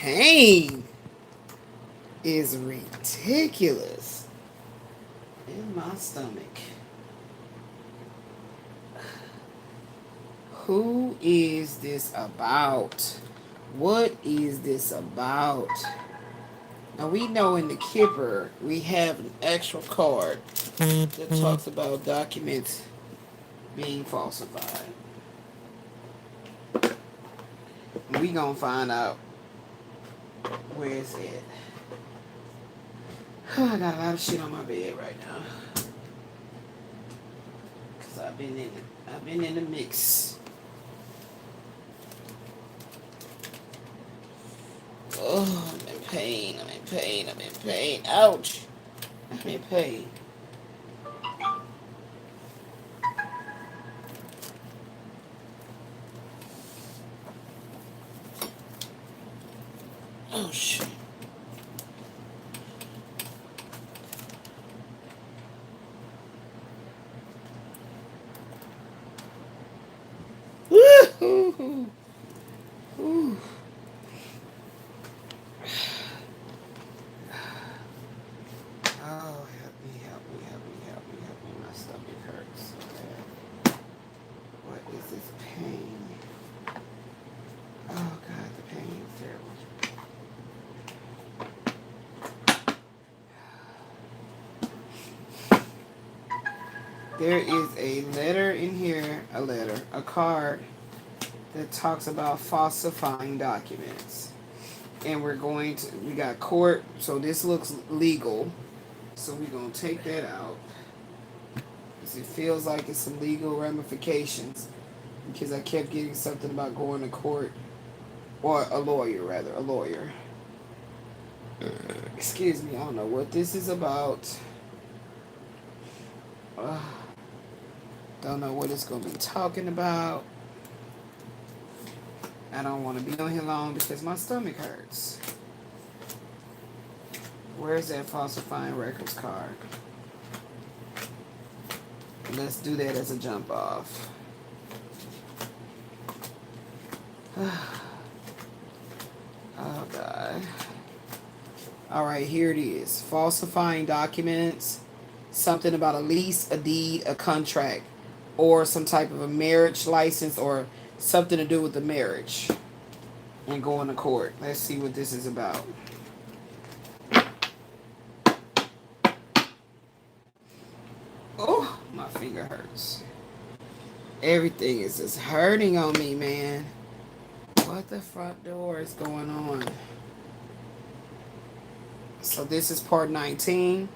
pain is ridiculous in my stomach. Who is this about? What is this about? Now we know in the Kipper we have an extra card that talks about documents being falsified. We gonna find out where it's at. I got a lot of shit on my bed right now. Cause I've been in the mix. Oh, I'm in pain. I'm in pain. Ouch. I'm in pain. Oh, shit. Woo-hoo-hoo. Ooh. Oh, help me. My stomach hurts so bad. What is this pain? Oh, God, the pain is terrible. There is a letter in here, a card that talks about falsifying documents. And we got court, so this looks legal. So we're going to take that out. Because it feels like it's some legal ramifications. Because I kept getting something about going to court. Or a lawyer. Excuse me, I don't know what this is about. Don't know what it's going to be talking about. I don't want to be on here long because my stomach hurts. Where's that falsifying records card? Let's do that as a jump off. Oh, God. All right, here it is. Falsifying documents. Something about a lease, a deed, a contract, or some type of a marriage license or something to do with the marriage and going to court. Let's see what this is about. Oh, my finger hurts. Everything is just hurting on me, man. What the front door is going on? So this is part 19.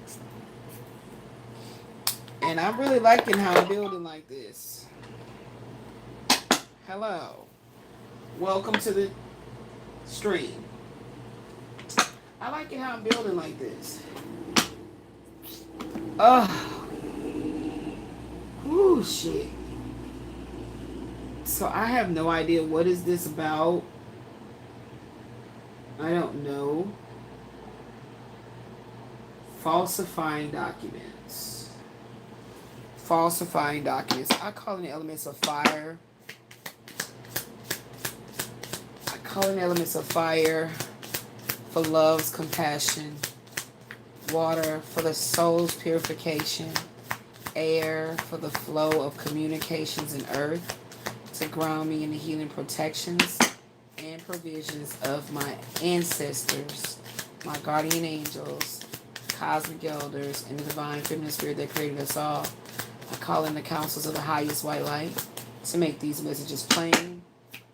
And I'm really liking how I'm building like this. Hello. Welcome to the stream. I like it how I'm building like this. Oh. Ooh, shit. So I have no idea what is this about. I don't know. Falsifying documents. Falsifying documents. I call in the elements of fire. For love's compassion. Water for the soul's purification. Air for the flow of communications in earth. To ground me in the healing protections and provisions of my ancestors, my guardian angels, cosmic elders, and the divine feminine spirit that created us all. I call in the counsels of the highest white light to make these messages plain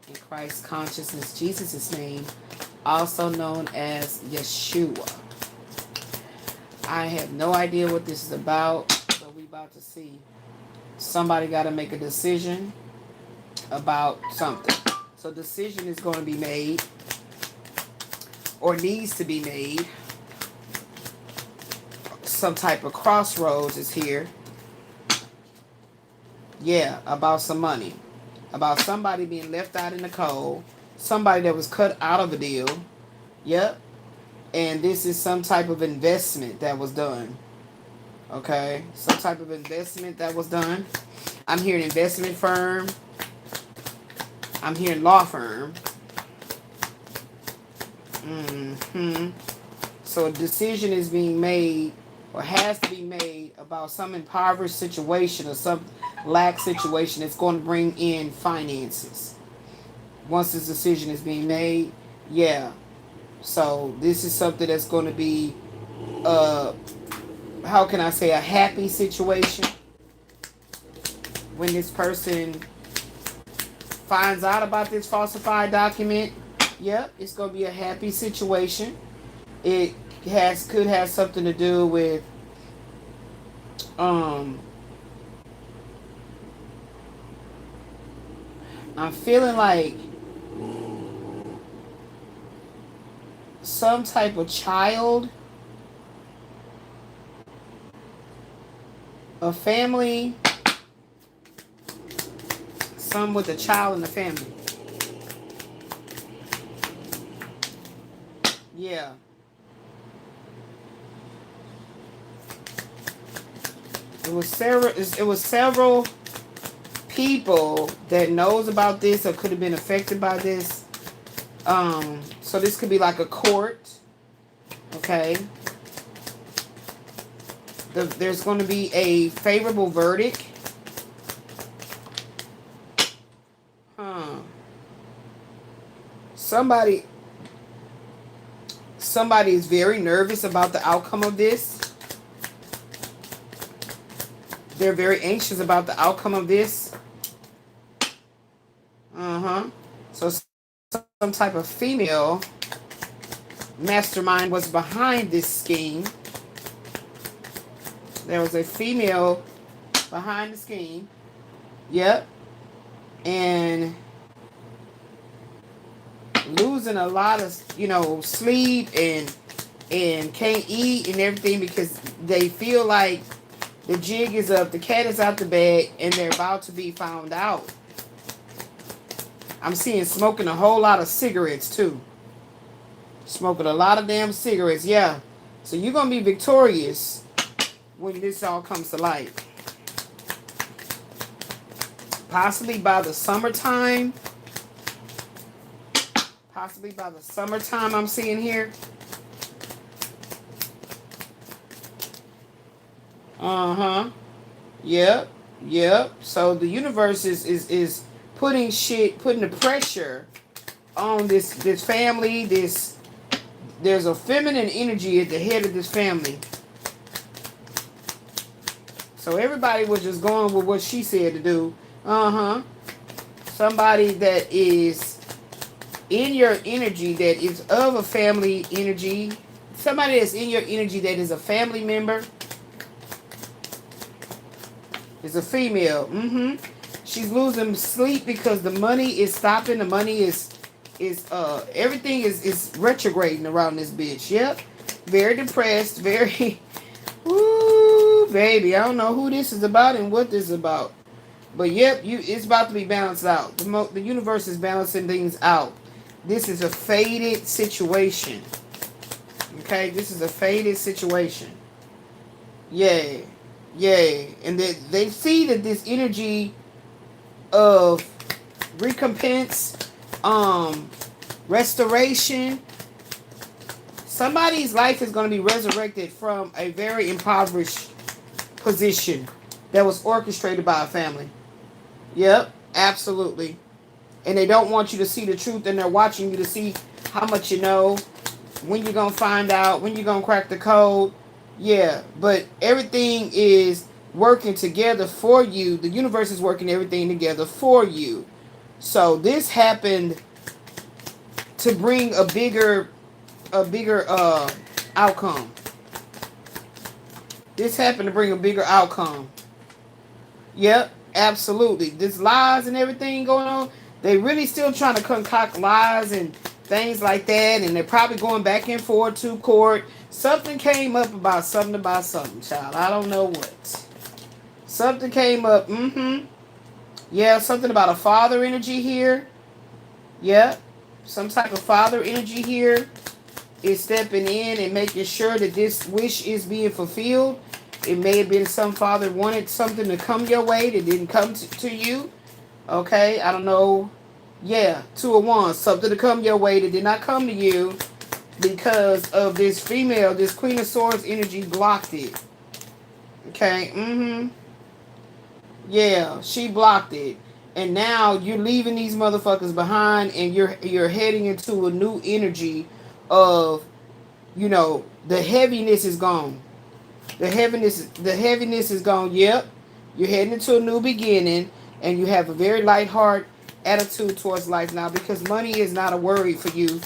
in Christ's consciousness, Jesus' name, also known as Yeshua. I have no idea what this is about, but we about to see. Somebody got to make a decision about something. So decision is going to be made or needs to be made. Some type of crossroads is here. Yeah, about some money. About somebody being left out in the cold. Somebody that was cut out of a deal. Yep. And this is some type of investment that was done. Okay. Some type of investment that was done. I'm hearing investment firm. I'm hearing law firm. So a decision is being made or has to be made about some impoverished situation or some lack situation that's going to bring in finances. Once this decision is being made, yeah. So this is something that's going to be, how can I say, a happy situation. When this person finds out about this falsified document, yep, it's going to be a happy situation. It could have something to do with I'm feeling like some type of child, a family, some with a child in the family. Yeah. It was several people that knows about this or could have been affected by this. So this could be like a court. Okay. There's going to be a favorable verdict. Somebody is very nervous about the outcome of this. They're very anxious about the outcome of this. So some type of female mastermind was behind this scheme. There was a female behind the scheme. Yep. And losing a lot of, sleep and can't eat and everything because they feel like the jig is up, the cat is out the bag, and they're about to be found out. I'm seeing smoking a whole lot of cigarettes too. Smoking a lot of damn cigarettes, yeah. So you're going to be victorious when this all comes to light. Possibly by the summertime. Possibly by the summertime I'm seeing here. Yep. So the universe is putting the pressure on this family. There's a feminine energy at the head of this family. So everybody was just going with what she said to do. Somebody that is in your energy, that is of a family energy. Somebody that's in your energy that is a family member. Is a female. She's losing sleep because the money is stopping. The money is everything is retrograding around this bitch. Yep. Very depressed. Very. Woo, baby. I don't know who this is about and what this is about. But yep, it's about to be balanced out. The universe is balancing things out. This is a faded situation. Okay, this is a faded situation. Yay. And they see that this energy of recompense, restoration, somebody's life is going to be resurrected from a very impoverished position that was orchestrated by a family. Yep, absolutely. And they don't want you to see the truth, and they're watching you to see how much you know, when you're going to find out, when you're going to crack the code. Yeah, but everything is working together for you. The universe is working everything together for you. So this happened to bring a bigger outcome. This happened to bring a bigger outcome. Yep, absolutely. This lies and everything going on. They really still trying to concoct lies and things like that, and they're probably going back and forth to court. Something came up about something, child. I don't know what. Something came up. Yeah, something about a father energy here. Yeah, some type of father energy here is stepping in and making sure that this wish is being fulfilled. It may have been some father wanted something to come your way that didn't come to you. Okay, I don't know. Yeah, 2 of Wands, something to come your way that did not come to you. because of this female, this Queen of Swords energy blocked it. Okay, yeah, she blocked it. And now you're leaving these motherfuckers behind, and you're heading into a new energy of, the heaviness is gone. The heaviness is gone. Yep. You're heading into a new beginning, and you have a very light heart attitude towards life now, because money is not a worry for you.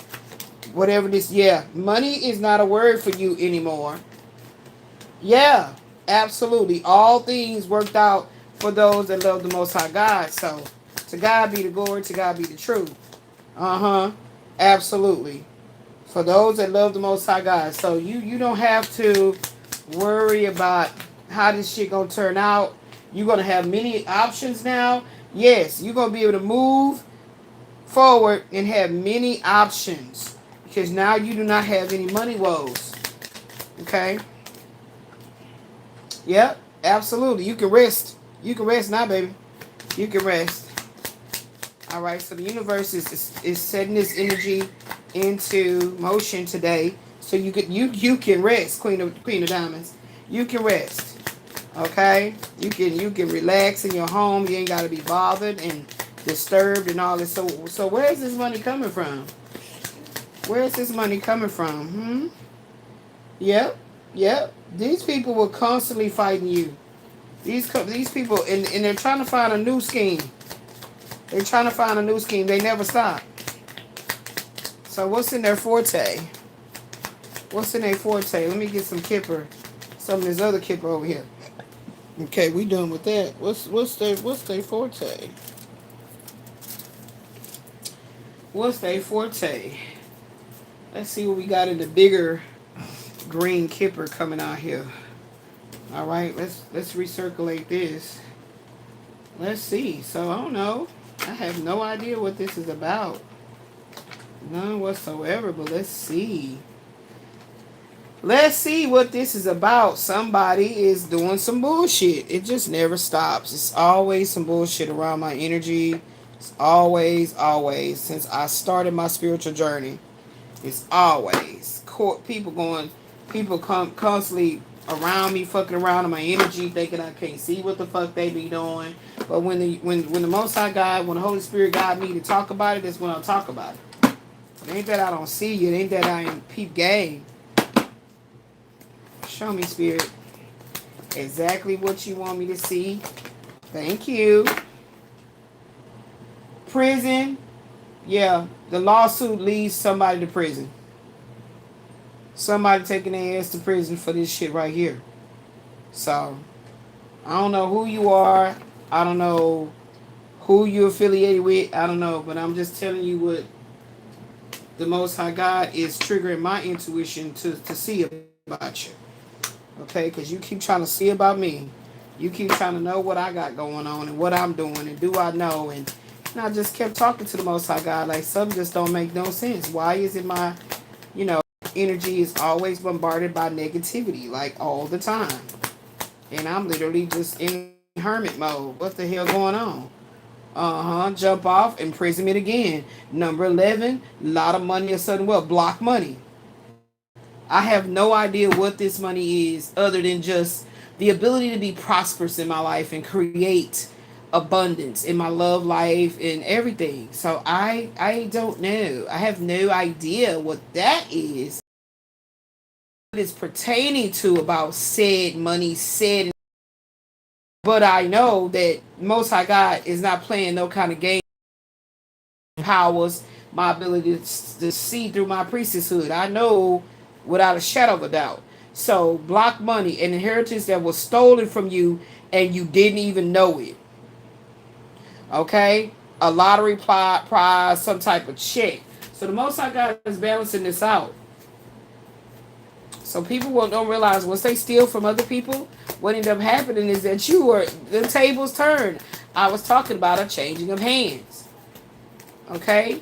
Whatever this, yeah, money is not a worry for you anymore. Yeah, absolutely. All things worked out for those that love the Most High God. So, to God be the glory, to God be the truth. Absolutely. For those that love the Most High God. So, you don't have to worry about how this shit gonna turn out. You're gonna have many options now. Yes, you're gonna be able to move forward and have many options, because now you do not have any money woes. Okay? Yep, absolutely. You can rest. You can rest now, baby. You can rest. All right, so the universe is setting this energy into motion today, so you can rest, Queen of Diamonds. You can rest. Okay, you can relax in your home. You ain't got to be bothered and disturbed and all this. So where's this money coming from? Where's this money coming from? Yep. These people were constantly fighting you. These people, and they're trying to find a new scheme. They're trying to find a new scheme. They never stop. So what's in their forte? What's in their forte? Let me get some kipper. Some of this other kipper over here. Okay, we done with that. What's their forte? What's their forte? Let's see what we got in the bigger green kipper coming out here. All right, let's recirculate this. Let's see. So I don't know. I have no idea what this is about. None whatsoever. But let's see. Let's see what this is about. Somebody is doing some bullshit. It just never stops. It's always some bullshit around my energy. It's always, since I started my spiritual journey. It's always people come constantly around me, fucking around in my energy, thinking I can't see what the fuck they be doing. But when the Most High God, when the Holy Spirit guide me to talk about it, that's when I'll talk about it. It ain't that I don't see you. It ain't that I ain't peep game. Show me, Spirit, exactly what you want me to see. Thank you. Prison. Yeah, the lawsuit leads somebody to prison. Somebody taking their ass to prison for this shit right here. So, I don't know who you are. I don't know who you're affiliated with. I don't know. But I'm just telling you what the Most High God is triggering my intuition to see about you. Okay? Because you keep trying to see about me. You keep trying to know what I got going on and what I'm doing and do I know. And I just kept talking to the Most High God like something just don't make no sense. Why is it my, energy is always bombarded by negativity, like all the time? And I'm literally just in hermit mode. What the hell going on? Jump off, imprisonment again. Number 11, a lot of money or sudden wealth. Block money. I have no idea what this money is other than just the ability to be prosperous in my life and create abundance in my love life and everything. So I don't know. I have no idea what that is. What it's pertaining to about said money, said. But I know that Most High God is not playing no kind of game. Powers my ability to see through my priestesshood. I know without a shadow of a doubt. So block money, an inheritance that was stolen from you and you didn't even know it. Okay? A lottery prize, some type of check. So the Most High God is balancing this out. So people don't realize once they steal from other people, what ended up happening is that the tables turned. I was talking about a changing of hands. Okay?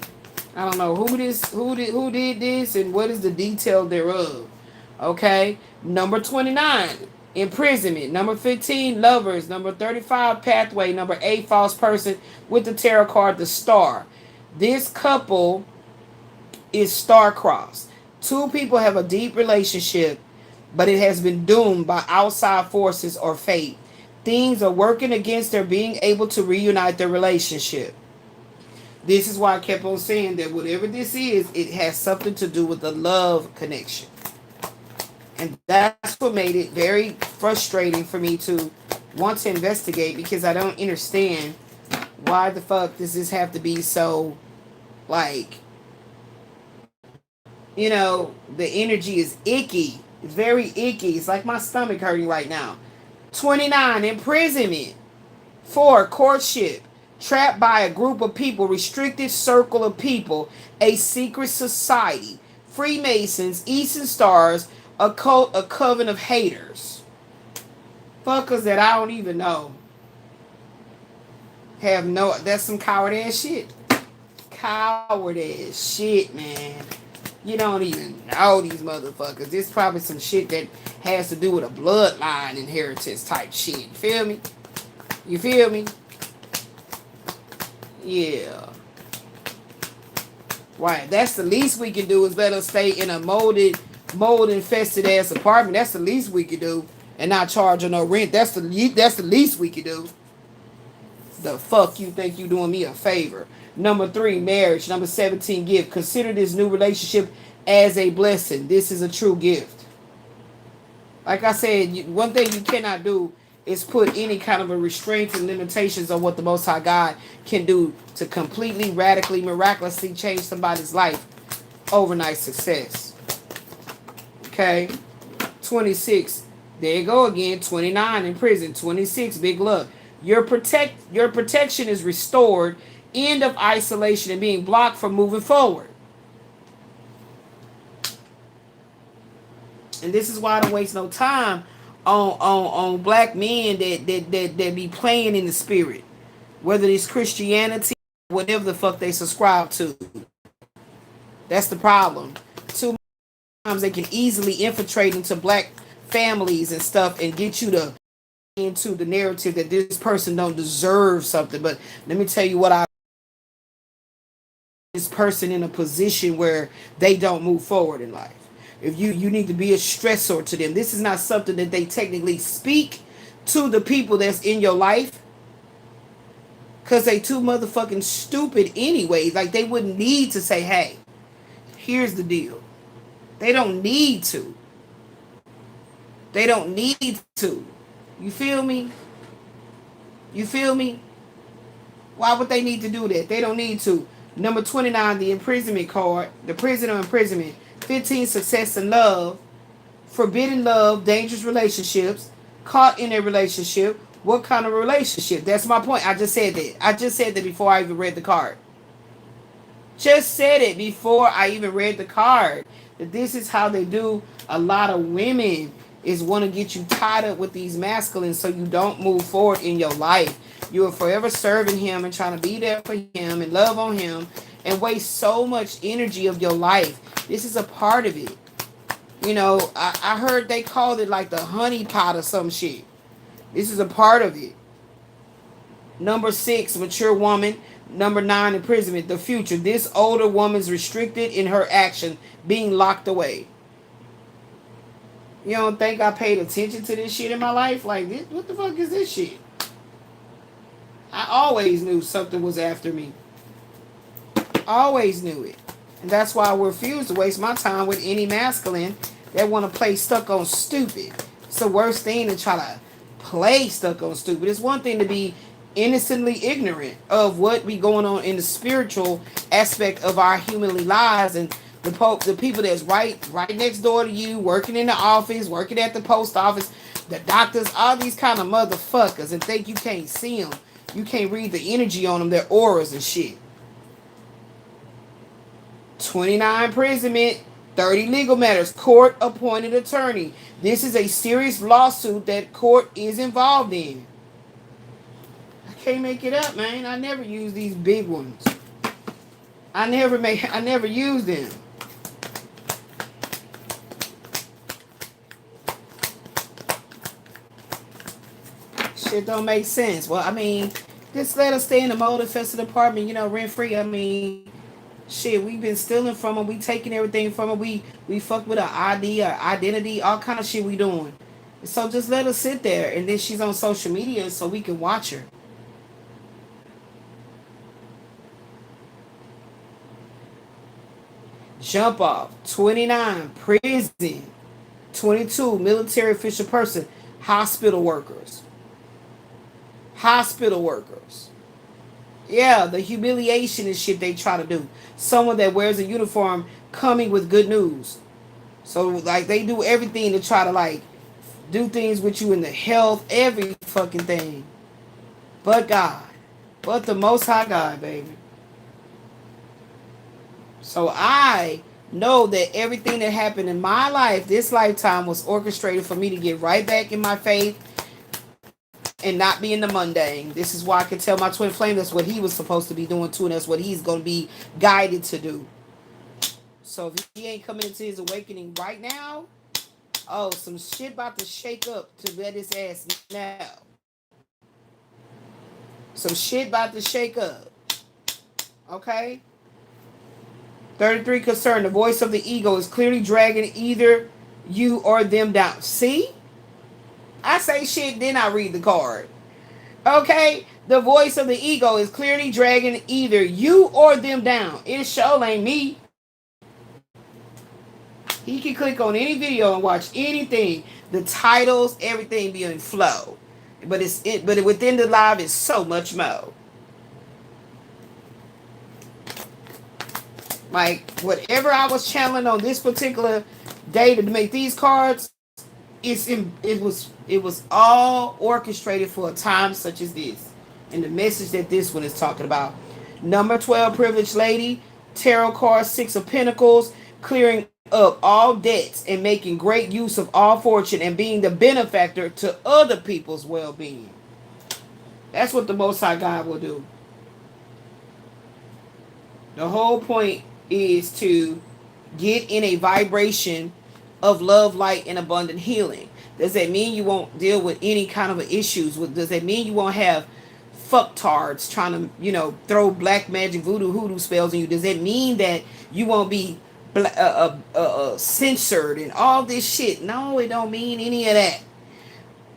I don't know who did this and what is the detail thereof. Okay? Number 29, imprisonment. Number 15, lovers. Number 35, pathway. Number 8, false person with the tarot card, the star. This couple is star-crossed. Two people have a deep relationship, but it has been doomed by outside forces or fate. Things are working against their being able to reunite their relationship. This is why I kept on saying that whatever this is, it has something to do with the love connection. And that's what made it very frustrating for me to want to investigate, because I don't understand why the fuck does this have to be so, like, the energy is icky. It's very icky. It's like my stomach hurting right now. 29, imprisonment. 4, courtship. Trapped by a group of people, restricted circle of people, a secret society. Freemasons, Eastern Stars, a cult, a coven of haters. Fuckers that I don't even know. That's some coward ass shit. Coward ass shit, man. You don't even know these motherfuckers. This is probably some shit that has to do with a bloodline inheritance type shit. You feel me? You feel me? Yeah. Right. That's the least we can do, is let us stay in a mold infested ass apartment. That's the least we can do, and not charge her no rent. That's the least we can do. The fuck you think you doing me a favor? Number 3, marriage. Number 17, gift. Consider this new relationship as a blessing. This is a true gift. Like I said, one thing you cannot do is put any kind of a restraints and limitations on what the Most High God can do to completely, radically, miraculously change somebody's life. Overnight success. Okay? 26. There you go again. 29, in prison. 26, big luck. Your protection is restored. End of isolation and being blocked from moving forward. And this is why I don't waste no time on black men that be playing in the spirit, whether it's Christianity, whatever the fuck they subscribe to. That's the problem. Too many times they can easily infiltrate into black families and stuff and get you to into the narrative that this person don't deserve something. But let me tell you what I this person in a position where they don't move forward in life. If you need to be a stressor to them. This is not something that they technically speak to the people that's in your life, because they too motherfucking stupid anyways. Like, they wouldn't need to say, hey, here's the deal. They don't need to. They don't need to. You feel me? You feel me? Why would they need to do that? They don't need to. Number 29, the imprisonment card. The prisoner imprisonment. 15, success and love. Forbidden love, dangerous relationships. Caught in a relationship. What kind of relationship? That's my point. I just said that. I just said that before I even read the card. Just said it before I even read the card. That this is how they do a lot of women, is want to get you tied up with these masculines so you don't move forward in your life. You are forever serving him and trying to be there for him and love on him and waste so much energy of your life. This is a part of it. You know, I heard they called it like the honey pot or some shit. This is a part of it. Number 6, mature woman. Number 9, imprisonment, the future. This older woman's restricted in her action, being locked away. You don't think I paid attention to this shit in my life? Like, this, what the fuck is this shit? I always knew something was after me. Always knew it. And that's why I refuse to waste my time with any masculine that want to play stuck on stupid. It's the worst thing to try to play stuck on stupid. It's one thing to be innocently ignorant of what be going on in the spiritual aspect of our humanly lives, and the people that's right next door to you, working in the office, working at the post office, the doctors, all these kind of motherfuckers, and think you can't see them. You can't read the energy on them, their auras and shit. 29, imprisonment. 30, legal matters. Court appointed attorney. This is a serious lawsuit that court is involved in. I can't make it up, man. I never use these big ones. I never use them. Shit don't make sense. Well, I mean, just let us stay in the mold infested apartment, rent free. I mean, Shit, we've been stealing from them. We taking everything from them. We fucked with our ID, our identity, all kind of shit we doing. So just let her sit there, and then she's on social media so we can watch her. Jump off. 29, prison. 22, military official person. Hospital workers. Hospital workers. Yeah, the humiliation and shit they try to do. Someone that wears a uniform coming with good news. So, like, they do everything to try to, like, do things with you in the health, every fucking thing. But God. But the Most High God, baby. So I know that everything that happened in my life, this lifetime, was orchestrated for me to get right back in my faith and not be in the mundane. This is why I can tell my twin flame that's what he was supposed to be doing too, and that's what he's going to be guided to do. So if he ain't coming into his awakening right now, oh, some shit about to shake up to let his ass now. Some shit about to shake up. Okay? 33, concern. The voice of the ego is clearly dragging either you or them down. See? I say shit, then I read the card. Okay? The voice of the ego is clearly dragging either you or them down. It sure ain't me. He can click on any video and watch anything. The titles, everything be in flow. But within the live is so much more. Like, whatever I was channeling on this particular day to make these cards, it was all orchestrated for a time such as this. And the message that this one is talking about. Number 12, privileged lady. Tarot card, 6 of Pentacles. Clearing up all debts and making great use of all fortune and being the benefactor to other people's well-being. That's what the Most High God will do. The whole point is to get in a vibration of love, light, and abundant healing. Does that mean you won't deal with any kind of issues? Does that mean you won't have fucktards trying to, throw black magic hoodoo spells on you? Does that mean that you won't be censored and all this shit? No, it don't mean any of that.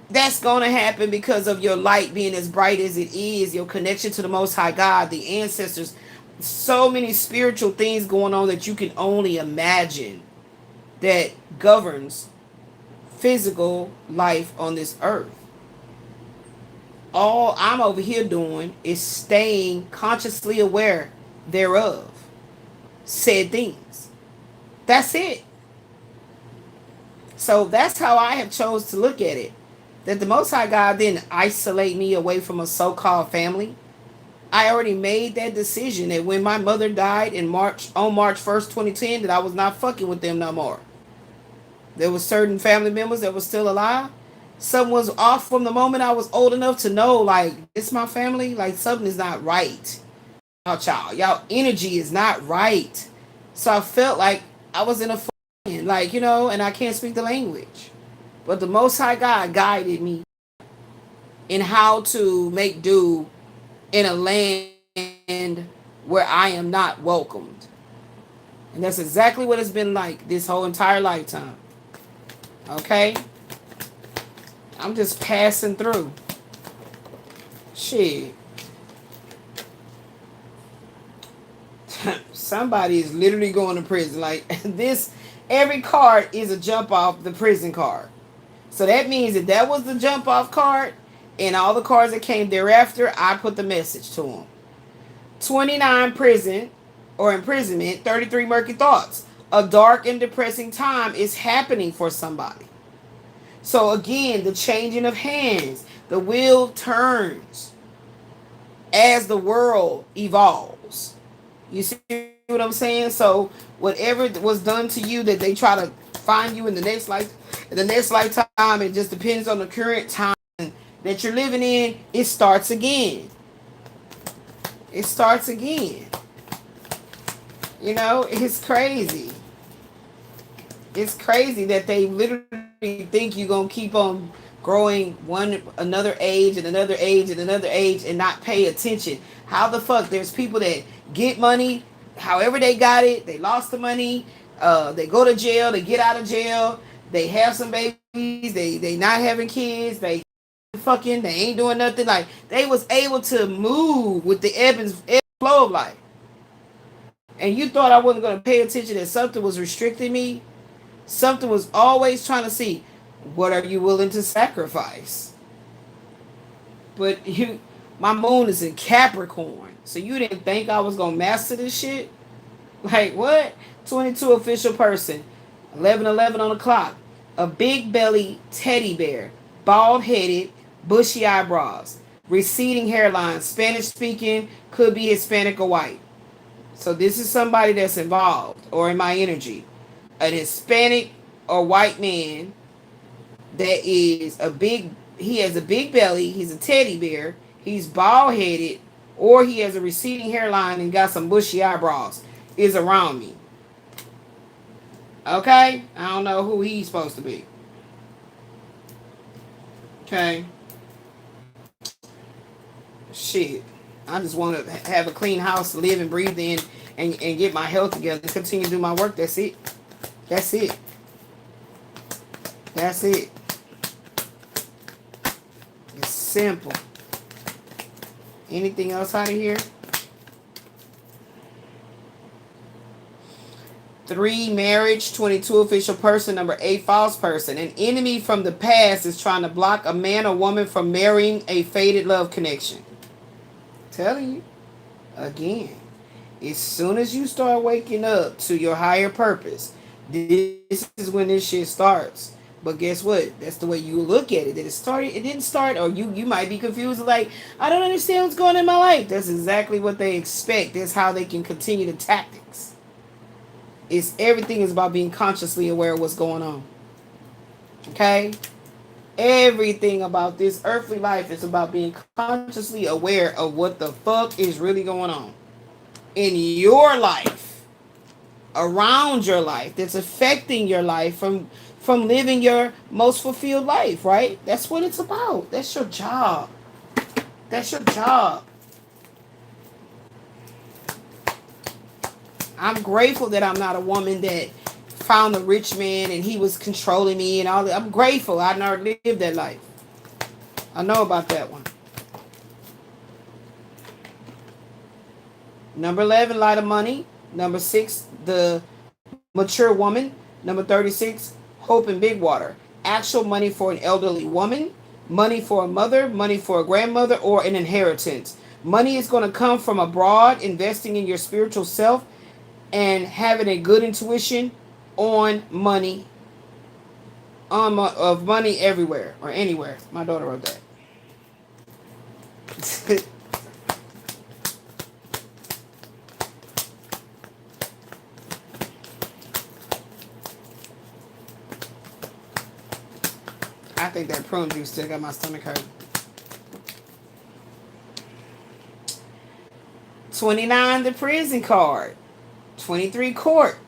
That's going to happen because of your light being as bright as it is, your connection to the Most High God, the ancestors. So many spiritual things going on that you can only imagine that governs physical life on this earth. All I'm over here doing is staying consciously aware thereof said things. That's it. So that's how I have chose to look at it. That the Most High God didn't isolate me away from a so-called family. I already made that decision that when my mother died on March 1st, 2010, that I was not fucking with them no more. There were certain family members that were still alive. Some was off from the moment I was old enough to know, like, it's my family. Like, something is not right. Y'all energy is not right. So I felt like I was in a and I can't speak the language. But the Most High God guided me in how to make do in a land where I am not welcomed. And that's exactly what it's been like this whole entire lifetime. Okay? I'm just passing through. Shit. Somebody is literally going to prison. Like this, every card is a jump off the prison card. So that means that was the jump off card, and all the cards that came thereafter, I put the message to them. 29, prison or imprisonment. 33, murky thoughts. A dark and depressing time is happening for somebody. So again, the changing of hands. The wheel turns as the world evolves. You see what I'm saying? So whatever was done to you that they try to find you in the next lifetime, it just depends on the current time that you're living in. It starts again. It starts again. It's crazy. It's crazy that they literally think you're going to keep on growing another age and another age and another age and not pay attention. How the fuck there's people that get money, however they got it, they lost the money, they go to jail, they get out of jail, they have some babies, they not having kids, they fucking, they ain't doing nothing. Like, they was able to move with the ebb and flow of life. And you thought I wasn't going to pay attention that something was restricting me? Something was always trying to see, what are you willing to sacrifice? But my moon is in Capricorn, so you didn't think I was gonna master this shit? Like, what? 22 official person, 11:11 on the clock, a big belly teddy bear, bald headed, bushy eyebrows, receding hairline, Spanish speaking, could be Hispanic or white. So this is somebody that's involved, or in my energy, an Hispanic or white man that is he has a big belly, he's a teddy bear, he's bald headed, or he has a receding hairline and got some bushy eyebrows, is around me. Okay? I don't know who he's supposed to be. Okay? Shit. I just want to have a clean house to live and breathe in, and get my health together and continue to do my work. That's it. That's it. That's it. It's simple. Anything else out of here? 3, marriage. 22, official person. Number 8, false person. An enemy from the past is trying to block a man or woman from marrying a faded love connection. Telling you again, as soon as you start waking up to your higher purpose, this is when this shit starts. But guess what? That's the way you look at it. That it didn't start, or you might be confused, like, I don't understand what's going on in my life. That's exactly what they expect. That's how they can continue the tactics. Everything is about being consciously aware of what's going on. Okay? Everything about this earthly life is about being consciously aware of what the fuck is really going on in your life, around your life, that's affecting your life from living your most fulfilled life, right? That's what it's about. That's your job. That's your job. I'm grateful that I'm not a woman that found a rich man and he was controlling me and all that. I'm grateful I never lived that life. I know about that one. Number 11, light of money. Number 6, the mature woman. Number 36, hope in big water. Actual money for an elderly woman, money for a mother, money for a grandmother, or an inheritance. Money is going to come from abroad, investing in your spiritual self and having a good intuition on money, of money everywhere or anywhere. My daughter wrote that. I think that prune juice still got my stomach hurt. 29, the prison card. 23, court.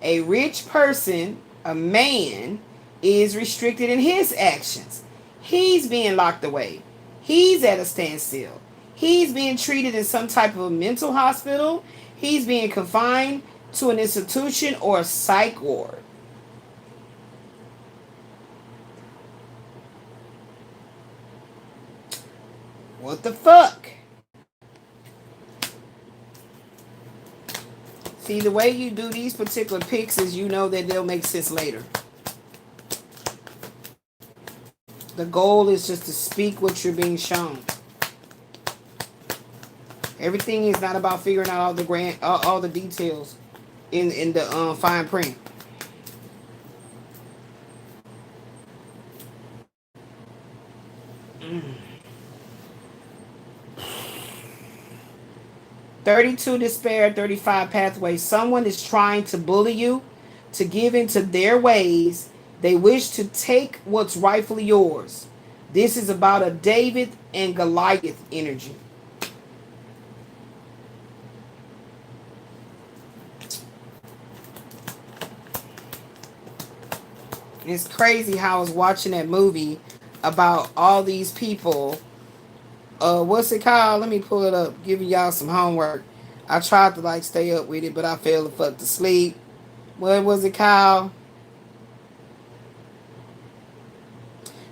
A rich person, a man, is restricted in his actions. He's being locked away. He's at a standstill. He's being treated in some type of a mental hospital. He's being confined to an institution or a psych ward. What the fuck? See, the way you do these particular picks is you know that they'll make sense later. The goal is just to speak what you're being shown. Everything is not about figuring out all the details in the fine print. Mm. 32, despair. 35, pathway. Someone is trying to bully you to give into their ways. They wish to take what's rightfully yours. This is about a David and Goliath energy. It's crazy how I was watching that movie about all these people. What's it called? Let me pull it up. Giving y'all some homework. I tried to like stay up with it, but I fell the fuck to sleep. What was it called?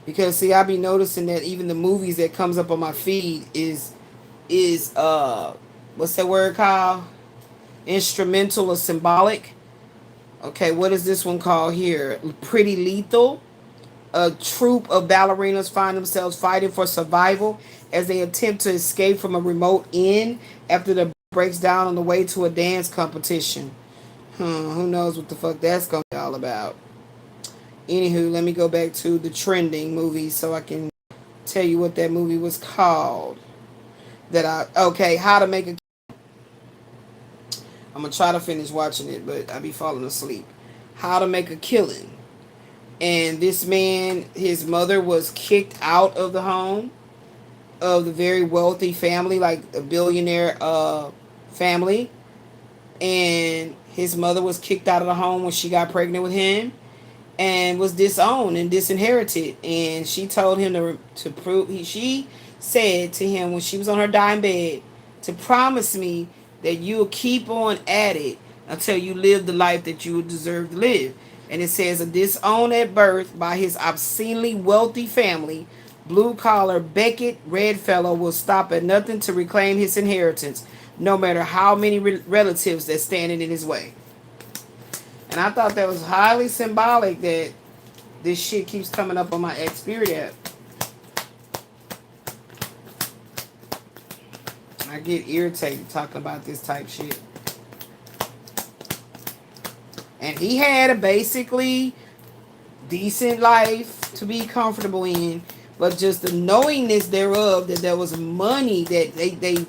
Because see, I be noticing that even the movies that comes up on my feed is what's that word called? Instrumental or symbolic. Okay, what is this one called here? Pretty Lethal. A troupe of ballerinas find themselves fighting for survival as they attempt to escape from a remote inn after the breaks down on the way to a dance competition. Who knows what the fuck that's gonna be all about. Anywho, let me go back to the trending movies so I can tell you what that movie was called. Okay, How to Make a... I'm gonna try to finish watching it, but I be falling asleep. How to Make a Killing. And this man, his mother was kicked out of the home of the very wealthy family, like a billionaire family. And his mother was kicked out of the home when she got pregnant with him and was disowned and disinherited. And she told him to prove, she said to him when she was on her dying bed, to promise me that you'll keep on at it until you live the life that you would deserve to live. And it says, a disowned at birth by his obscenely wealthy family, blue-collar Beckett Redfellow will stop at nothing to reclaim his inheritance, no matter how many relatives that standing in his way. And I thought that was highly symbolic that this shit keeps coming up on my X-Spirit app. I get irritated talking about this type shit. And he had a basically decent life to be comfortable in, but just the knowingness thereof that there was money that they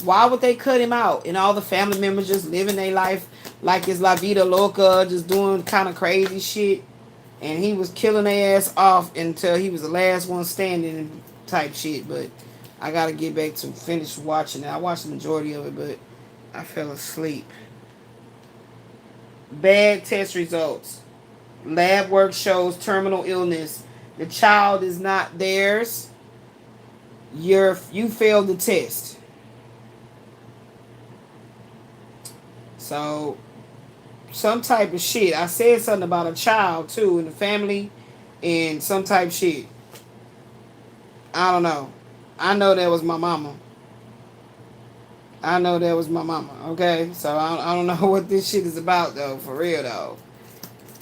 why would they cut him out? And all the family members just living their life like it's La Vida Loca, just doing kind of crazy shit. And he was killing their ass off until he was the last one standing type shit. But I gotta get back to finish watching it. I watched the majority of it, but I fell asleep. Bad test results. Lab work shows terminal illness. The child is not theirs. You failed the test. So, some type of shit. I said something about a child too in the family and some type of shit. I don't know. I know that was my mama. Okay? So I don't know what this shit is about though, for real though.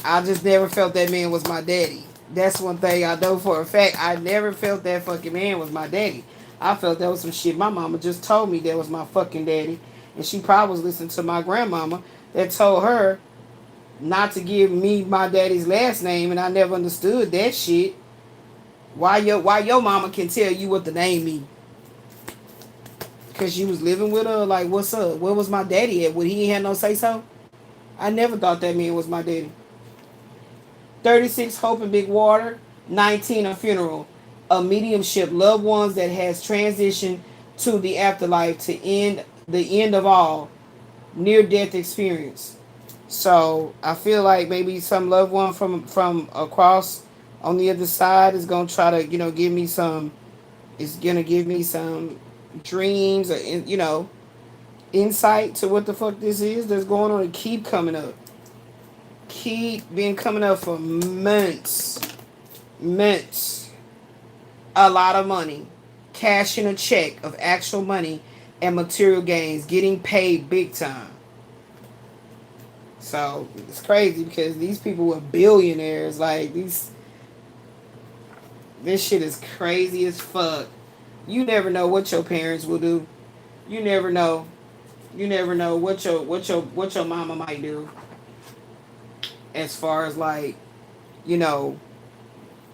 I just never felt that man was my daddy. That's one thing I know for a fact. I never felt that fucking man was my daddy. I felt that was some shit my mama just told me that was my fucking daddy. And she probably was listening to my grandmama that told her not to give me my daddy's last name, and I never understood that shit. Why your mama can tell you what the name mean? Because she was living with her, like, what's up? Where was my daddy at? Would he ain't had no say so? I never thought that man was my daddy. 36, Hope and Big Water. 19, A Funeral. A mediumship, loved ones that has transitioned to the afterlife to end the end of all near-death experience. So I feel like maybe some loved one from across on the other side is gonna try to, give me some. Is gonna give me some dreams or insight to what the fuck this is that's going on and keep coming up. Keep being coming up for months. A lot of money. Cashing a check of actual money and material gains. Getting paid big time. So it's crazy because these people were billionaires. Like this shit is crazy as fuck. You never know what your parents will do. You never know. You never know what your mama might do. As far as like, know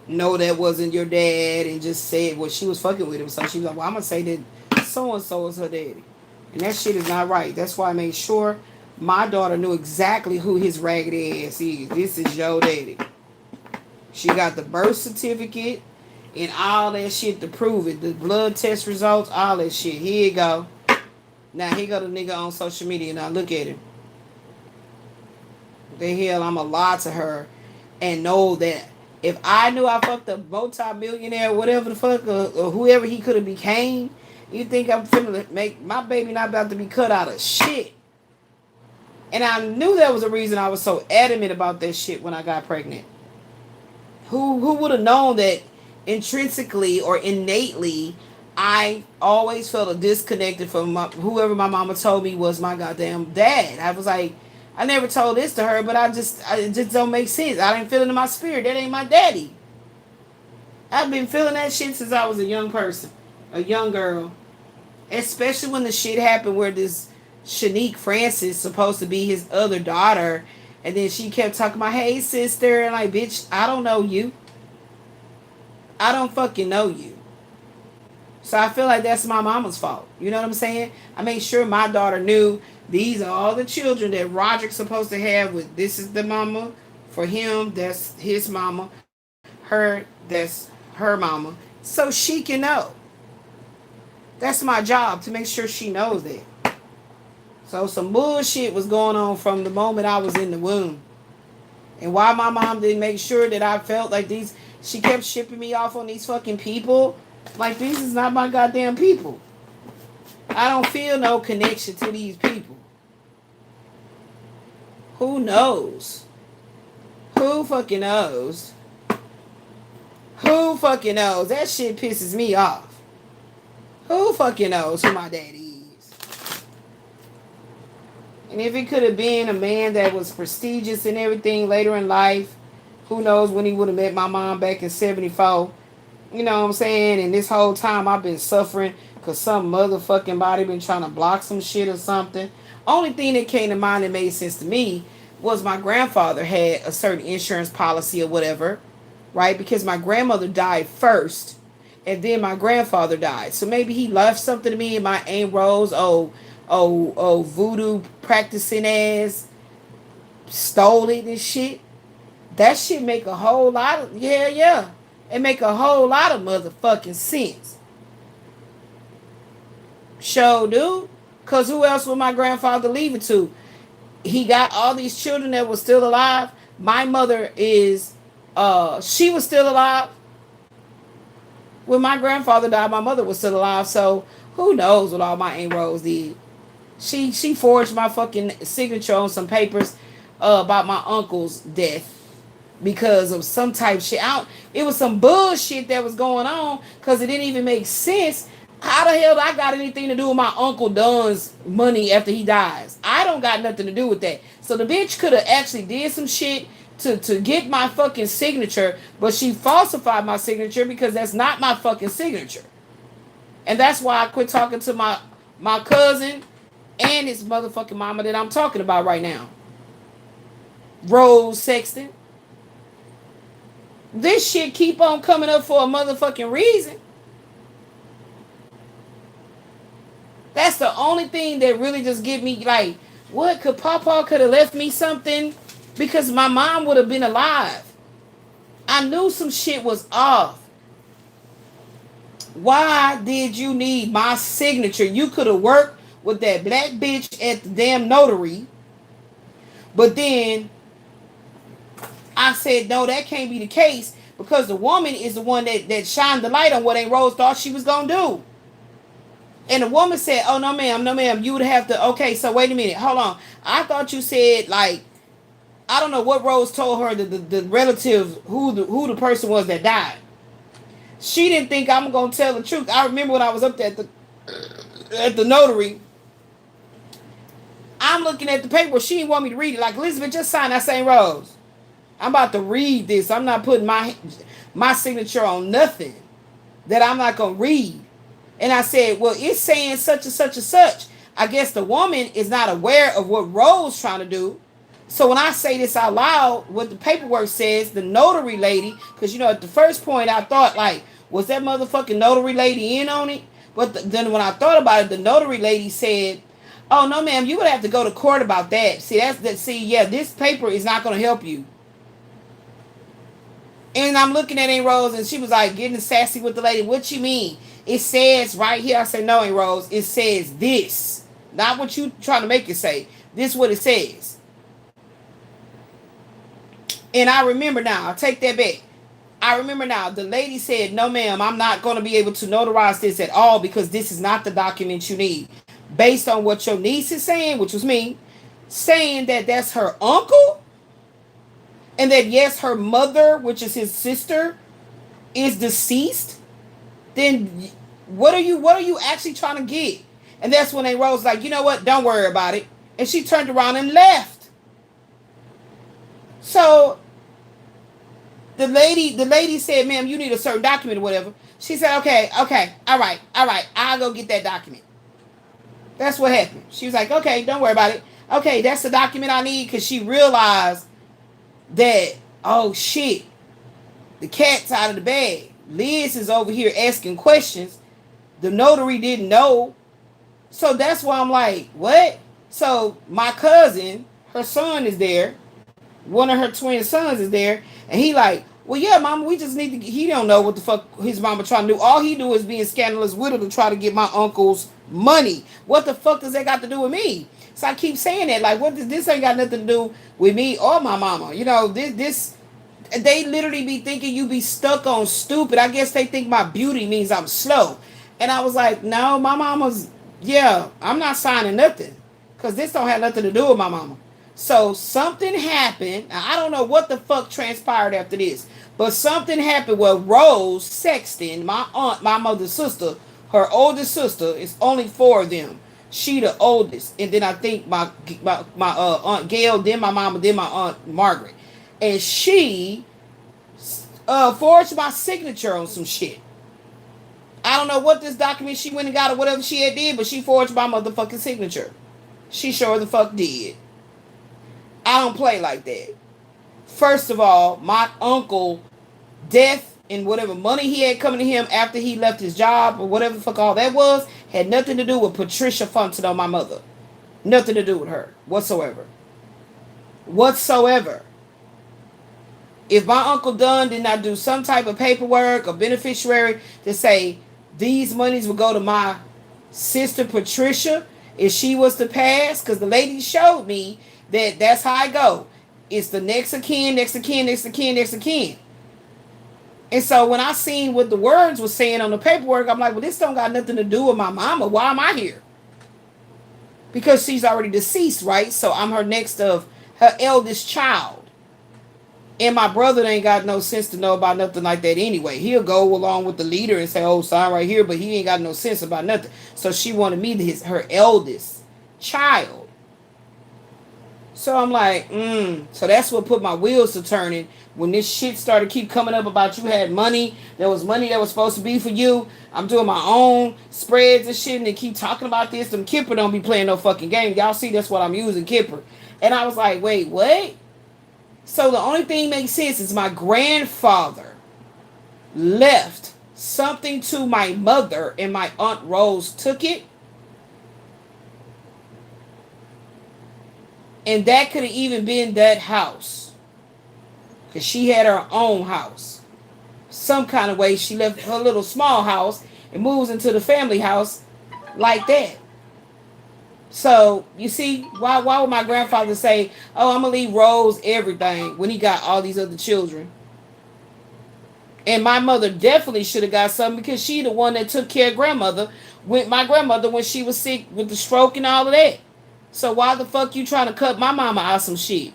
that wasn't your dad and just said, well, she was fucking with him. So she was like, well, I'm going to say that so-and-so is her daddy. And that shit is not right. That's why I made sure my daughter knew exactly who his raggedy ass is. This is your daddy. She got the birth certificate and all that shit to prove it. The blood test results, all that shit. Here you go. Now, here go the nigga on social media. Now, look at him. The hell, I'm a lie to her and know that if I knew I fucked a multi-millionaire, whatever the fuck, or whoever he could have became, You think I'm finna make my baby not about to be cut out of shit? And I knew that was the reason I was so adamant about that shit when I got pregnant. Who would have known that intrinsically or innately I always felt a disconnected from whoever my mama told me was my goddamn dad. I was like, I never told this to her, but it just don't make sense. I didn't feel it in my spirit. That ain't my daddy. I've been feeling that shit since I was a young person, a young girl. Especially when the shit happened where this Shanique Francis supposed to be his other daughter, and then she kept talking about, hey sister, and like, bitch, I don't know you. I don't fucking know you. So I feel like that's my mama's fault. You know what I'm saying? I made sure my daughter knew these are all the children that Roderick's supposed to have. With this is the mama for him, that's his mama. Her, that's her mama. So she can know. That's my job, to make sure she knows that. So some bullshit was going on from the moment I was in the womb. And why my mom didn't make sure that I felt like these, she kept shipping me off on these fucking people. Like, these is not my goddamn people. I don't feel no connection to these people. Who knows? Who fucking knows? Who fucking knows? That shit pisses me off. Who fucking knows who my daddy is? And if it could have been a man that was prestigious and everything later in life, who knows when he would have met my mom back in 74. You know what I'm saying? And this whole time I've been suffering because some motherfucking body been trying to block some shit or something. Only thing that came to mind that made sense to me was my grandfather had a certain insurance policy or whatever, right? Because my grandmother died first, and then my grandfather died. So maybe he left something to me, and my Aunt Rose, voodoo practicing ass, stole it and shit. That shit make a whole lot of, yeah. It make a whole lot of motherfucking sense. Sure do. Because who else would my grandfather leave it to? He got all these children that were still alive. My mother is, she was still alive. When my grandfather died, my mother was still alive. So who knows what all my Aunt Rose did. She forged my fucking signature on some papers about my uncle's death. Because of some type shit. It was some bullshit that was going on. Because it didn't even make sense. How the hell I got anything to do with my Uncle Don's money after he dies? I don't got nothing to do with that. So the bitch could have actually did some shit to get my fucking signature. But she falsified my signature because that's not my fucking signature. And that's why I quit talking to my cousin and his motherfucking mama that I'm talking about right now. Rose Sexton. This shit keep on coming up for a motherfucking reason. That's the only thing that really just get me like, what could Papa could have left me something? Because my mom would have been alive. I knew some shit was off. Why did you need my signature? You could have worked with that black bitch at the damn notary. But then I said, no, that can't be the case because the woman is the one that shined the light on what Aunt Rose thought she was going to do. And the woman said, oh, no, ma'am, you would have to, okay, so wait a minute, hold on. I thought you said, like, I don't know what Rose told her, the relative, who the person was that died. She didn't think I'm going to tell the truth. I remember when I was up there at the notary, I'm looking at the paper. She didn't want me to read it. Like, Elizabeth, just sign that St. Rose. I'm about to read this. I'm not putting my signature on nothing that I'm not going to read. And I said, well, it's saying such and such and such. I guess the woman is not aware of what Rose trying to do. So when I say this out loud, what the paperwork says, the notary lady, because, at the first point I thought, like, was that motherfucking notary lady in on it? But then when I thought about it, the notary lady said, oh, no, ma'am, you would have to go to court about that. See, this paper is not going to help you. And I'm looking at Aunt Rose, and she was like getting sassy with the lady. What you mean? It says right here. I said, no, Aunt Rose. It says this. Not what you trying to make it say. This is what it says. And I remember now. I'll take that back. I remember now, the lady said, no, ma'am, I'm not going to be able to notarize this at all because this is not the document you need. Based on what your niece is saying, which was me, saying that that's her uncle, and that, yes, her mother, which is his sister, is deceased, then what are you actually trying to get? And that's when they Rose like, you know what? Don't worry about it. And she turned around and left. So the lady said, ma'am, you need a certain document or whatever. She said, okay, all right, I'll go get that document. That's what happened. She was like, okay, don't worry about it. Okay, that's the document I need, because she realized that, oh shit, the cat's out of the bag. Liz is over here asking questions. The notary didn't know. So that's why I'm like, what? So my cousin, her son is there. One of her twin sons is there. And he like, well, yeah, mama, we just need to, he don't know what the fuck his mama trying to do. All he do is being scandalous with her to try to get my uncle's money. What the fuck does that got to do with me? So I keep saying that, like, what does this ain't got nothing to do with me or my mama? You know, this they literally be thinking you be stuck on stupid. I guess they think my beauty means I'm slow. And I was like, no, my mama's, yeah, I'm not signing nothing, because this don't have nothing to do with my mama. So something happened. I don't know what the fuck transpired after this, but something happened where Rose Sexton, my aunt, my mother's sister, her oldest sister, it's only 4 of them. She the oldest, and then I think my aunt Gail, then my mama, then my aunt Margaret, and she forged my signature on some shit. I don't know what this document she went and got or whatever she had did, but she forged my motherfucking signature. She sure the fuck did. I don't play like that. First of all, my uncle death and whatever money he had coming to him after he left his job or whatever the fuck all that was had nothing to do with Patricia Fontenot, my mother. Nothing to do with her whatsoever. Whatsoever. If my Uncle Dunn did not do some type of paperwork or beneficiary to say these monies will go to my sister Patricia if she was to pass, because the lady showed me that that's how I go. It's the next of kin, next of kin, next of kin, next of kin. And so when I seen what the words was saying on the paperwork, I'm like, well, this don't got nothing to do with my mama. Why am I here? Because she's already deceased, right? So I'm her next of her eldest child. And my brother ain't got no sense to know about nothing like that anyway. He'll go along with the leader and say, oh, sign right here, but he ain't got no sense about nothing. So she wanted me to her eldest child. So I'm like, So that's what put my wheels to turning. When this shit started keep coming up about you had money, there was money that was supposed to be for you. I'm doing my own spreads and shit, and they keep talking about this. Them Kipper don't be playing no fucking game. Y'all see that's what I'm using, Kipper. And I was like, wait, what? So the only thing makes sense is my grandfather left something to my mother, and my Aunt Rose took it. And that could have even been that house, because she had her own house. Some kind of way she left her little small house and moves into the family house like that. So, you see, why would my grandfather say, oh, I'm going to leave Rose everything when he got all these other children? And my mother definitely should have got something, because she the one that took care of my grandmother when she was sick with the stroke and all of that. So why the fuck you trying to cut my mama out some shit?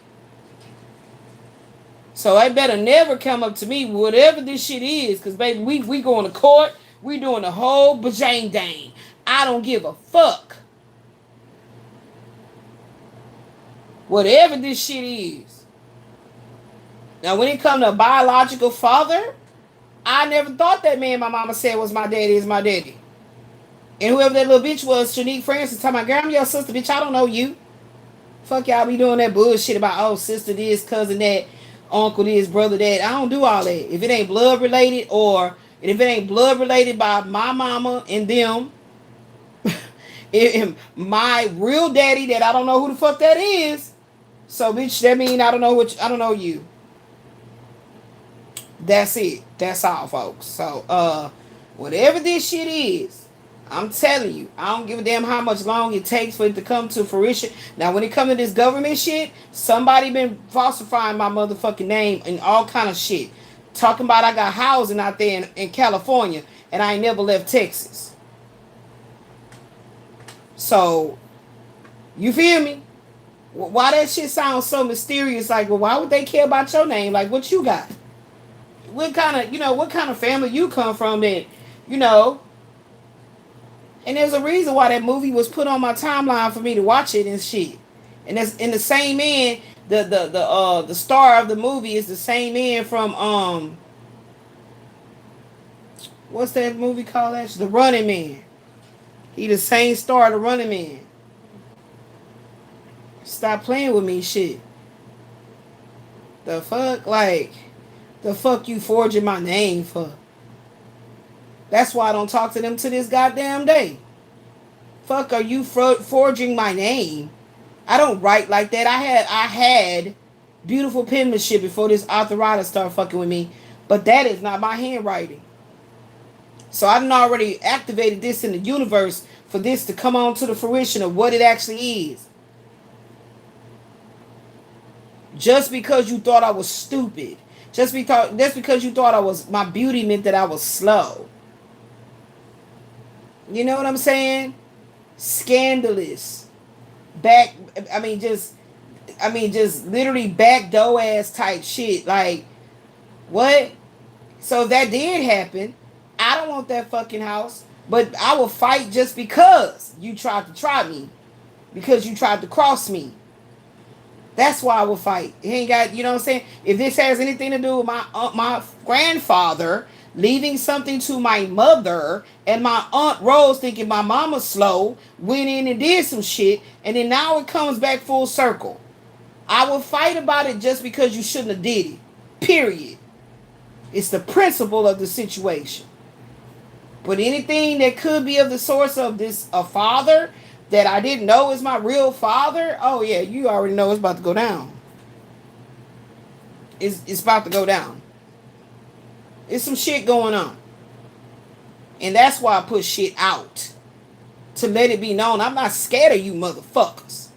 So I better never come up to me, whatever this shit is, because baby, we going to court, we doing the whole bajang dang. I don't give a fuck. Whatever this shit is. Now, when it come to a biological father, I never thought that man my mama said was my daddy is my daddy. And whoever that little bitch was, Shanique Francis, talking about, girl, I'm your sister, bitch, I don't know you. Fuck y'all be doing that bullshit about, oh, sister this, cousin that, uncle this, brother that. I don't do all that. If it ain't blood related, or if it ain't blood related by my mama and them, my real daddy that I don't know who the fuck that is. So, bitch, that mean I don't know you. That's it. That's all, folks. So, whatever this shit is, I'm telling you, I don't give a damn how much long it takes for it to come to fruition. Now, when it comes to this government shit, somebody been falsifying my motherfucking name and all kind of shit. Talking about I got housing out there in California and I ain't never left Texas. So, you feel me? Why that shit sounds so mysterious? Like, well, why would they care about your name? Like, what you got? What kind of family you come from that, you know? And there's a reason why that movie was put on my timeline for me to watch it and shit. And that's in the same man, the star of the movie is the same man from what's that movie called? That's The Running Man. He the same star, The Running Man. Stop playing with me, shit. The fuck, like, the fuck you forging my name for? That's why I don't talk to them to this goddamn day. Fuck, are you forging my name? I don't write like that. I had beautiful penmanship before this arthritis started fucking with me, but that is not my handwriting. So I done already activated this in the universe for this to come on to the fruition of what it actually is. Just because you thought I was stupid, just because you thought my beauty meant that I was slow. You know what I'm saying? Scandalous. Just literally backdoor ass type shit. Like, what? So if that did happen, I don't want that fucking house. But I will fight just because you tried to try me. Because you tried to cross me. That's why I will fight. It ain't got, you know what I'm saying? If this has anything to do with my grandfather leaving something to my mother, and my Aunt Rose thinking my mama's slow, went in and did some shit, and then now it comes back full circle. I will fight about it just because you shouldn't have did it. Period. It's the principle of the situation. But anything that could be of the source of this, a father that I didn't know is my real father, oh yeah, you already know it's about to go down. It's about to go down. There's some shit going on. And that's why I put shit out. To let it be known, I'm not scared of you motherfuckers.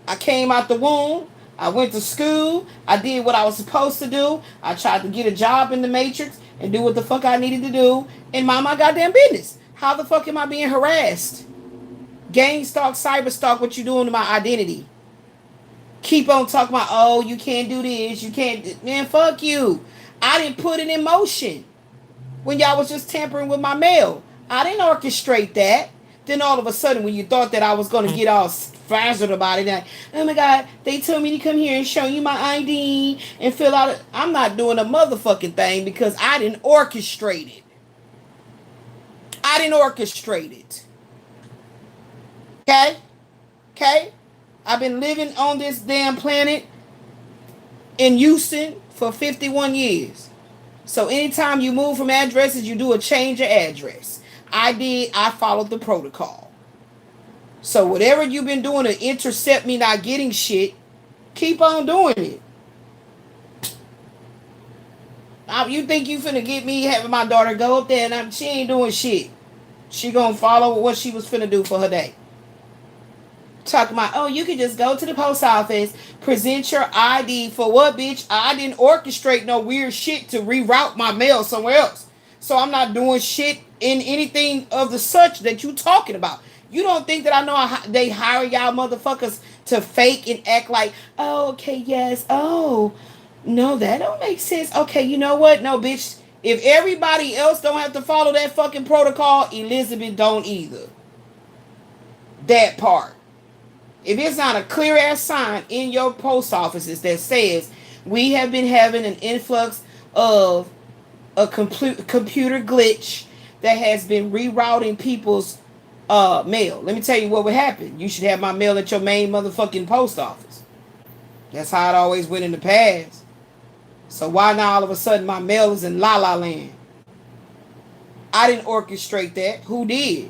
I came out the womb. I went to school. I did what I was supposed to do. I tried to get a job in the Matrix and do what the fuck I needed to do and mind my goddamn business. How the fuck am I being harassed? Gang stalk, cyber stalk, what you doing to my identity? Keep on talking about, oh, you can't do this. You can't. Man, fuck you. I didn't put it in motion when y'all was just tampering with my mail. I didn't orchestrate that. Then all of a sudden, when you thought that I was going to get all frazzled about it, like, oh my God, they told me to come here and show you my ID and fill out. I'm not doing a motherfucking thing because I didn't orchestrate it. I didn't orchestrate it. Okay? Okay? I've been living on this damn planet in Houston for 51 years. So anytime you move from addresses, you do a change of address. I followed the protocol. So whatever you've been doing to intercept me not getting shit, keep on doing it. Now, you think you finna get me having my daughter go up there and she ain't doing shit. She gonna follow what she was finna do for her day. Talking about, oh, you can just go to the post office, present your ID for what, bitch? I didn't orchestrate no weird shit to reroute my mail somewhere else. So I'm not doing shit in anything of the such that you talking about. You don't think that I know they hire y'all motherfuckers to fake and act like, oh, okay, yes, oh, no, that don't make sense. Okay, you know what? No, bitch, if everybody else don't have to follow that fucking protocol, Elizabeth don't either. That part. If it's not a clear ass sign in your post offices that says we have been having an influx of a computer glitch that has been rerouting people's mail. Let me tell you what would happen. You should have my mail at your main motherfucking post office. That's how it always went in the past. So why now all of a sudden my mail is in La La Land? I didn't orchestrate that. Who did?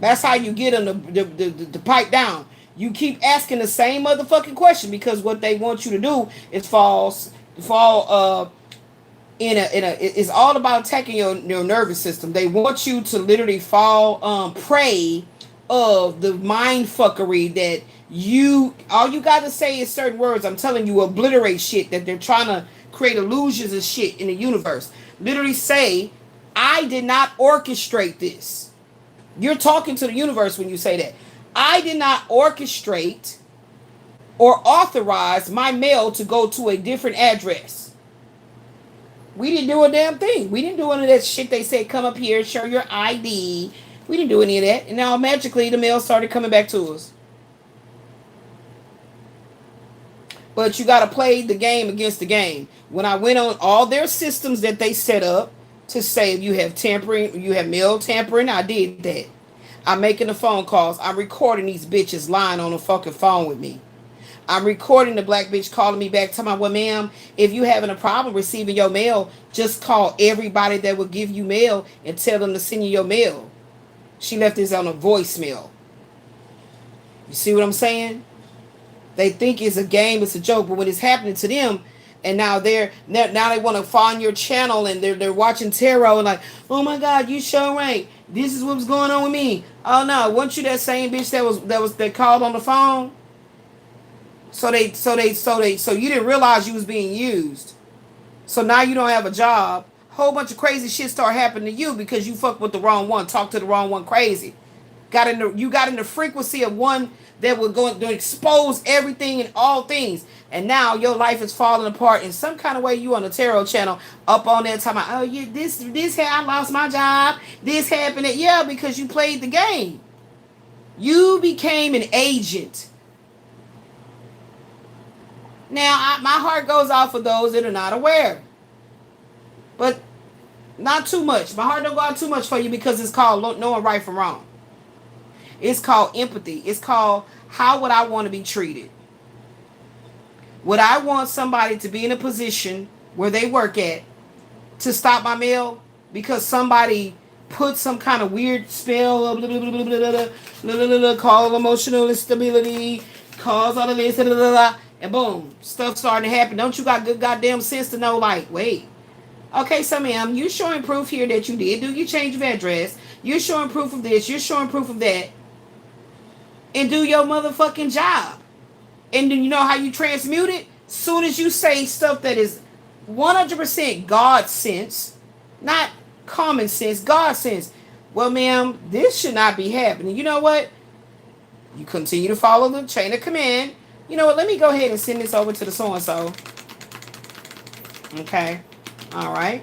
That's how you get them to pipe down. You keep asking the same motherfucking question because what they want you to do is it's all about attacking your nervous system. They want you to literally fall prey of the mind fuckery that All you got to say is certain words. I'm telling you, obliterate shit that they're trying to create illusions and shit in the universe. Literally say, I did not orchestrate this. You're talking to the universe when you say that. I did not orchestrate or authorize my mail to go to a different address. We didn't do a damn thing. We didn't do any of that shit they said, come up here, show your ID. We didn't do any of that. And now magically the mail started coming back to us. But you got to play the game against the game. When I went on all their systems that they set up to say if you have tampering, you have mail tampering, I did that. I'm making the phone calls. I'm recording these bitches lying on the fucking phone with me. I'm recording the black bitch calling me back, telling me, well, ma'am, if you having a problem receiving your mail, just call everybody that will give you mail and tell them to send you your mail. She left this on a voicemail. You see what I'm saying? They think it's a game, it's a joke, but when it's happening to them, and now they want to find your channel and they're watching tarot and like, oh my God, you sure right. This is what's going on with me. Oh no, weren't you that same bitch that called on the phone? So you didn't realize you was being used. So now you don't have a job. Whole bunch of crazy shit start happening to you because you fucked with the wrong one, talked to the wrong one crazy. You got in the frequency of one that will go to expose everything and all things. And now your life is falling apart in some kind of way. You on the tarot channel up on there talking about, oh yeah, this I lost my job. This happened. Yeah, because you played the game. You became an agent. Now, my heart goes out for those that are not aware. But not too much. My heart don't go out too much for you because it's called knowing right from wrong. It's called empathy. It's called how would I want to be treated? Would I want somebody to be in a position where they work at to stop my mail because somebody put some kind of weird spell of call emotional instability, cause all of this, and boom, stuff starting to happen. Don't you got good goddamn sense to know, like, wait, okay, so ma'am, you're showing proof here that you did do your change of address. You're showing proof of this. You're showing proof of that. And do your motherfucking job. And then you know how you transmute it? Soon as you say stuff that is 100% God sense, not common sense, God sense. Well, ma'am, this should not be happening. You know what? You continue to follow the chain of command. You know what? Let me go ahead and send this over to the so-and-so. Okay. All right.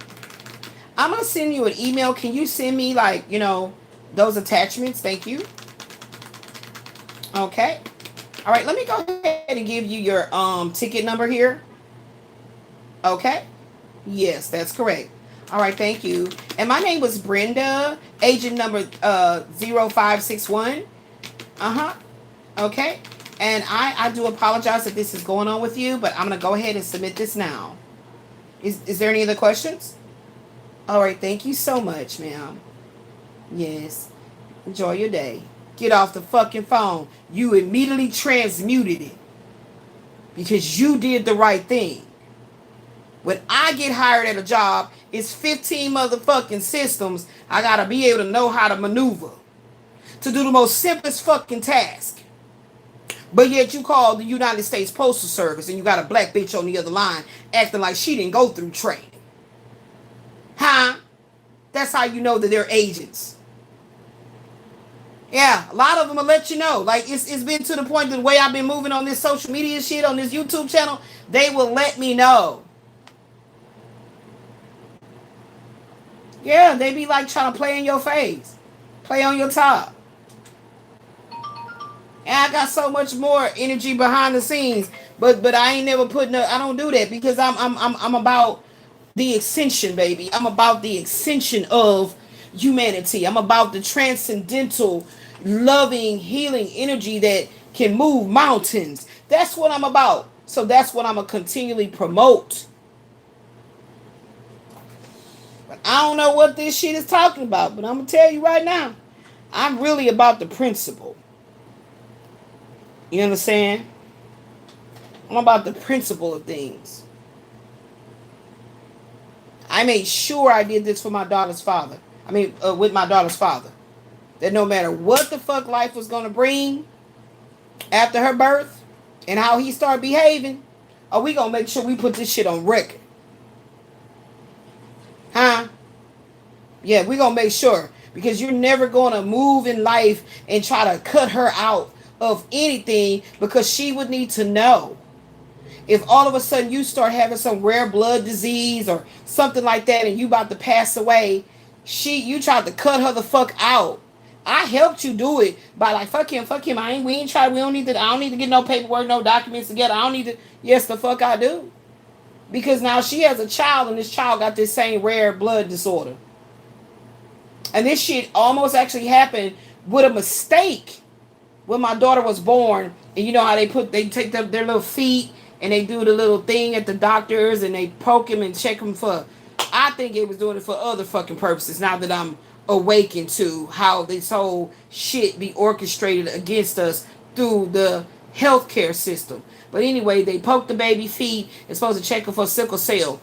I'm going to send you an email. Can you send me, like, you know, those attachments? Thank you. Okay. All right. Let me go ahead and give you your ticket number here. Okay. Yes, that's correct. All right. Thank you. And my name was Brenda, agent number 0561. Okay. And I do apologize that this is going on with you, but I'm going to go ahead and submit this now. Is there any other questions? All right. Thank you so much, ma'am. Yes. Enjoy your day. Get off the fucking phone. You immediately transmuted it because you did the right thing. When I get hired at a job, it's 15 motherfucking systems I got to be able to know how to maneuver to do the most simplest fucking task. But yet you call the United States Postal Service and you got a black bitch on the other line acting like she didn't go through training. Huh? That's how you know that they're agents. Yeah, a lot of them will let you know. Like, it's been to the point that the way I've been moving on this social media shit, on this YouTube channel, they will let me know. Yeah, they be like trying to play in your face. Play on your top. And I got so much more energy behind the scenes. But I ain't never putting I don't do that because I'm about the ascension, baby. I'm about the ascension of humanity. I'm about the transcendental, loving, healing energy that can move mountains. That's what I'm about. So that's what I'm going to continually promote. But I don't know what this shit is talking about, but I'm going to tell you right now, I'm really about the principle. You understand? I'm about the principle of things. I made sure I did this for my daughter's father. with my daughter's father. That no matter what the fuck life was going to bring, after her birth and how he started behaving, are we gonna make sure we put this shit on record? Huh? Yeah, we gonna make sure, because you're never gonna move in life and try to cut her out of anything, because she would need to know. If all of a sudden you start having some rare blood disease or something like that and you about to pass away, you tried to cut her the fuck out. I helped you do it by like, fuck him. We ain't try. I don't need to get no paperwork, no documents together. I don't need to. Yes, the fuck I do. Because now she has a child and this child got this same rare blood disorder. And this shit almost actually happened with a mistake when my daughter was born. And you know how they take their little feet and they do the little thing at the doctors and they poke him and check him for, I think it was doing it for other fucking purposes, now that I'm awakened to how this whole shit be orchestrated against us through the healthcare system. But anyway, they poked the baby feet and supposed to check her for sickle cell.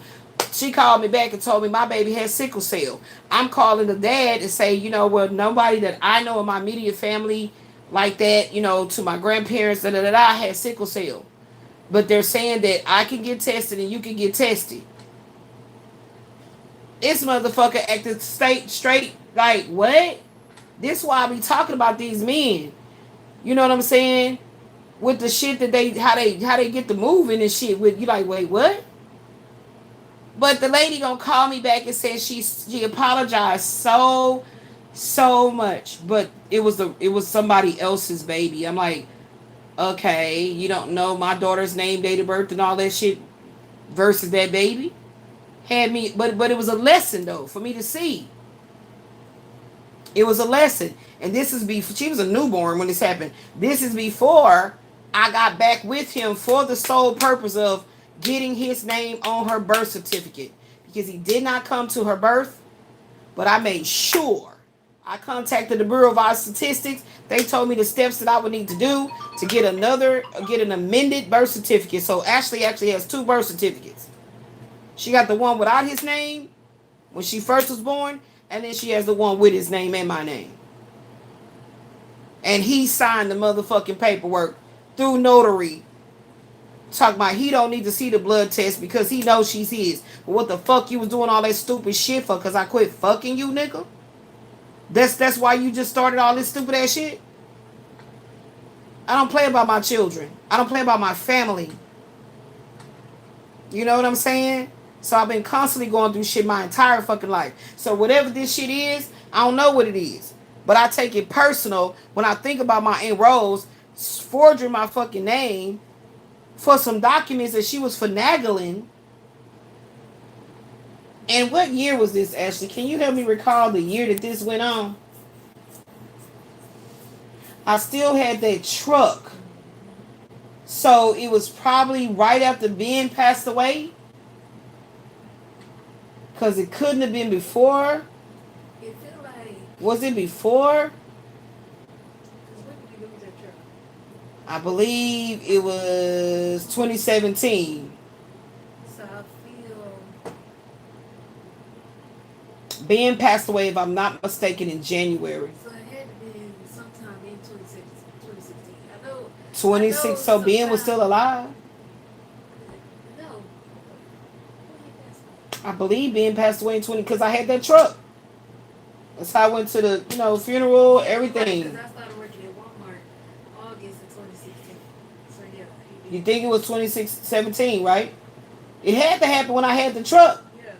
She called me back and told me my baby has sickle cell. I'm calling the dad and say, well, nobody that I know in my immediate family like that, to my grandparents, had sickle cell. But they're saying that I can get tested and you can get tested. This motherfucker acted straight like, what? This is why I be talking about these men. You know what I'm saying? With the shit that how they get the moving and shit. With you like, wait, what? But the lady gonna call me back and say she apologized so much, but it was somebody else's baby. I'm like, okay, you don't know my daughter's name, date of birth, and all that shit versus that baby. Had me, but it was a lesson though for me to see. It was a lesson, and this is before she was a newborn when this happened. This is before I got back with him for the sole purpose of getting his name on her birth certificate, because he did not come to her birth, but I made sure. I contacted the Bureau of our Statistics. They told me the steps that I would need to do to get an amended birth certificate. So Ashley actually has 2 birth certificates. She got the one without his name when she first was born, and then she has the one with his name and my name. And he signed the motherfucking paperwork through notary. Talking about he don't need to see the blood test because he knows she's his. But what the fuck you was doing all that stupid shit for? Because I quit fucking you, nigga? That's why you just started all this stupid ass shit? I don't play about my children. I don't play about my family. You know what I'm saying? So I've been constantly going through shit my entire fucking life. So whatever this shit is, I don't know what it is. But I take it personal when I think about my Aunt Rose forging my fucking name for some documents that she was finagling. And what year was this, Ashley? Can you help me recall the year that this went on? I still had that truck. So it was probably right after Ben passed away. Because it couldn't have been before. It feel like... Was it before? When did you lose that truck? I believe it was 2017. So I feel... Ben passed away, if I'm not mistaken, in January. So it had to be sometime in 2016. I know... 26, so Ben was still alive? No. I believe Ben passed away in 20, because I had that truck. That's how I went to the, funeral, everything. Because I started working at Walmart August of 2016. So yeah. You think it was 2017, right? It had to happen when I had the truck. Yeah.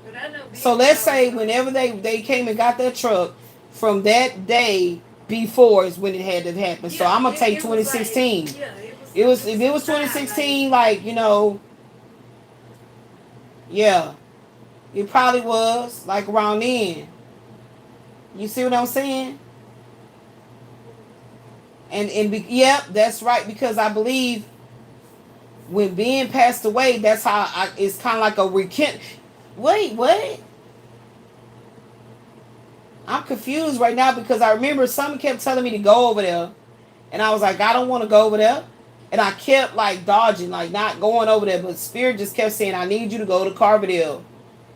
But I know... So let's say whenever they came and got that truck, from that day before is when it had to happen. So I'm going to take 2016. Like, yeah, if it was 2016, like, yeah, it probably was like around then. You see what I'm saying? Yep, that's right, because I believe when Ben passed away, that's how it's kind of like a recant. Wait, what? I'm confused right now because I remember someone kept telling me to go over there, and I was like, I don't want to go over there. And I kept like dodging, like not going over there. But Spirit just kept saying, I need you to go to Carverdale.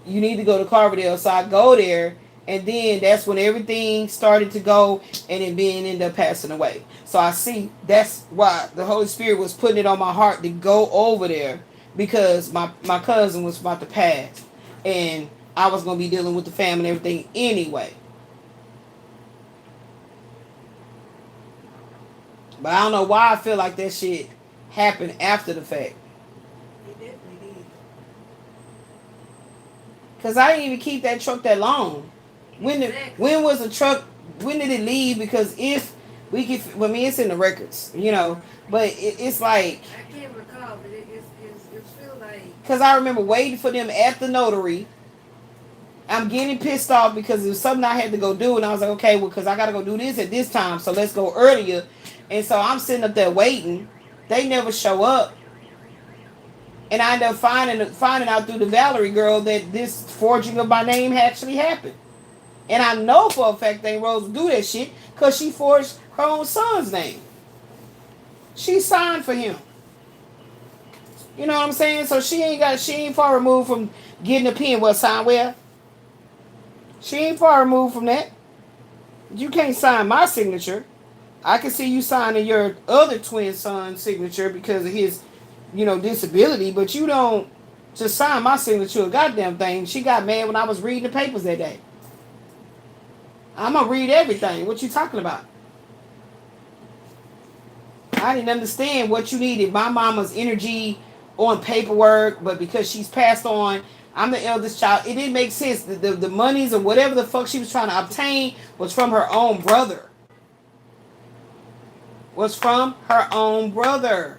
You need to go to Carverdale. So I go there, And then that's when everything started to go, and it being ended up passing away. So I see that's why the Holy Spirit was putting it on my heart to go over there, because my cousin was about to pass, and I was gonna be dealing with the family and everything anyway. But I don't know why I feel like that shit happened after the fact. It definitely did. Cause I didn't even keep that truck that long. When was the truck? When did it leave? Because if we could, well, I mean, it's in the records, But it's like, I can't recall, but it feel like. cause I remember waiting for them at the notary. I'm getting pissed off because it was something I had to go do, and I was like, okay, well, cause I gotta go do this at this time, so let's go earlier. And so I'm sitting up there waiting. They never show up. And I end up finding out through the Valerie girl that this forging of my name actually happened. And I know for a fact they Rose do that shit because she forged her own son's name. She signed for him. You know what I'm saying? So she ain't far removed from getting a pen. Well, sign where? She ain't far removed from that. You can't sign my signature. I can see you signing your other twin son's signature because of his, disability, but you don't just sign my signature a goddamn thing. She got mad when I was reading the papers that day. I'm gonna read everything. What you talking about? I didn't understand what you needed. My mama's energy on paperwork, but because she's passed on, I'm the eldest child. It didn't make sense. The monies or whatever the fuck she was trying to obtain was from her own brother. Was from her own brother.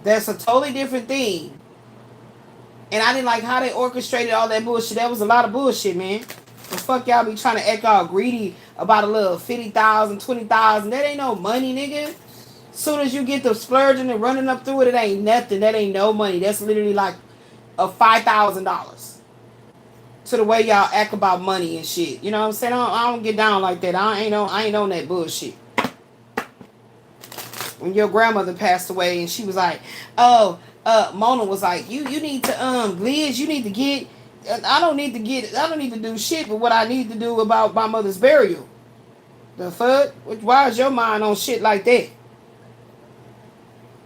That's a totally different thing. And I didn't like how they orchestrated all that bullshit. That was a lot of bullshit, man. The fuck y'all be trying to act all greedy about a little 50,000, 20,000. That ain't no money, nigga. Soon as you get the splurging and running up through it, it ain't nothing. That ain't no money. That's literally like a $5,000. To the way y'all act about money and shit. You know what I'm saying? I don't get down like that. I ain't on that bullshit. When your grandmother passed away and she was like, Mona was like, you need to Liz, you need to get, I don't need to do shit, but what I need to do about my mother's burial. The fuck? Why is your mind on shit like that?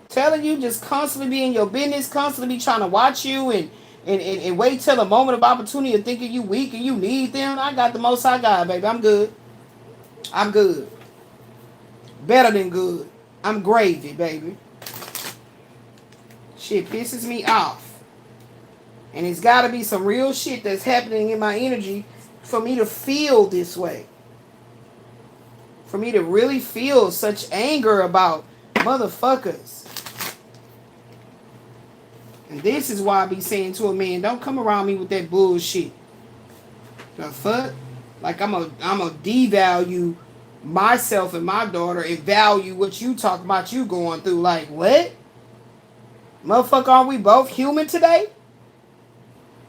Telling you, just constantly be in your business, constantly be trying to watch you and wait till a moment of opportunity of thinking you weak and you need them. I got the most I got, baby. I'm good. I'm good. Better than good. I'm gravy, baby. Shit pisses me off. And it's got to be some real shit that's happening in my energy for me to feel this way. For me to really feel such anger about motherfuckers. And this is why I be saying to a man, don't come around me with that bullshit. The fuck? Like I'm a devalue myself and my daughter and value what you talk about you going through. Like, what? Motherfucker, are we both human today?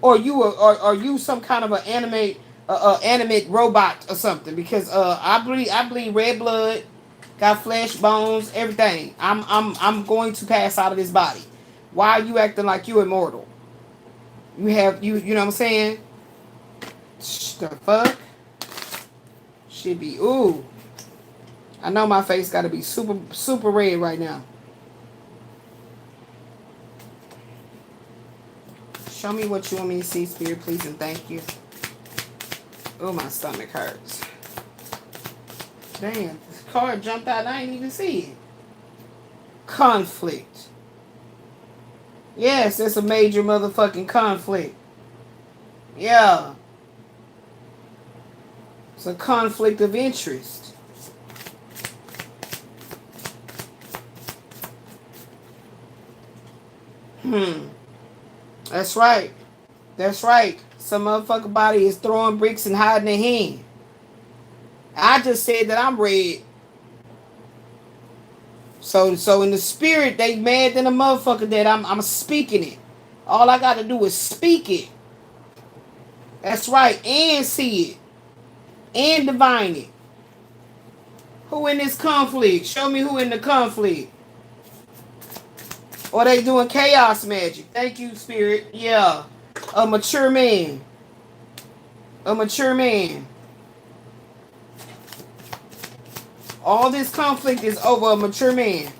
Or are you some kind of an animate robot or something? Because I bleed red blood, got flesh, bones, everything. I'm going to pass out of this body. Why are you acting like you immortal? You know what I'm saying? The fuck? Should be ooh. I know my face got to be super, super red right now. Show me what you want me to see, Spirit, please, and thank you. Oh, my stomach hurts. Damn, this card jumped out and I didn't even see it. Conflict. Yes, it's a major motherfucking conflict. Yeah. It's a conflict of interest. That's right. That's right. Some motherfucker body is throwing bricks and hiding their hand. I just said that I'm red. So in the spirit, they mad than a motherfucker that I'm speaking it. All I got to do is speak it. That's right. And see it. And divine it. Who in this conflict? Show me who in the conflict. Or they doing chaos magic. Thank you, Spirit. Yeah. A mature man. A mature man. All this conflict is over a mature man.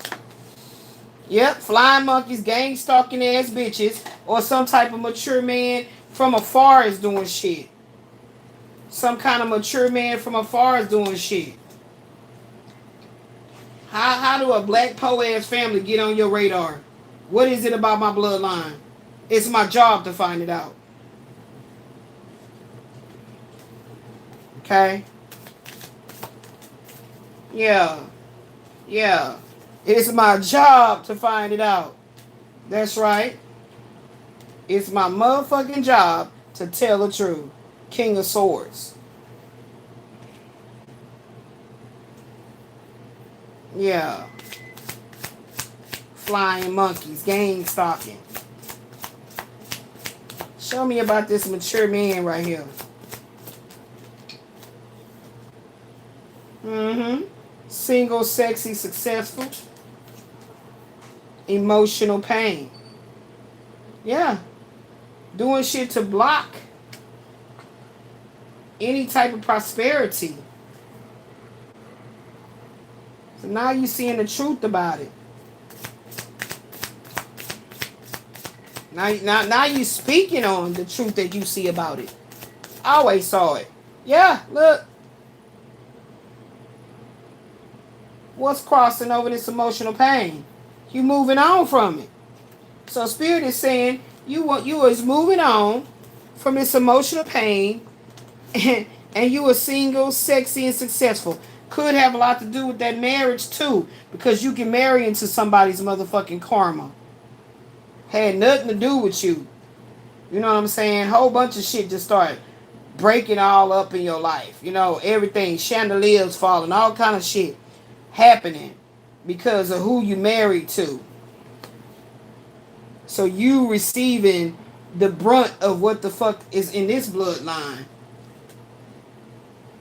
Yep, flying monkeys, gang stalking ass bitches, or some type of mature man from afar is doing shit. Some kind of mature man from afar is doing shit. How do a black po-ass family get on your radar? What is it about my bloodline? It's my job to find it out. Okay? Yeah. Yeah. It's my job to find it out. That's right. It's my motherfucking job to tell the truth. King of Swords. Yeah. Flying monkeys, gang stalking. Show me about this mature man right here. Single, sexy, successful. Emotional pain. Yeah. Doing shit to block any type of prosperity. So now you're seeing the truth about it. Now you speaking on the truth that you see about it. I always saw it. Yeah, look. What's crossing over this emotional pain? You moving on from it. So Spirit is saying you was moving on from this emotional pain, and you were single, sexy, and successful. Could have a lot to do with that marriage too, because you can marry into somebody's motherfucking karma. Had nothing to do with you. You know what I'm saying? Whole bunch of shit just started breaking all up in your life. You know, everything, chandeliers falling, all kind of shit happening because of who you married to. So you receiving the brunt of what the fuck is in this bloodline.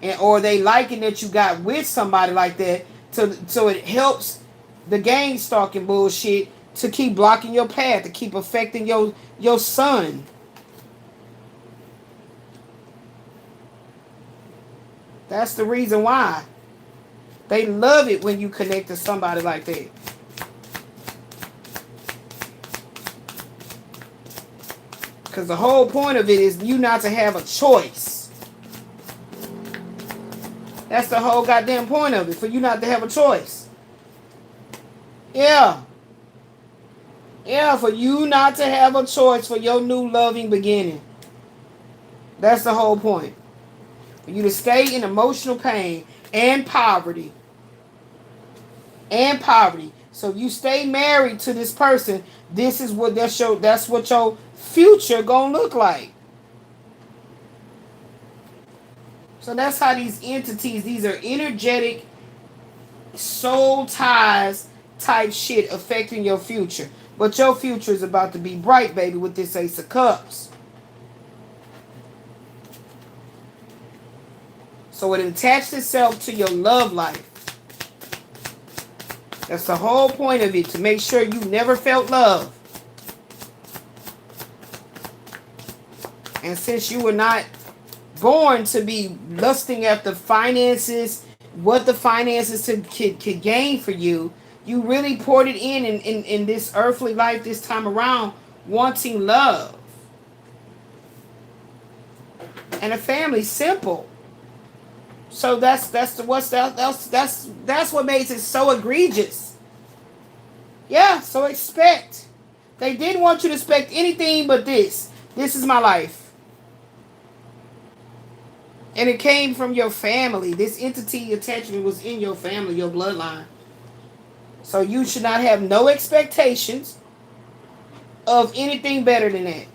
And or they liking that you got with somebody like that, so it helps the gang stalking bullshit to keep blocking your path, to keep affecting your son. That's the reason why. They love it when you connect to somebody like that. Because the whole point of it is you not to have a choice. That's the whole goddamn point of it, for you not to have a choice. Yeah. Yeah, for you not to have a choice for your new loving beginning. That's the whole point. For you to stay in emotional pain and poverty. And poverty. So if you stay married to this person, this is what that's what your future gonna look like. So that's how these entities, these are energetic soul ties type shit affecting your future. But your future is about to be bright, baby, with this Ace of Cups. So it attached itself to your love life. That's the whole point of it, to make sure you never felt love. And since you were not born to be lusting after finances, what the finances could gain for you, you really poured it in this earthly life this time around, wanting love. And a family, simple. So that's what makes it so egregious. Yeah, so expect. They didn't want you to expect anything but this. This is my life. And it came from your family. This entity attachment was in your family, your bloodline. So you should not have no expectations of anything better than that.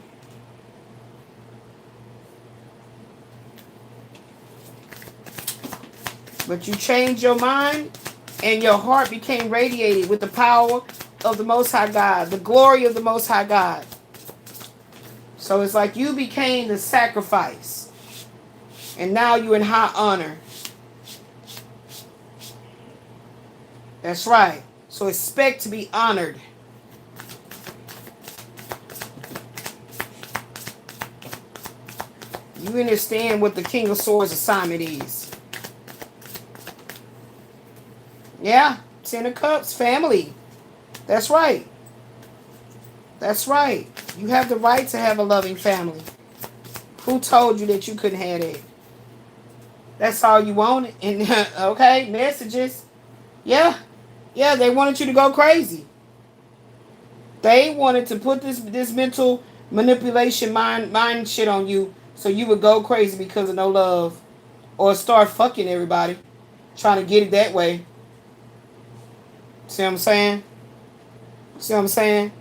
But you changed your mind and your heart became radiated with the power of the Most High God, the glory of the Most High God. So it's like you became the sacrifice. And now you're in high honor. That's right. So expect to be honored. You understand what the King of Swords assignment is. Yeah. 10 of Cups, family. That's right. That's right. You have the right to have a loving family. Who told you that you couldn't have it? That's all you wanted. And okay, messages. Yeah. Yeah, they wanted you to go crazy. They wanted to put this mental manipulation mind shit on you so you would go crazy because of no love. Or start fucking everybody. Trying to get it that way. See what I'm saying? See what I'm saying?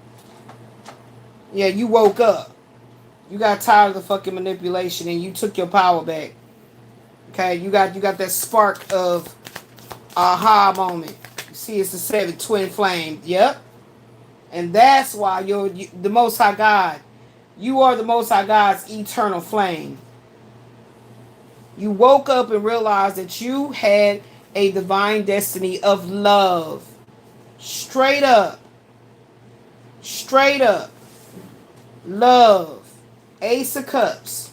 Yeah, you woke up. You got tired of the fucking manipulation and you took your power back. Okay, you got that spark of aha moment. You see, it's the 7 twin flame. Yep. And that's why you're the Most High God. You are the Most High God's eternal flame. You woke up and realized that you had a divine destiny of love. Straight up. Straight up. Love. Ace of Cups.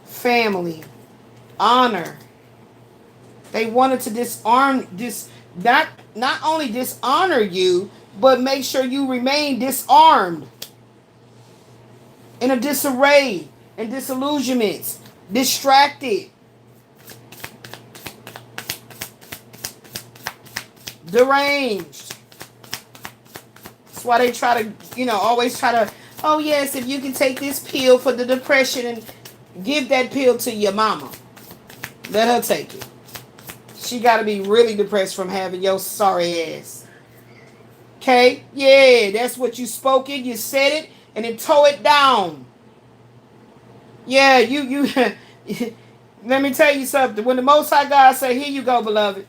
Family. Honor. They wanted to disarm this, not only dishonor you, but make sure you remain disarmed. In a disarray and disillusionments. Distracted. Deranged. That's why they try to, always try to, oh yes, if you can take this pill for the depression and give that pill to your mama. Let her take it. She got to be really depressed from having your sorry ass. Okay? Yeah, that's what you spoke it, you said it, and then tore it down. Yeah, you let me tell you something. When the Most High God say, here you go, beloved.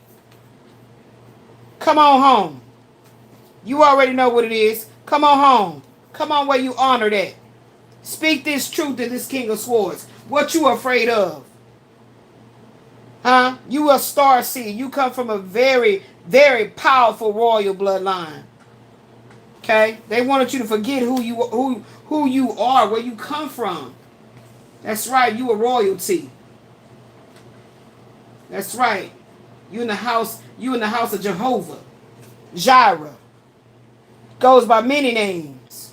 Come on home. You already know what it is. Come on home. Come on where you honor that. Speak this truth to this King of Swords. What you afraid of? Huh? You a star seed. You come from a very, very powerful royal bloodline. Okay? They wanted you to forget who you are, where you come from. That's right. You a royalty. That's right. You in the house of Jehovah. Jireh. Goes by many names.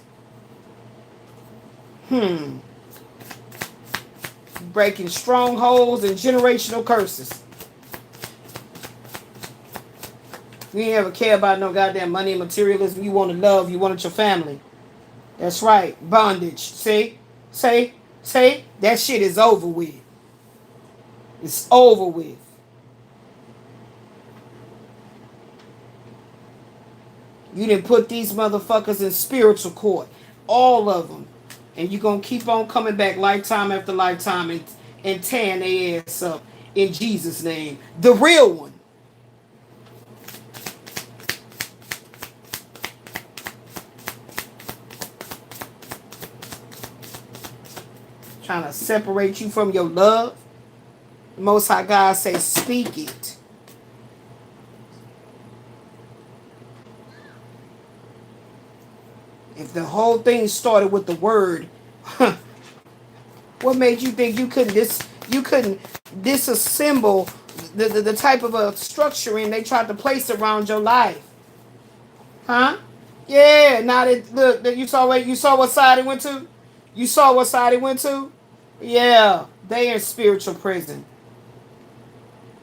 Breaking strongholds and generational curses. You ain't ever care about no goddamn money and materialism. You want to love. You wanted your family. That's right. Bondage. See? That shit is over with. It's over with. You didn't put these motherfuckers in spiritual court. All of them. And you're going to keep on coming back lifetime after lifetime and tearing their ass up in Jesus' name. The real one. Trying to separate you from your love. The Most High God say, speak it. If the whole thing started with the word, what made you think you couldn't disassemble the type of a structuring they tried to place around your life? Huh? Yeah, now that look, you saw what side it went to? You saw what side it went to? Yeah, they in spiritual prison.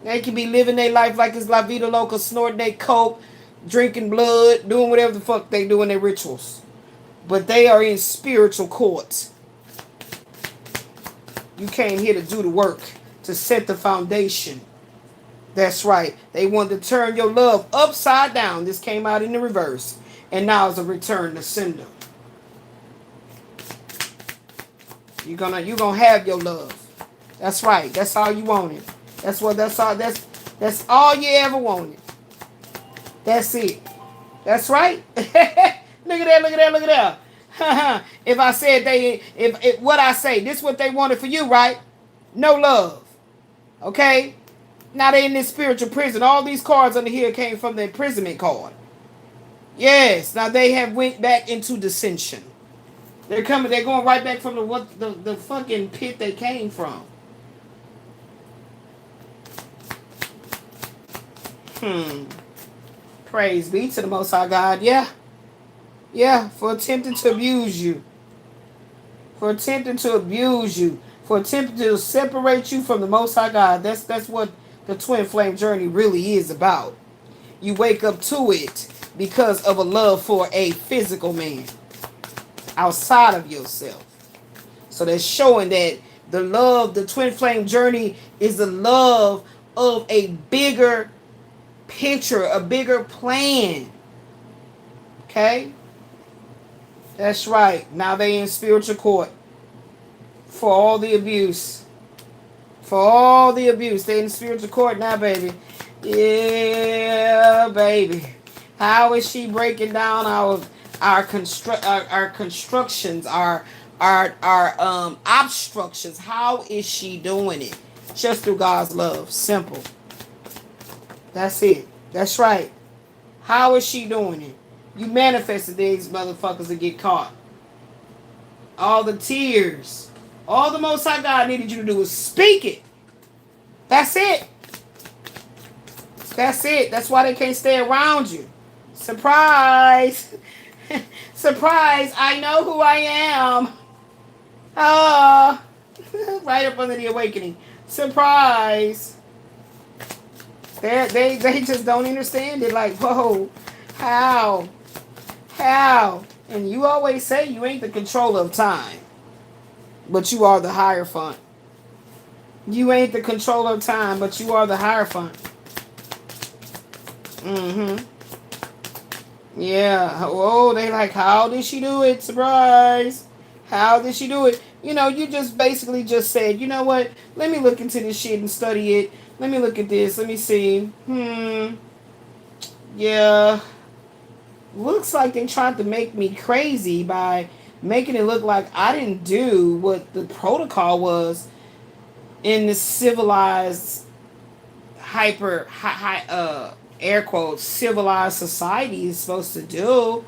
They can be living their life like it's La Vida Loca, snorting their coke, drinking blood, doing whatever the fuck they do in their rituals. But they are in spiritual court. You came here to do the work, to set the foundation. That's right. They wanted to turn your love upside down. This came out in the reverse. And now it's a return to sender. You're gonna have your love. That's right. That's all you wanted. That's all you ever wanted. That's it. That's right. Look at that. If I said if what I say, this is what they wanted for you, right? No love. Okay? Now they in this spiritual prison. All these cards under here came from the imprisonment card. Yes. Now they have went back into dissension. They're coming. They're going right back from the fucking pit they came from. Praise be to the Most High God. Yeah. Yeah. For attempting to abuse you. For attempting to abuse you. For attempting to separate you from the Most High God. That's what the twin flame journey really is about. You wake up to it because of a love for a physical man outside of yourself. So that's showing that the love, the twin flame journey is the love of a bigger picture, a bigger plan. Okay? That's right. Now they in spiritual court for all the abuse. For all the abuse. They in spiritual court now, baby. Yeah, baby. How is she breaking down our constructions, our obstructions? How is she doing it? Just through God's love. Simple. That's it. That's right. How is she doing it? You manifested these motherfuckers to get caught. All the tears. All the Most High God needed you to do was speak it. That's it. That's it. That's why they can't stay around you. Surprise. Surprise. I know who I am. Right up under the awakening. Surprise. They just don't understand it. Like, whoa. How? And you always say you ain't the controller of time. But you are the Hierophant. You ain't the controller of time, but you are the Hierophant. Yeah. Oh, they like, how did she do it? Surprise. How did she do it? You know, you just basically just said, you know what? Let me look into this shit and study it. Let me look at this. Let me see. Yeah. Looks like they tried to make me crazy by making it look like I didn't do what the protocol was in the civilized air quotes, civilized society is supposed to do.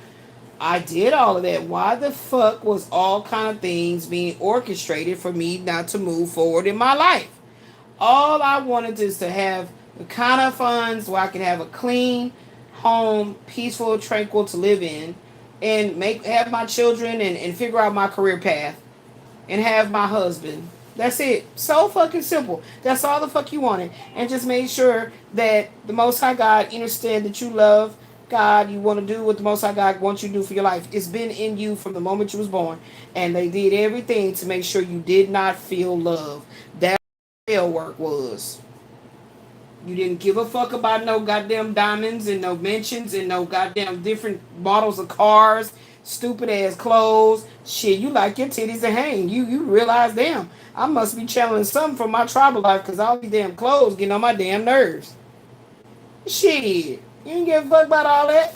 I did all of that. Why the fuck was all kind of things being orchestrated for me not to move forward in my life? All I wanted is to have the kind of funds where I could have a clean home, peaceful, tranquil to live in, and have my children and figure out my career path and have my husband. That's it. So fucking simple. That's all the fuck you wanted. And just made sure that the Most High God understand that you love God. You want to do what the Most High God wants you to do for your life. It's been in you from the moment you was born. And they did everything to make sure you did not feel love. That's what real work was. You didn't give a fuck about no goddamn diamonds and no mentions and no goddamn different models of cars, stupid ass clothes. Shit, you like your titties to hang. You realize, damn, I must be channeling something from my tribal life because all these damn clothes getting on my damn nerves. Shit, you ain't give a fuck about all that.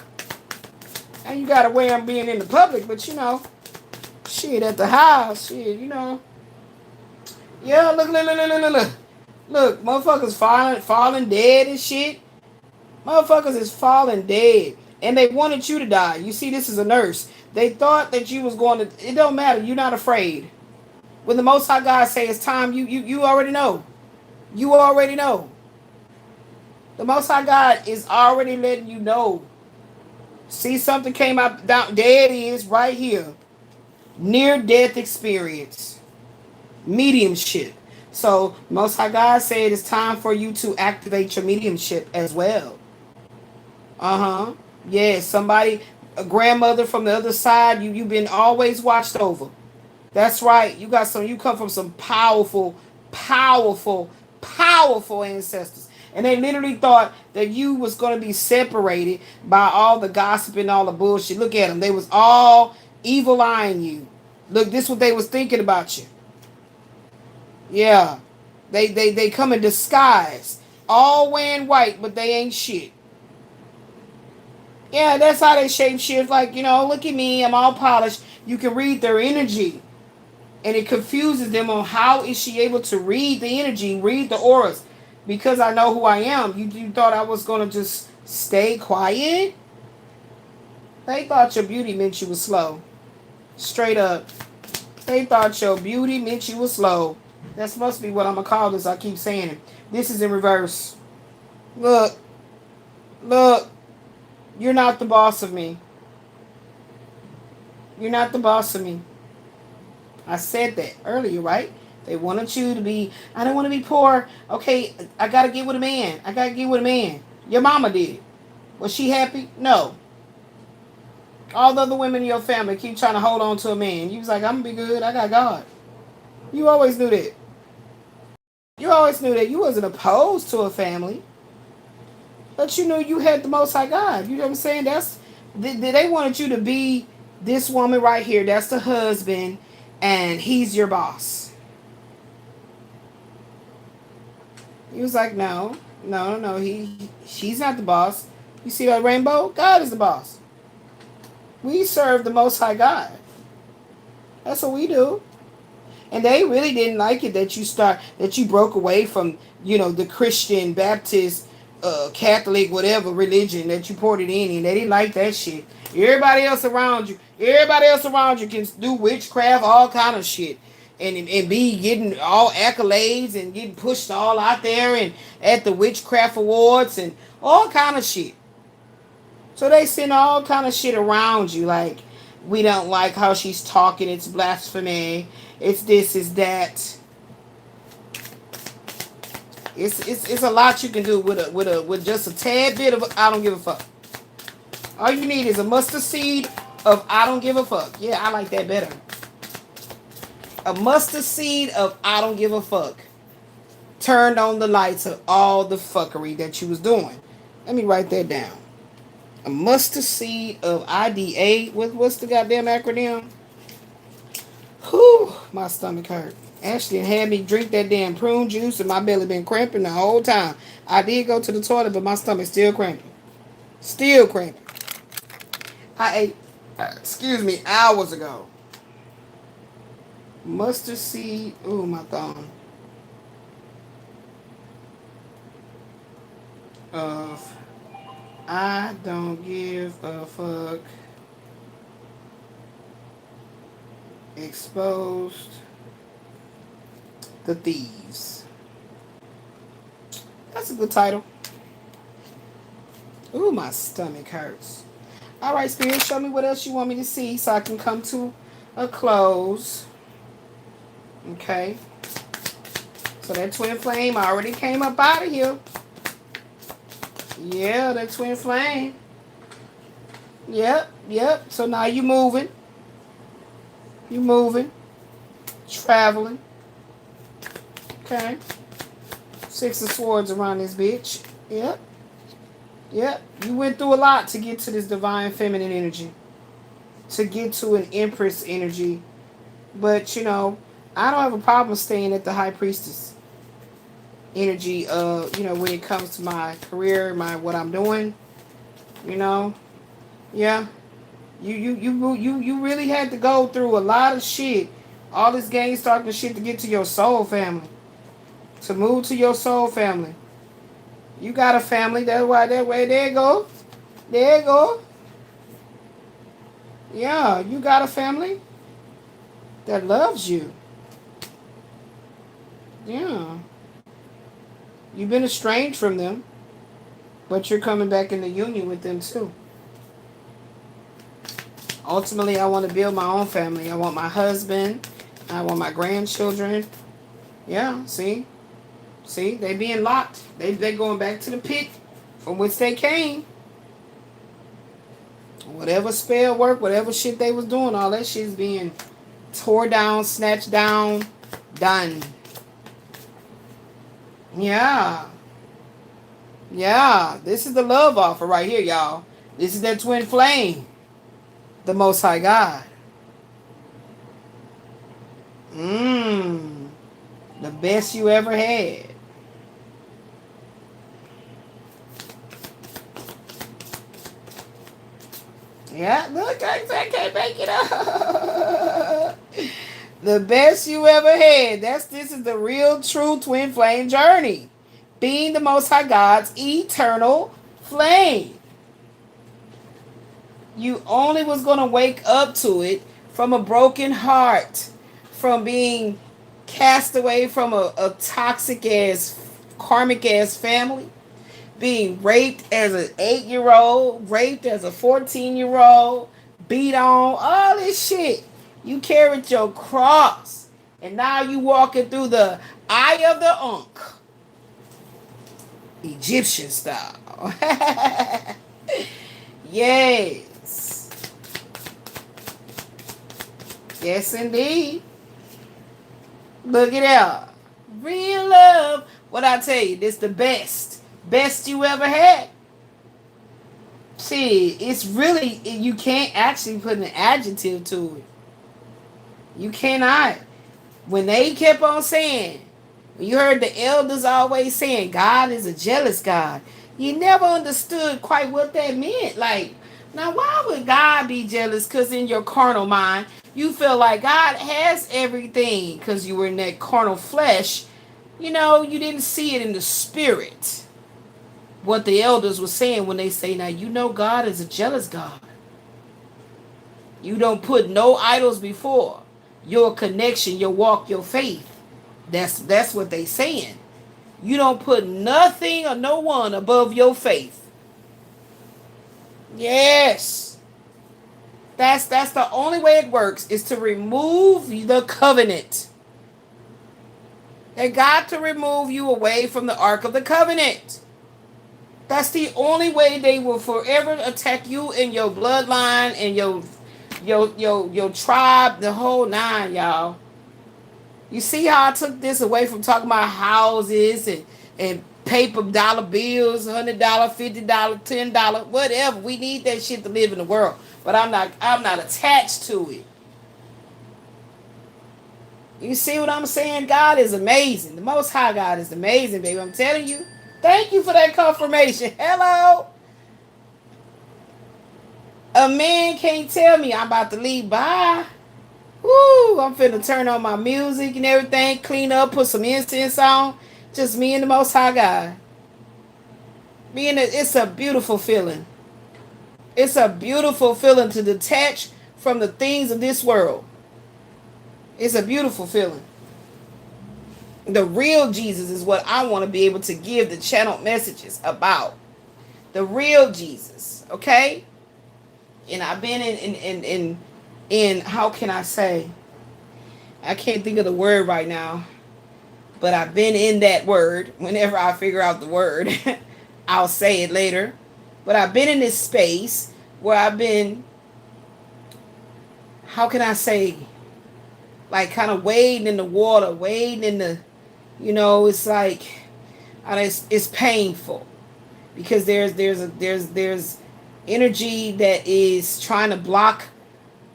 And you gotta wear them being in the public, but you know, shit, at the house, shit, you know. Yeah, look. Look, motherfuckers falling dead and shit. Motherfuckers is falling dead. And they wanted you to die. You see, this is a nurse. They thought that you was going to... It don't matter. You're not afraid. When the Most High God say it's time, you already know. You already know. The Most High God is already letting you know. See, something came out down. There it is, right here. Near-death experience. Mediumship. So, Most High God said it's time for you to activate your mediumship as well. Yeah, somebody, a grandmother from the other side, you've been always watched over. That's right. You come from some powerful ancestors. And they literally thought that you was going to be separated by all the gossip and all the bullshit. Look at them. They was all evil eyeing you. Look, this is what they was thinking about you. Yeah. They come in disguise. All wearing white, but they ain't shit. Yeah, that's how they shape shit. Like, you know, look at me. I'm all polished. You can read their energy. And it confuses them on how is she able to read the energy, read the auras. Because I know who I am. You thought I was going to just stay quiet? They thought your beauty meant you was slow. Straight up. They thought your beauty meant you were slow. That's supposed to be what I'm going to call this. I keep saying it. This is in reverse. Look. Look. You're not the boss of me. You're not the boss of me. I said that earlier, right? They wanted you to be, I don't want to be poor. Okay, I got to get with a man. I got to get with a man. Your mama did it. Was she happy? No. All the other women in your family keep trying to hold on to a man. You was like, I'm going to be good. I got God. You always knew that. You always knew that. You wasn't opposed to a family. But you knew you had the Most High God. You know what I'm saying? They wanted you to be this woman right here. That's the husband. And he's your boss. He was like, no. She's not the boss. You see that rainbow? God is the boss. We serve the Most High God. That's what we do. And they really didn't like it that you broke away from, the Christian, Baptist, Catholic, whatever religion that you poured it in. And they didn't like that shit. Everybody else around you can do witchcraft, all kind of shit. And be getting all accolades and getting pushed all out there and at the witchcraft awards and all kind of shit. So they send all kind of shit around you, like, we don't like how she's talking, it's blasphemy, it's this, it's that. It's a lot you can do with just a tad bit of I don't give a fuck. All you need is a mustard seed of I don't give a fuck. Yeah, I like that better. A mustard seed of I don't give a fuck turned on the lights of all the fuckery that you was doing. Let me write that down. A mustard seed of I.D.G.A.F. What's the goddamn acronym? Whew, my stomach hurt. Ashley had me drink that damn prune juice and my belly been cramping the whole time. I did go to the toilet, but my stomach's still cramping. Still cramping. I ate, hours ago. Mustard seed. Ooh, my thumb. Of I don't give a fuck. Exposed the thieves. That's a good title. Ooh, my stomach hurts. All right, Spirit, show me what else you want me to see so I can come to a close. Okay. So that twin flame already came up out of here. Yeah, that twin flame. Yep. So now you moving. You moving. Traveling. Okay. Six of Swords around this bitch. Yep. You went through a lot to get to this divine feminine energy. To get to an Empress energy. But, I don't have a problem staying at the High Priestess energy, when it comes to my career, what I'm doing, yeah, you really had to go through a lot of shit, all this game starting shit to get to your soul family, to move to your soul family. You got a family, that's why that way, there you go, yeah, you got a family that loves you, yeah. You've been estranged from them, but you're coming back into union with them too. Ultimately, I want to build my own family. I want my husband. I want my grandchildren. Yeah, see, they being locked. They going back to the pit from which they came. Whatever spell work, whatever shit they was doing, all that shit is being tore down, snatched down, done. Yeah, this is the love offer right here, y'all. This is that twin flame, the Most High God. The best you ever had. Yeah, look, I can't make it up. The best you ever had. This is the real, true twin flame journey. Being the Most High God's eternal flame. You only was going to wake up to it from a broken heart, from being cast away from a toxic ass, karmic ass family, being raped as an 8-year-old, raped as a 14-year-old, beat on, all this shit. You carried your cross. And now you walking through the eye of the Ankh. Egyptian style. Yes. Yes, indeed. Look it out. Real love. What I tell you, this the best. Best you ever had. See, it's really, you can't actually put an adjective to it. You cannot. When they kept on saying, when you heard the elders always saying, God is a jealous God, you never understood quite what that meant. Like, now why would God be jealous? Because in your carnal mind, you feel like God has everything because you were in that carnal flesh. You know, you didn't see it in the spirit. What the elders were saying when they say, now you know God is a jealous God. You don't put no idols before your connection, your walk, your faith. That's what they saying. You don't put nothing or no one above your faith. Yes. That's the only way it works, is to remove the covenant. They got to remove you away from the Ark of the Covenant. That's the only way they will forever attack you and your bloodline and your tribe, the whole nine, y'all. You see how I took this away from talking about houses and paper dollar bills, $100, $50, $10, whatever. We need that shit to live in the world. But I'm not attached to it. You see what I'm saying? God is amazing. The Most High God is amazing, baby. I'm telling you. Thank you for that confirmation. Hello. A man can't tell me I'm about to leave. Bye. Woo. I'm finna turn on my music and everything. Clean up. Put some incense on. Just me and the Most High God. It's a beautiful feeling. It's a beautiful feeling to detach from the things of this world. It's a beautiful feeling. The real Jesus is what I want to be able to give the channeled messages about. The real Jesus, okay? And I've been in how can I say? I can't think of the word right now. But I've been in that word. Whenever I figure out the word, I'll say it later. But I've been in this space where I've been, how can I say, like kind of wading in the water, wading in the, you know, it's like, it's painful because there's energy that is trying to block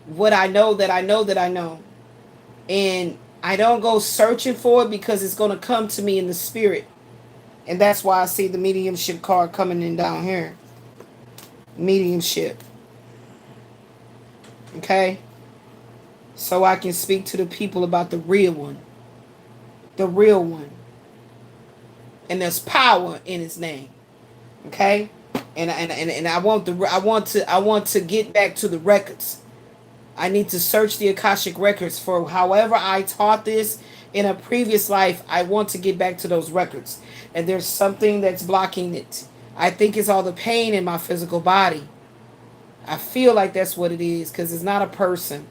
what I know that I know that I know. And I don't go searching for it because it's going to come to me in the spirit. And that's why I see the mediumship card coming in down here. Mediumship. Okay? So I can speak to the people about the real one. The real one. And there's power in his name. Okay? And I want to get back to the records. I need to search the Akashic records for however I taught this in a previous life. I want to get back to those records. And there's something that's blocking it. I think it's all the pain in my physical body. I feel like that's what it is because it's not a person.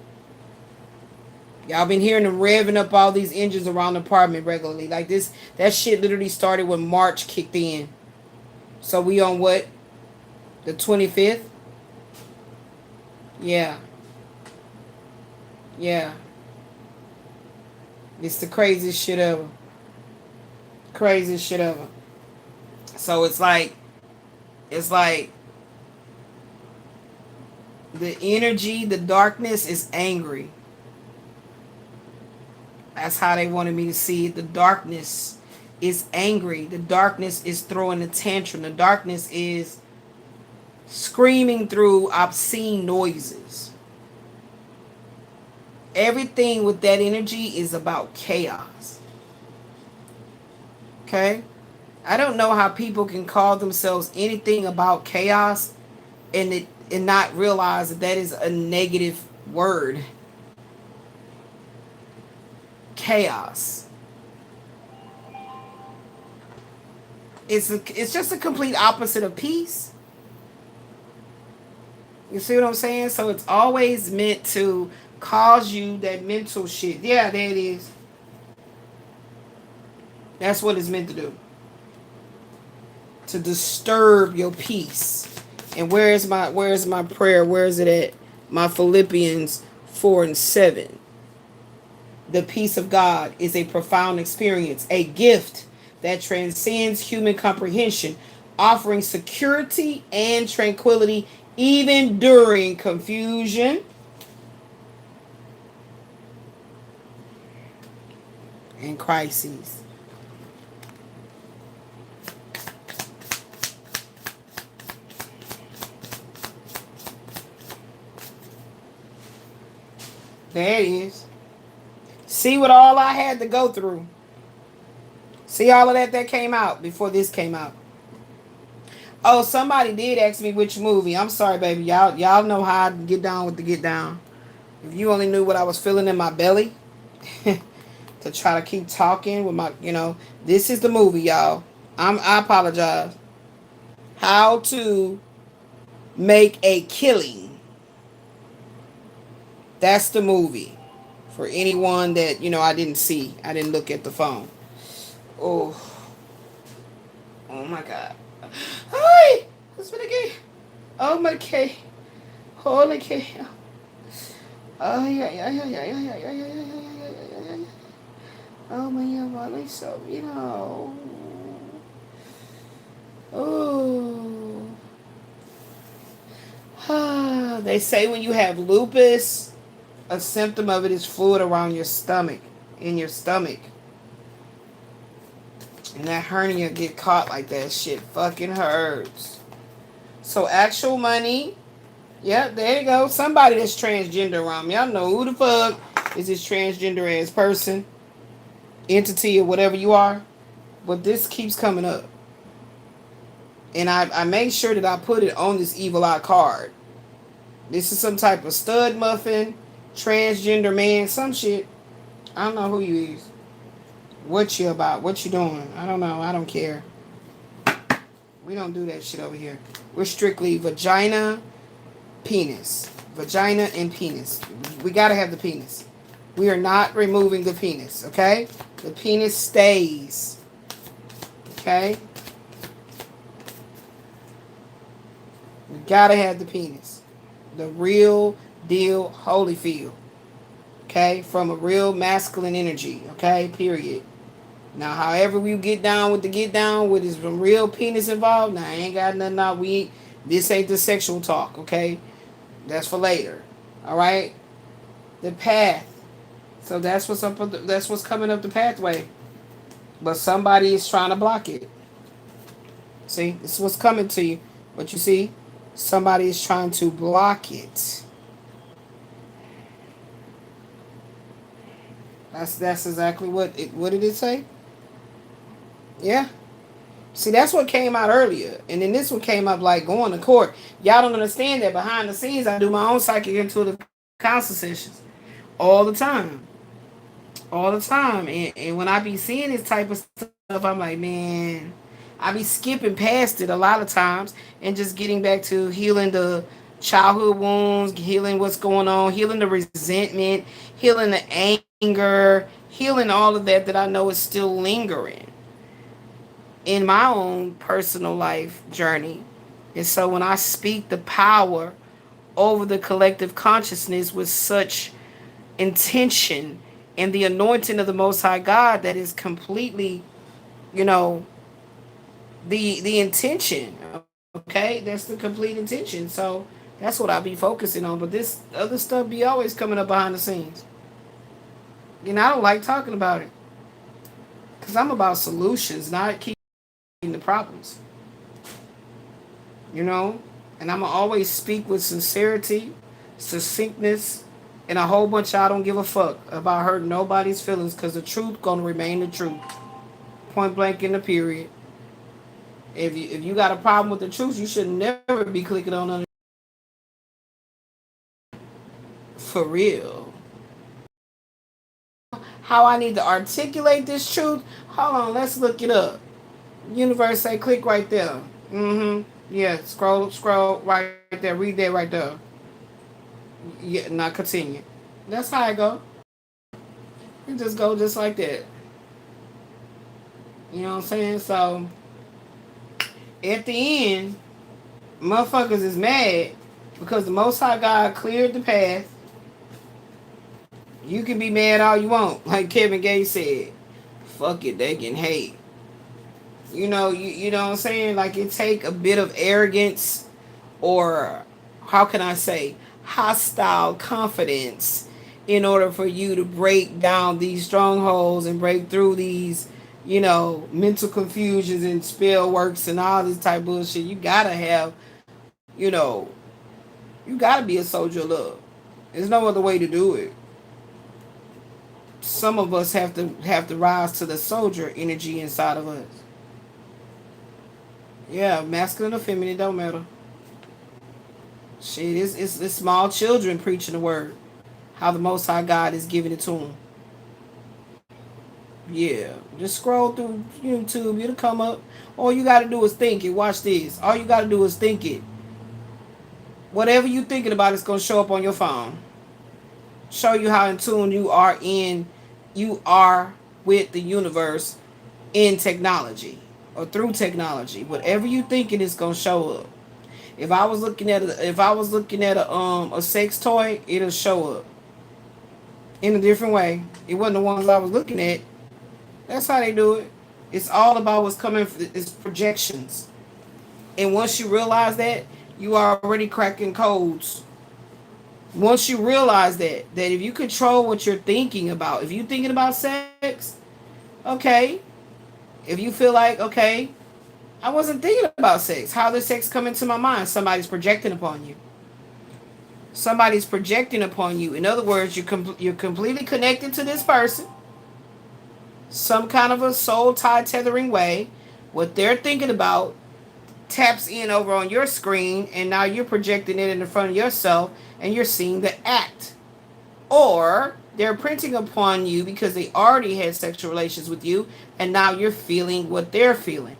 Y'all been hearing them revving up all these engines around the apartment regularly. Like this, that shit literally started when March kicked in. So we on what? The 25th? Yeah. Yeah. It's the craziest shit ever. Craziest shit ever. So it's like the energy, the darkness is angry. That's how they wanted me to see it. The darkness is angry. The darkness is throwing a tantrum. The darkness is screaming through obscene noises. Everything with that energy is about chaos. Okay? I don't know how people can call themselves anything about chaos and not realize that is a negative word. chaos. It's just a complete opposite of peace. You see what I'm saying? So it's always meant to cause you that mental shit. Yeah, there it is. That's what it's meant to do. To disturb your peace. And where is my prayer? Where is it at? My Philippians 4:7. The peace of God is a profound experience, a gift that transcends human comprehension, offering security and tranquility even during confusion and crises. There it is. See what all I had to go through. See all of that came out before this came out. Oh, somebody did ask me which movie. I'm sorry, baby. Y'all know how I get down with the get down. If you only knew what I was feeling in my belly to try to keep talking with my, this is the movie, y'all. I apologize. How to Make a Killing. That's the movie. For anyone that, I didn't see. I didn't look at the phone. Oh. Oh my God. Hi! It's been a game. Oh my God. Holy cow. Oh yeah. Oh my God, so Oh. They say when you have lupus, a symptom of it is fluid around your stomach, in your stomach. And that hernia get caught like that shit fucking hurts. So actual money. Yep, there you go. Somebody that's transgender around me. Y'all know who the fuck is this transgender ass person, entity, or whatever you are. But this keeps coming up. And I made sure that I put it on this evil eye card. This is some type of stud muffin, transgender man, some shit. I don't know who you is. What you about? What you doing? I don't know. I don't care. We don't do that shit over here. We're strictly vagina, penis. Vagina and penis. We gotta have the penis. We are not removing the penis, okay? The penis stays. Okay? We gotta have the penis. The real deal Holyfield. Okay? From a real masculine energy. Okay? Period. Now, however we get down with some real penis involved, now I ain't got nothing out. This ain't the sexual talk, okay? That's for later. Alright? The path. So that's what's coming up the pathway. But somebody is trying to block it. See? This is what's coming to you. But you see? Somebody is trying to block it. That's exactly what did it say? Yeah. See, that's what came out earlier. And then this one came up like going to court. Y'all don't understand that behind the scenes, I do my own psychic intuitive counsel sessions. All the time. All the time. And when I be seeing this type of stuff, I'm like, man, I be skipping past it a lot of times and just getting back to healing the childhood wounds, healing what's going on, healing the resentment, healing the anger, healing all of that I know is still lingering in my own personal life journey. And so when I speak the power over the collective consciousness with such intention and the anointing of the Most High God, that is completely, the intention. Okay, that's the complete intention. So that's what I be focusing on. But this other stuff be always coming up behind the scenes. I don't like talking about it because I'm about solutions, not keeping the problems. And I'm going to always speak with sincerity, succinctness, and a whole bunch of I don't give a fuck about hurting nobody's feelings, because the truth going to remain the truth. Point blank in the period. If you got a problem with the truth, you should never be clicking on other. For real. how I need to articulate this truth. Hold on, let's look it up. Universe say click right there. Mm-hmm. Yeah, scroll right there. Read that right there. Yeah, now continue. That's how I go. You just go just like that. You know what I'm saying? So at the end, motherfuckers is mad because the Most High God cleared the path. You can be mad all you want, like Kevin Gates said. Fuck it, they can hate. You know what I'm saying? Like it take a bit of arrogance, or how can I say, hostile confidence, in order for you to break down these strongholds and break through these, mental confusions and spell works and all this type of bullshit. You gotta have, you know, you gotta be a soldier of love. There's no other way to do it. Some of us have to rise to the soldier energy inside of us. Yeah, masculine or feminine don't matter. Shit, it's small children preaching the word. How the Most High God is giving it to them. Yeah, just scroll through YouTube. It'll come up. All you gotta do is think it. Watch this. All you gotta do is think it. Whatever you thinking about is gonna show up on your phone. Show you how in tune you are with the universe in technology or through technology. Whatever you thinking is gonna show up. If I was looking at a sex toy, it'll show up in a different way. It wasn't the ones I was looking at. That's how they do it. It's all about what's coming. It's projections. And once you realize that, you are already cracking codes. Once you realize that if you control what you're thinking about, if you're thinking about sex, okay. If you feel like, okay, I wasn't thinking about sex. How does sex come into my mind? Somebody's projecting upon you. Somebody's projecting upon you. In other words, you're completely connected to this person. Some kind of a soul tie tethering way. What they're thinking about taps in over on your screen, and now you're projecting it in front of yourself, and you're seeing the act. Or they're printing upon you because they already had sexual relations with you, and now you're feeling what they're feeling.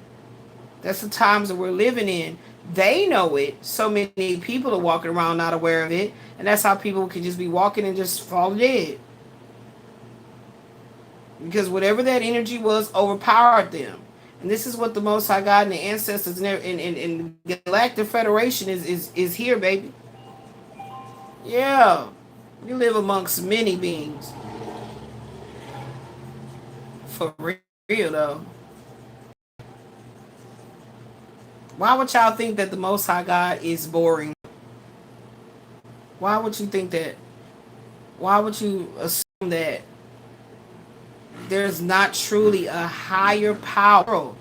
That's the times that we're living in. They know it. So many people are walking around not aware of it, and that's how people can just be walking and just fall dead. Because whatever that energy was overpowered them. And this is what the Most High God and the ancestors and the Galactic Federation is here, baby. Yeah. You live amongst many beings. For real, though. Why would y'all think that the Most High God is boring? Why would you think that? Why would you assume that there's not truly a higher power?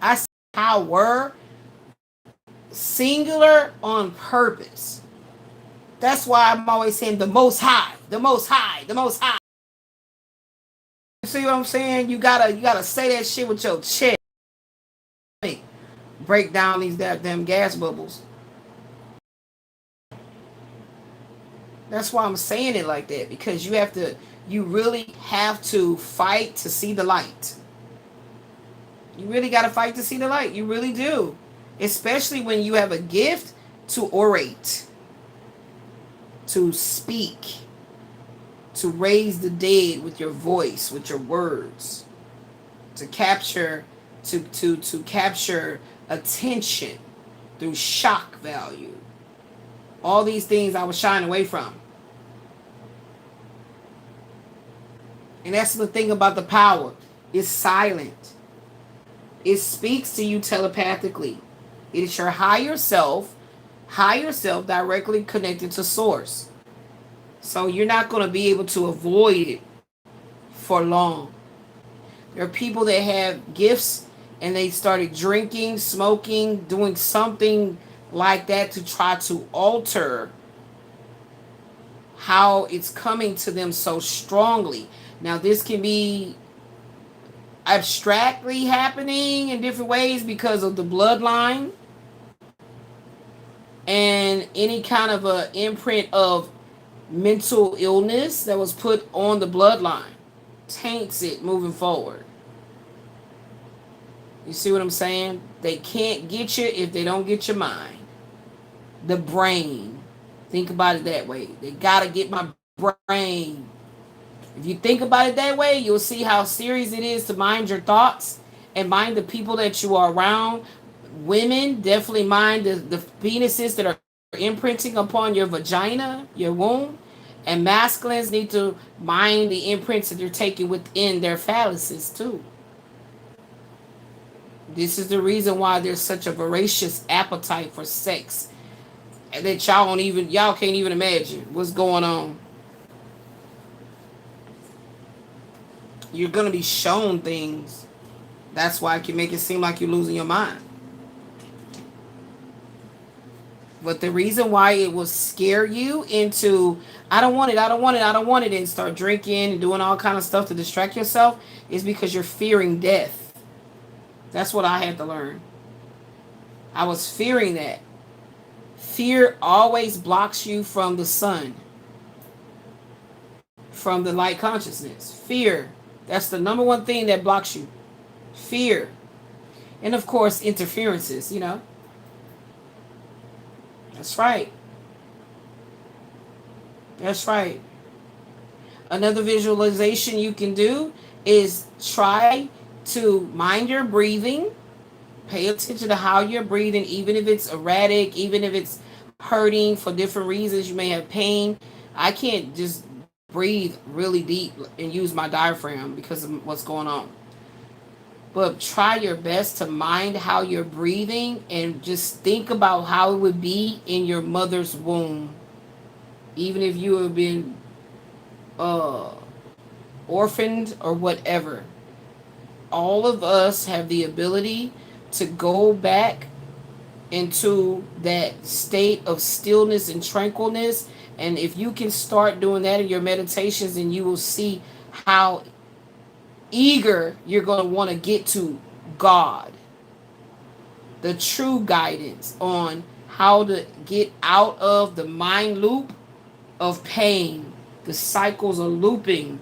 I say power singular on purpose. That's why I'm always saying the Most High, the Most High, the Most High. You see what I'm saying? You gotta say that shit with your chest. Break down these damn gas bubbles. That's why I'm saying it like that, because you really have to fight to see the light. You really got to fight to see the light. You really do. Especially when you have a gift to orate, to speak, to raise the dead with your voice, with your words, to capture capture attention through shock value. All these things I was shying away from. And that's the thing about the power. It's silent. It speaks to you telepathically. It's your higher self directly connected to source. So you're not going to be able to avoid it for long. There are people that have gifts and they started drinking, smoking, doing something like that to try to alter how it's coming to them so strongly. Now, this can be abstractly happening in different ways because of the bloodline and any kind of a imprint of mental illness that was put on the bloodline. taints it moving forward. You see what I'm saying? They can't get you if they don't get your mind. The brain. Think about it that way. They gotta get my brain. If you think about it that way, you'll see how serious it is to mind your thoughts and mind the people that you are around. Women, definitely mind the penises that are imprinting upon your vagina, your womb. And masculines need to mind the imprints that they're taking within their phalluses too. This is the reason why there's such a voracious appetite for sex that y'all can't even imagine what's going on. You're gonna be shown things. That's why it can make it seem like you're losing your mind. But the reason why it will scare you into I don't want it, I don't want it, I don't want it, and start drinking and doing all kind of stuff to distract yourself is because you're fearing death. That's what I had to learn. I was fearing that. Fear always blocks you from the sun, from the light consciousness. Fear. That's the number one thing that blocks you. Fear. And of course, interferences, you know. That's right. That's right. Another visualization you can do is try to mind your breathing. Pay attention to how you're breathing, even if it's erratic, even if it's hurting for different reasons. You may have pain. I can't just breathe really deep and use my diaphragm because of what's going on. But try your best to mind how you're breathing and just think about how it would be in your mother's womb. Even if you have been orphaned or whatever. All of us have the ability to go back into that state of stillness and tranquilness. And if you can start doing that in your meditations, and you will see how eager you're going to want to get to God, the true guidance on how to get out of the mind loop of pain. The cycles are looping.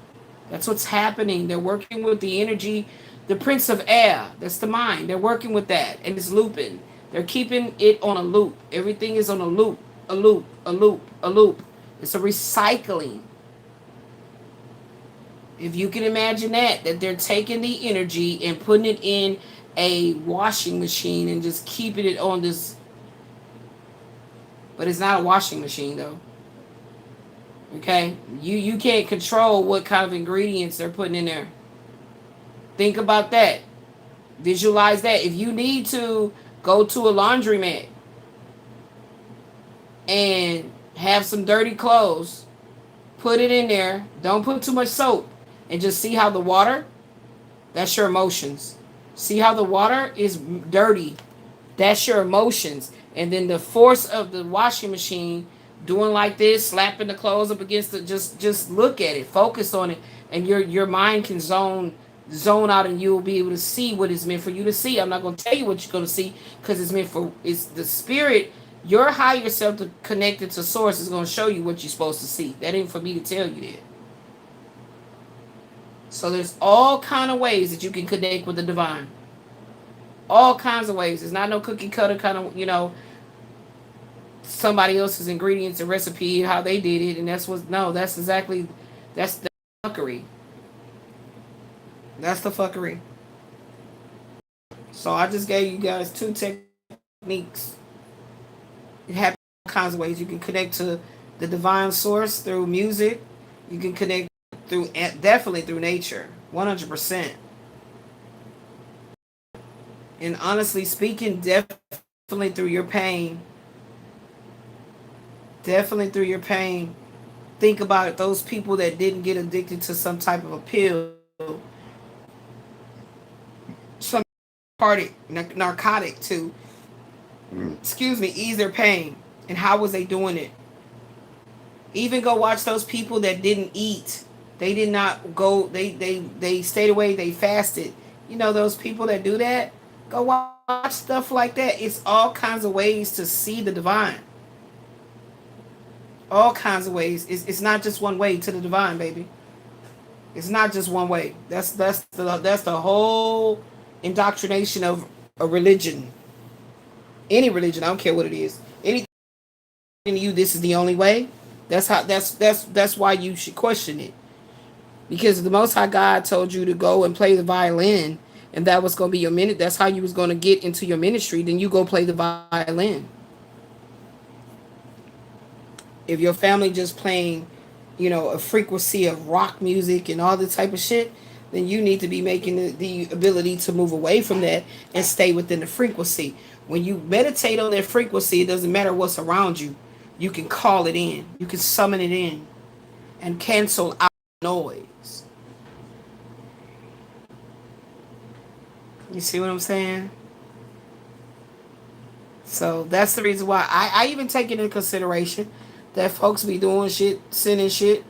That's what's happening. They're working with the energy, the Prince of Air. That's the mind. They're working with that, and it's looping. They're keeping it on a loop. Everything is on a loop, a loop, a loop, a loop. It's a recycling. If you can imagine that they're taking the energy and putting it in a washing machine and just keeping it on this. But it's not a washing machine, though. Okay? You can't control what kind of ingredients they're putting in there. Think about that. Visualize that. If you need to go to a laundromat and have some dirty clothes, put it in there. Don't put too much soap. And just see how the water, that's your emotions. See how the water is dirty. That's your emotions. And then the force of the washing machine doing like this, slapping the clothes up against it, just look at it, focus on it, and your mind can zone out, and you'll be able to see what is meant for you to see. I'm not going to tell you what you're going to see because it's the spirit, your higher self to connected to source is going to show you what you're supposed to see. That ain't for me to tell you that. So there's all kind of ways that you can connect with the divine. All kinds of ways. It's not no cookie cutter kind of, somebody else's ingredients and recipe, how they did it, and that's the fuckery. That's the fuckery. So I just gave you guys 2 techniques. It happens all kinds of ways. You can connect to the divine source through music. You can connect definitely through nature, 100%. And honestly speaking, definitely through your pain. Definitely through your pain. Think about it, those people that didn't get addicted to some type of a pill, some narcotic to, ease their pain. And how was they doing it? Even go watch those people that didn't eat. They did not go, they stayed away, they fasted. Those people that do that, go watch stuff like that. It's all kinds of ways to see the divine. All kinds of ways. It's not just one way to the divine, baby. It's not just one way. That's the whole indoctrination of a religion. Any religion, I don't care what it is. Anything to you, this is the only way. That's why you should question it. Because the Most High God told you to go and play the violin, and that was going to be your minute. That's how you was going to get into your ministry. Then you go play the violin. If your family just playing, a frequency of rock music and all this type of shit, then you need to be making the ability to move away from that and stay within the frequency. When you meditate on that frequency, it doesn't matter what's around you. You can call it in. You can summon it in and cancel out noise. You see what I'm saying? So that's the reason why I even take it into consideration that folks be doing shit, sinning shit.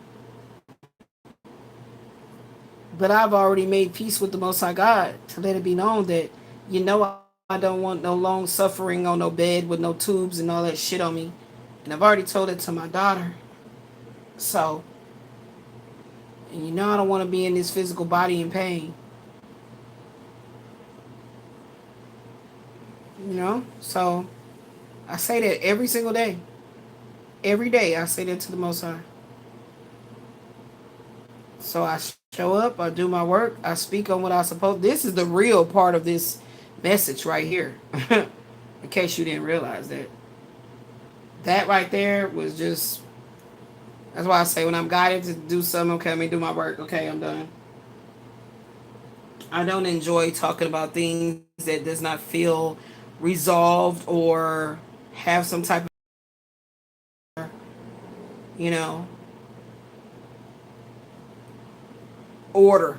But I've already made peace with the Most High God to let it be known that, I don't want no long suffering on no bed with no tubes and all that shit on me. And I've already told it to my daughter. So, and I don't want to be in this physical body in pain. So I say that every single day. Every day I say that to the Most High. So I show up, I do my work, I speak on what I suppose. This is the real part of this message right here. In case you didn't realize that. That right there was just, that's why I say when I'm guided to do something, okay, let me do my work, okay, I'm done. I don't enjoy talking about things that does not feel resolved or have some type of, order,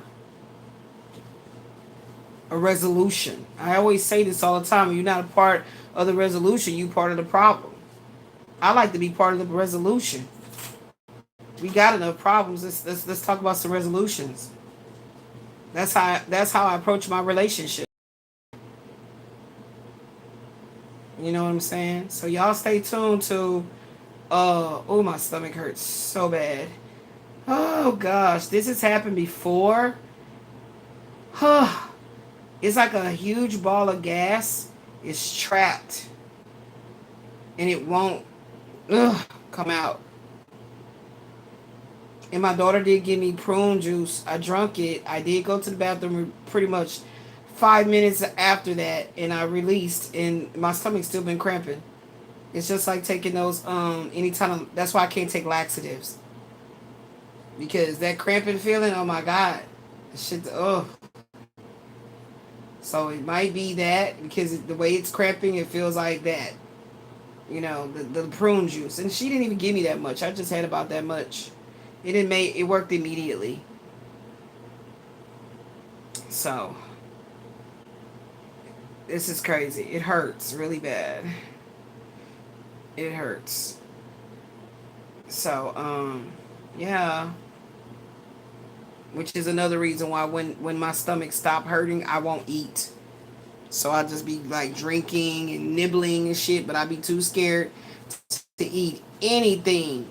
a resolution. I always say this all the time. You're not a part of the resolution, you part of the problem. I like to be part of the resolution. We got enough problems. Let's talk about some resolutions. That's how I approach my relationship. You know what I'm saying? So y'all stay tuned to oh, my stomach hurts so bad. Oh gosh, this has happened before. It's like a huge ball of gas is trapped and it won't come out. And my daughter did give me prune juice. I drunk it. I did go to the bathroom pretty much 5 minutes after that, and I released, and my stomach's still been cramping. It's just like taking those anytime. That's why I can't take laxatives, because that cramping feeling. Oh my god, shit. Oh. So it might be that, because the way it's cramping, it feels like that. The prune juice, and she didn't even give me that much. I just had about that much. It worked immediately. So this is crazy. It hurts really bad. It hurts. So yeah. Which is another reason why when my stomach stop hurting, I won't eat. So I just be like drinking and nibbling and shit, but I be too scared to eat anything.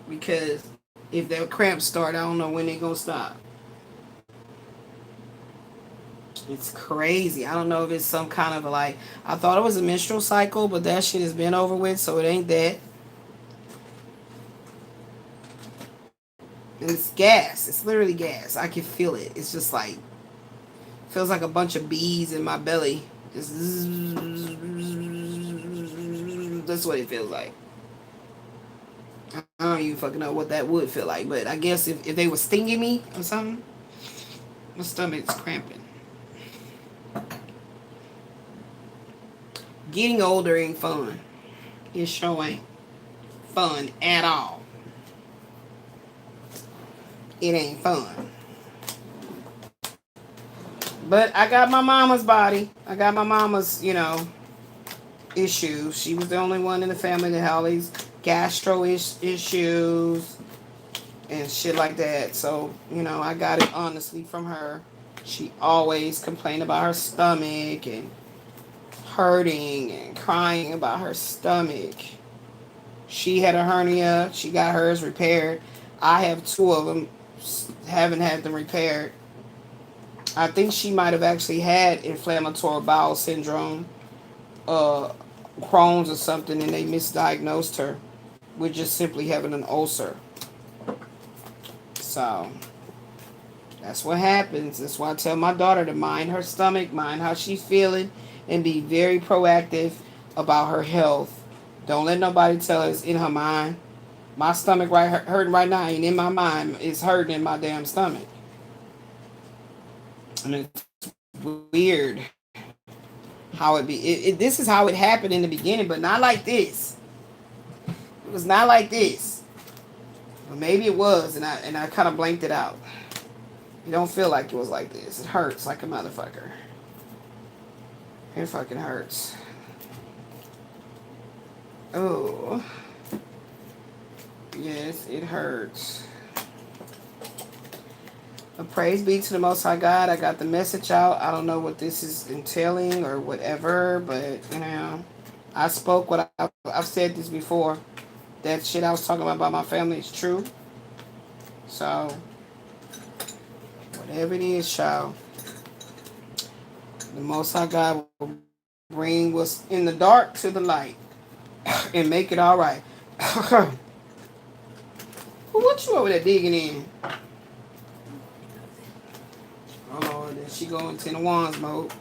Because if the cramps start, I don't know when they're going to stop. It's crazy. I don't know if it's some kind of I thought it was a menstrual cycle, but that shit has been over with, so it ain't that. And it's gas. It's literally gas. I can feel it. It's just feels like a bunch of bees in my belly. Just that's what it feels like. I don't even fucking know what that would feel like, but I guess if they were stinging me or something, my stomach's cramping. Getting older ain't fun. It sure ain't fun at all. It ain't fun. But I got my mama's body. I got my mama's, issues. She was the only one in the family that had all these gastro issues and shit like that. So, I got it honestly from her. She always complained about her stomach and hurting and crying about her stomach. She had a hernia. She got hers repaired. I have 2 of them. haven't had them repaired. I think she might have actually had inflammatory bowel syndrome, uh, Crohn's or something, and they misdiagnosed her with just simply having an ulcer. So that's what happens. That's why I tell my daughter to mind her stomach, mind how she's feeling, and be very proactive about her health. Don't let nobody tell her it's in her mind. My stomach hurting right now ain't in my mind. It's hurting in my damn stomach. And it's weird how it be. This is how it happened in the beginning, but not like this. It was not like this. Well, maybe it was, and I kind of blanked it out. It don't feel like it was like this. It hurts like a motherfucker. It fucking hurts. Oh. Yes, it hurts. But praise be to the Most High God. I got the message out. I don't know what this is entailing or whatever, but, you know, I spoke what I've said this before. That shit I was talking about my family is true. So, whatever it is, child, the Most High God will bring what's in the dark to the light and make it all right. Well, what you over there digging in? Oh Lord, there she go in Ten of Wands mode.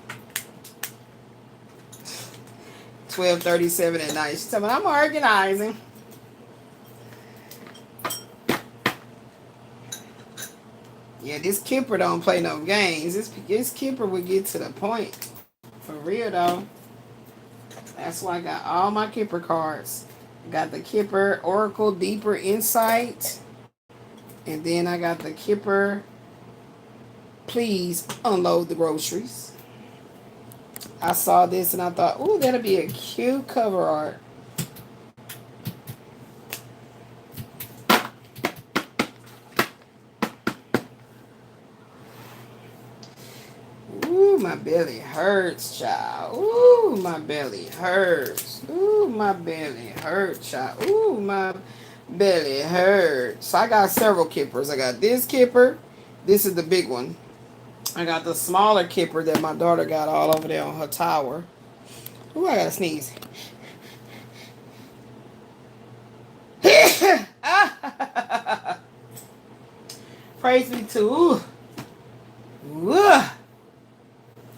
12:37 at night. She's telling me I'm organizing. Yeah, this Kipper don't play no games. This Kipper would get to the point. For real though. That's why I got all my Kipper cards. I got the Kipper Oracle Deeper Insight. And then I got the Kipper Please Unload the Groceries. I saw this and I thought, ooh, that'll be a cute cover art. Ooh, my belly hurts, child. Ooh, my belly hurts. Ooh, my belly hurts, child. Ooh, my belly hurts. I got several Kippers. I got this Kipper. This is the big one. I got the smaller Kipper that my daughter got all over there on her tower. Ooh, I gotta sneeze. Praise be to. Ooh. Ooh.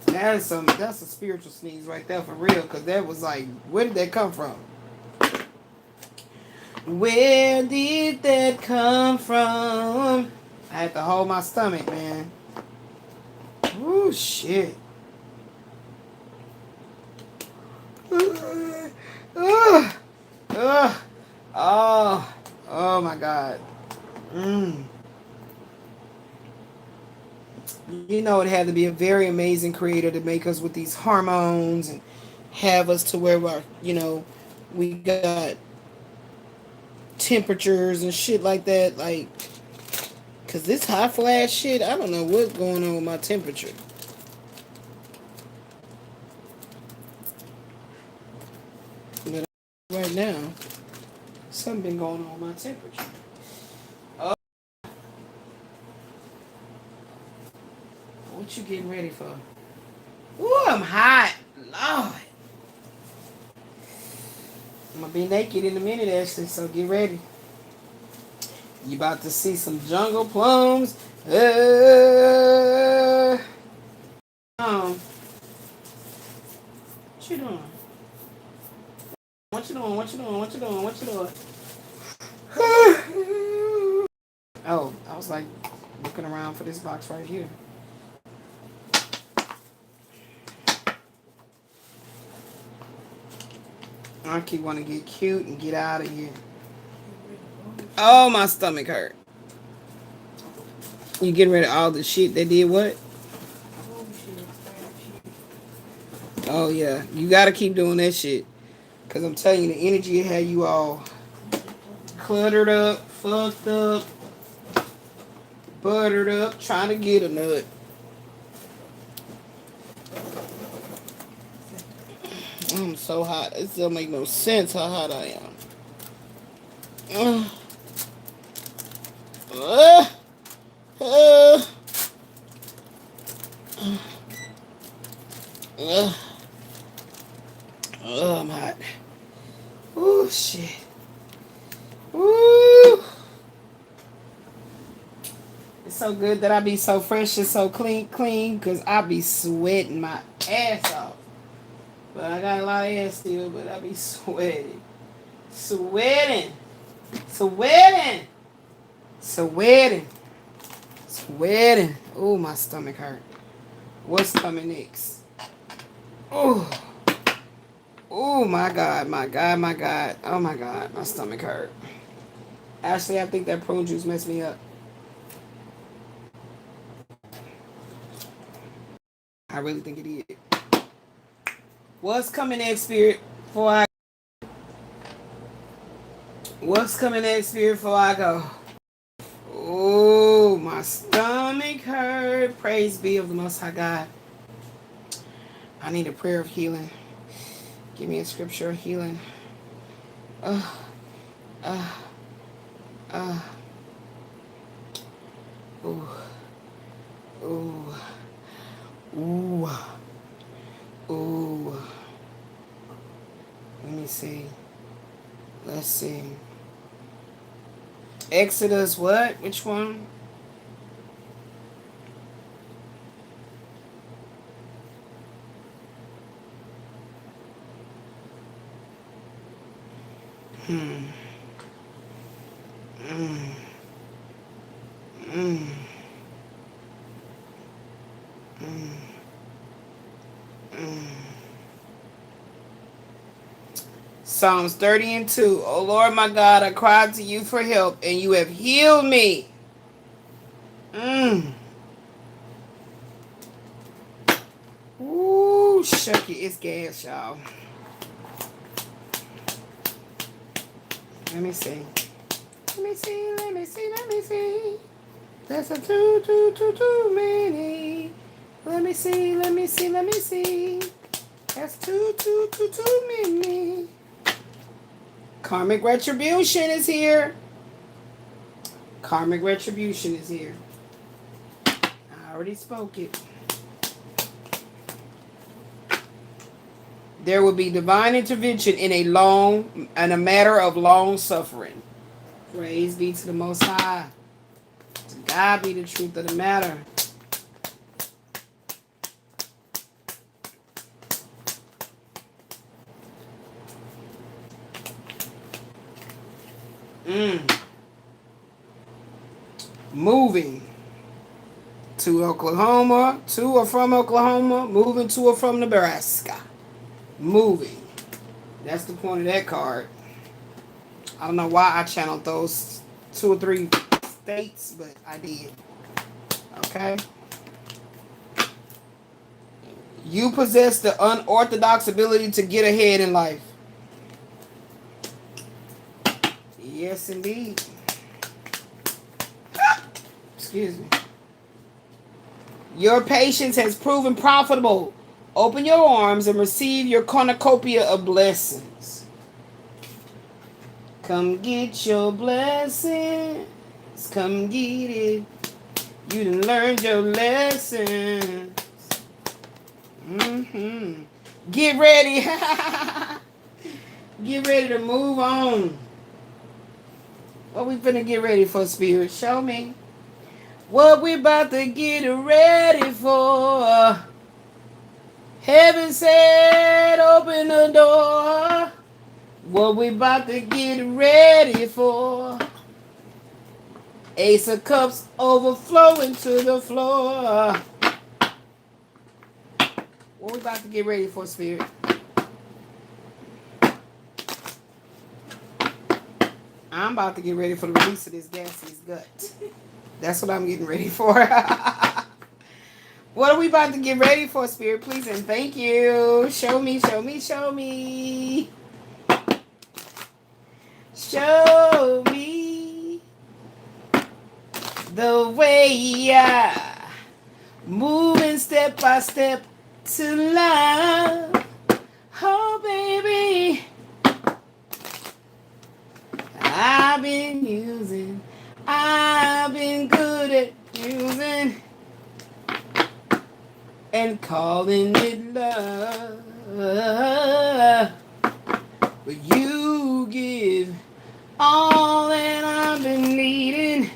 That's a spiritual sneeze right there for real, because that was like, where did that come from? Where did that come from? I had to hold my stomach, man. Ooh, shit. Oh my God. You know, it had to be a very amazing creator to make us with these hormones and have us to where we're, you know, we got temperatures and shit like that. Like, because this high flash shit, I don't know what's going on with my temperature. But right now, something been going on with my temperature. What you getting ready for? Ooh, I'm hot. Lord. I'm going to be naked in a minute, Ashley, so get ready. You about to see some jungle plums. What you doing? What you doing? What you doing? What you doing? What you doing? Oh, I was like looking around for this box right here. I keep wanting to get cute and get out of here. Oh, my stomach hurt. You getting rid of all the shit they did what? Oh, yeah. You got to keep doing that shit. Because I'm telling you, the energy had you all cluttered up, fucked up, buttered up, trying to get a nut. I'm so hot. It still make no sense how hot I am. Uh, I'm hot. Oh, shit. Woo. It's so good that I be so fresh and so clean, because I be sweating my ass off. But I got a lot of ass still, but I be sweating. Sweating. Sweating. Sweating. Sweating. Oh, my stomach hurt. What's coming next? Oh. Oh, my God, my God, my God. Oh, my God, my stomach hurt. Actually, I think that prune juice messed me up. I really think it did. What's coming next, Spirit, before I... What's coming next, Spirit, before I go? Oh, my stomach hurt. Praise be of the Most High God. I need a prayer of healing. Give me a scripture of healing. Uh, uh, uh. Ooh. Ooh. Ooh. Ooh. Let me see. Let's see. Exodus what? Which one? Mm. Mm. Mm. Psalms 30:2. O Lord my God, I cried to you for help, and you have healed me. Ooh, shuck it. It's gas, y'all. Let me see. Let me see. Let me see. Let me see. That's a too many. Let me see. Let me see. Let me see. That's too many. Karmic retribution is here. Karmic retribution is here. I already spoke it. There will be divine intervention in a matter of long suffering. Praise be to the Most High. To God be the truth of the matter. Moving to Oklahoma, to or from Oklahoma, moving to or from Nebraska. Moving. That's the point of that card. I don't know why I channeled those 2 or 3 states, but I did. Okay. You possess the unorthodox ability to get ahead in life. Yes, indeed. Excuse me. Your patience has proven profitable. Open your arms and receive your cornucopia of blessings. Come get your blessings. Come get it. You done learned your lesson. Get ready. Get ready to move on. What we finna get ready for, Spirit? Show me. What we about to get ready for. Heaven said, open the door. What we about to get ready for. Ace of Cups overflowing to the floor. What we about to get ready for, Spirit? I'm about to get ready for the release of this gas in his gut. That's what I'm getting ready for. What are we about to get ready for, Spirit? Please and thank you. Show me, show me, show me. Show me the way I moving step by step to love. Oh, baby. I've been good at and calling it love. But you give all that I've been needing.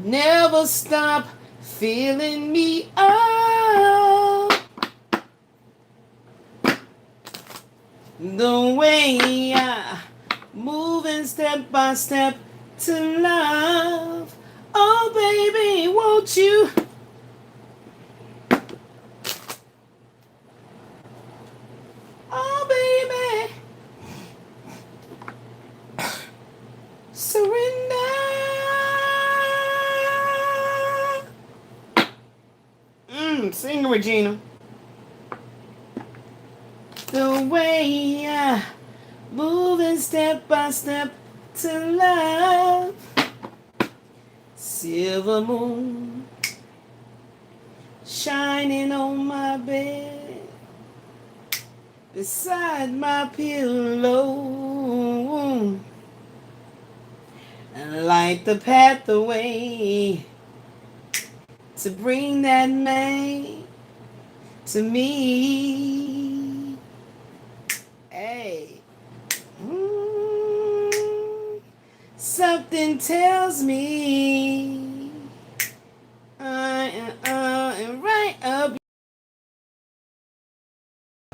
Never stop filling me up. The way I moving step by step to love. Oh baby, won't you? Oh baby, surrender. Sing, Regina. The way I moving step by step to love. Silver moon shining on my bed, beside my pillow, and light the pathway to bring that man to me. Hey. Something tells me I am right up.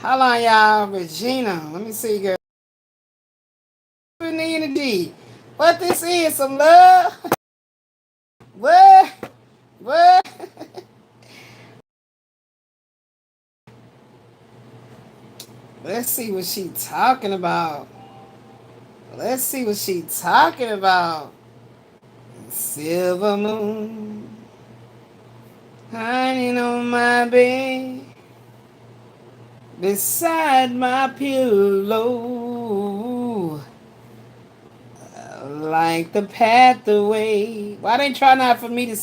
Hold on, y'all. Regina. Let me see, girl. Energy. What this is? Some love? What? What? Let's see what she talking about. Let's see what she talking about. Silver moon hiding on my bed, beside my pillow, like the pathway. Why they try not for me to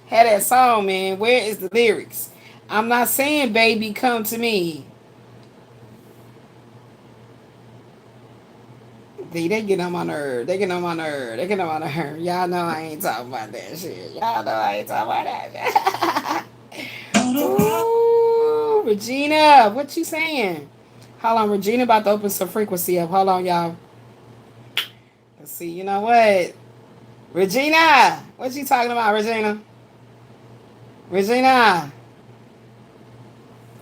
have that song, man? Where is the lyrics? I'm not saying baby come to me. They get on my nerve. They get on my nerve. They get on my nerve. Y'all know I ain't talking about that shit. Y'all know I ain't talking about that shit. Ooh, Regina, what you saying? Hold on, Regina about to open some frequency up. Hold on, y'all. Let's see. You know what? Regina, what you talking about, Regina? Regina.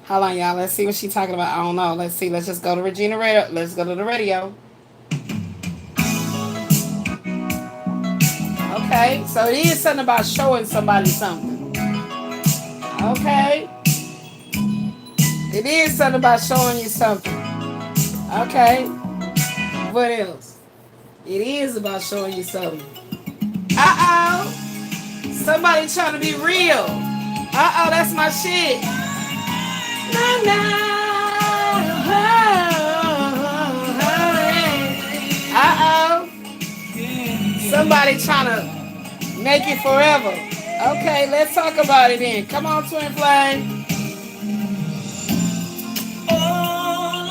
Hold on, y'all. Let's see what she talking about. I don't know. Let's see. Let's just go to Regina Radio. Let's go to the radio. Okay, so it is something about showing somebody something. Okay. It is something about showing you something. Okay. What else? It is about showing you something. Uh-oh. Somebody trying to be real. Uh-oh, that's my shit. Nah, nah. Uh-oh. Somebody trying to make it forever. Okay, let's talk about it then. Come on, Twin Flame. All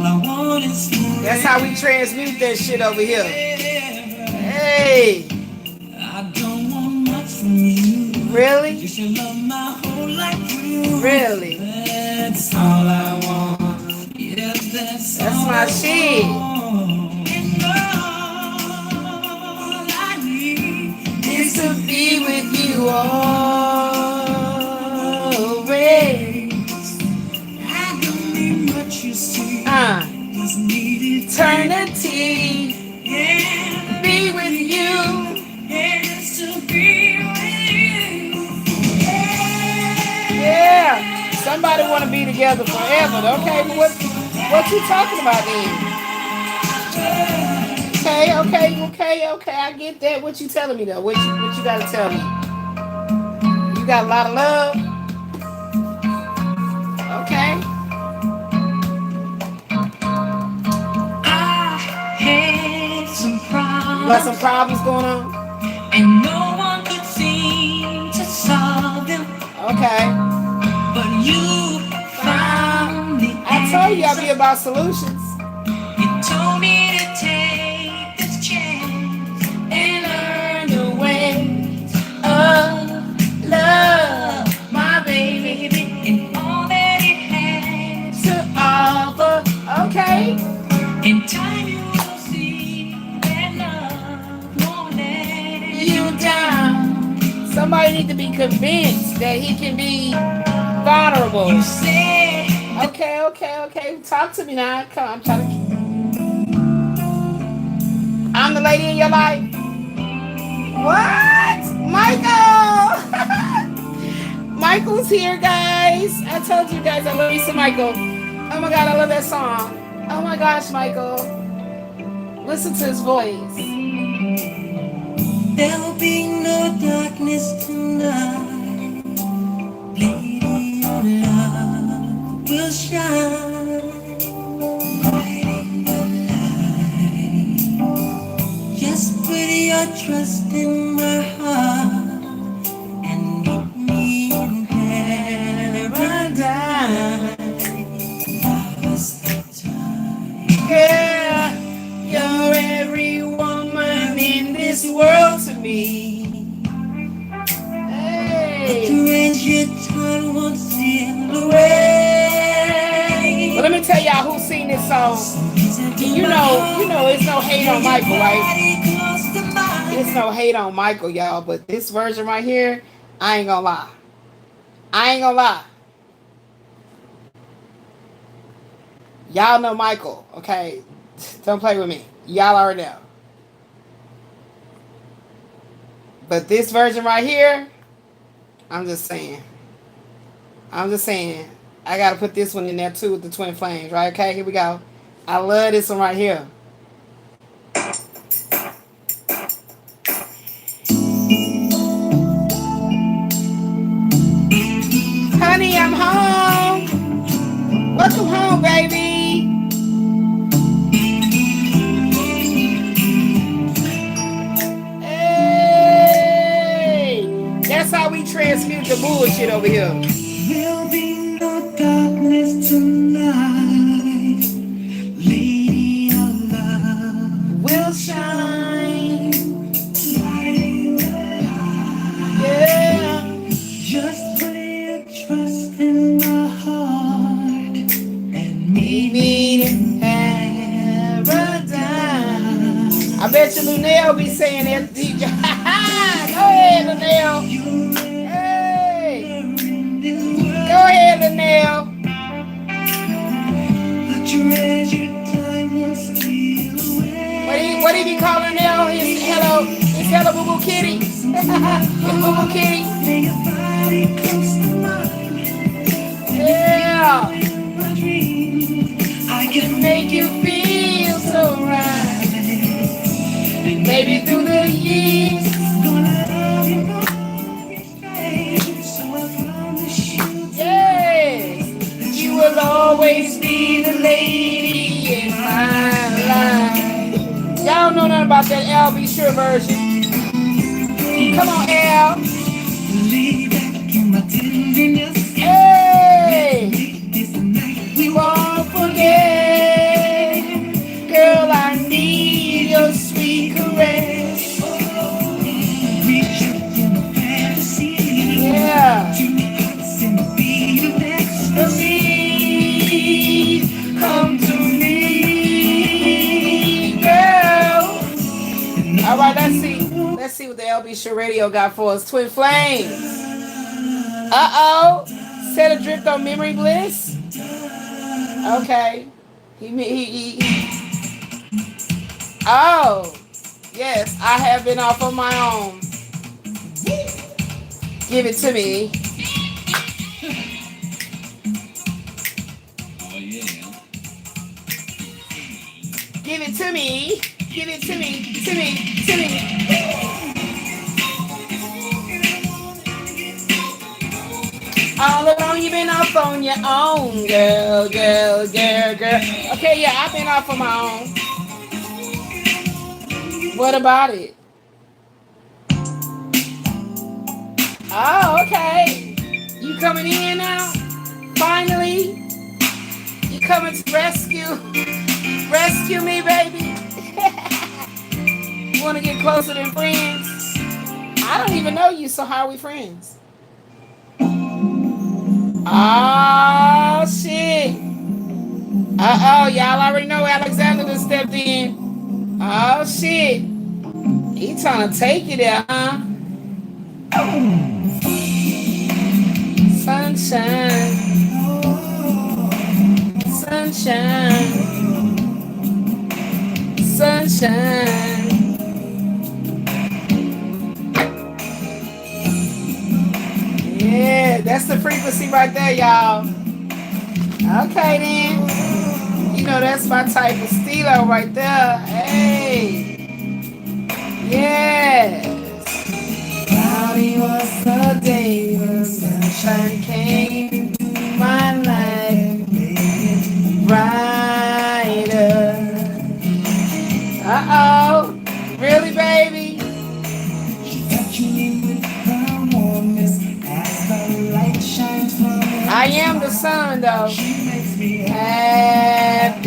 I want is that's how we transmute that shit over here. Hey. I don't want much from you. Really? Just your love my whole life through. Really? That's all I want. Yeah, that's my shit. To be with you always. I don't need much, you see. Just need eternity. Yeah. Be with you. Yes, to be with you. Yeah. Somebody want to be together forever. Okay, but what you talking about then? Okay. I get that. What you telling me though? What you gotta tell me? You got a lot of love. Okay. I had some problems. You got some problems going on? And no one could seem to solve them. Okay. But you found the I told you I'd be about solutions. You told me to take this chance and learn the ways of love, my baby. Somebody need to be convinced that he can be vulnerable. Okay. Talk to me now. Come on, I'm trying to. I'm the lady in your life. What? Michael! Michael's here, guys. I told you guys I love you some Michael. Oh my God, I love that song. Oh my gosh, Michael. Listen to his voice. There'll be no darkness tonight. Lady, your love will shine. Lighting the light. Just put your trust in my heart and meet me in paradise. Now is the time. Yeah, you're every woman in this world to me. Hey. The rains your tongue won't steal away. But let me tell y'all who sing this song. You know, it's no hate on Michael, right? It's no hate on Michael, y'all. But this version right here, I ain't gonna lie. Y'all know Michael, okay? Don't play with me. Y'all already know. But this version right here, I'm just saying. I gotta put this one in there too with the Twin Flames, right? Okay, here we go. I love this one right here. Honey, I'm home. Welcome home, baby. Hey, that's how we transmute the bullshit over here. There'll be no darkness tonight. Lady of love Will shine. lighting the light. Yeah. Just put your trust in my heart and meet me in paradise. I bet you Lunel be saying that. Go ahead, Lunel. Hey. Go ahead, Lunel. The treasure time will steal away. What he be calling now? His hello boo boo kitty. His boo boo kitty. May your body close to mine. Yeah. My dream, I can Make you feel so right. Maybe through the years. gonna love you more each day. So I promise you Yes. You will always be the lady in my life. Y'all don't know nothing about that Al Be Sure version. Come on, Al. lay back in my tenderness. Hey. This night We won't forget. Girl, I need your sweet caress. reach out in a fantasy. Yeah. Two hearts in a beat of ecstasy. Come to me, girl. All right, let's see. Let's see what the LB Sure Radio got for us. Twin Flames. Uh-oh. Set adrift on memory bliss. Okay. He. Oh. Yes, I have been off on my own. Give it to me. Give it to me. Give it to me. To me. All along you been off on your own, girl. Okay, yeah, I've been off on my own. What about it? Oh, okay. You coming in now? Finally? You coming to rescue me, baby? You want to get closer than friends? I don't even know you, so how are we friends? Oh, shit. Uh-oh, y'all already know Alexander done stepped in. Oh, shit. He trying to take you there, huh? sunshine, sunshine. Yeah, that's the frequency right there, y'all. Okay, then. You know, that's my type of stilo right there. Hey. Yes. Cloudy was the day the sunshine came into my life, made it brighter. Uh-oh. Really, baby? I am the sun, though. Happy.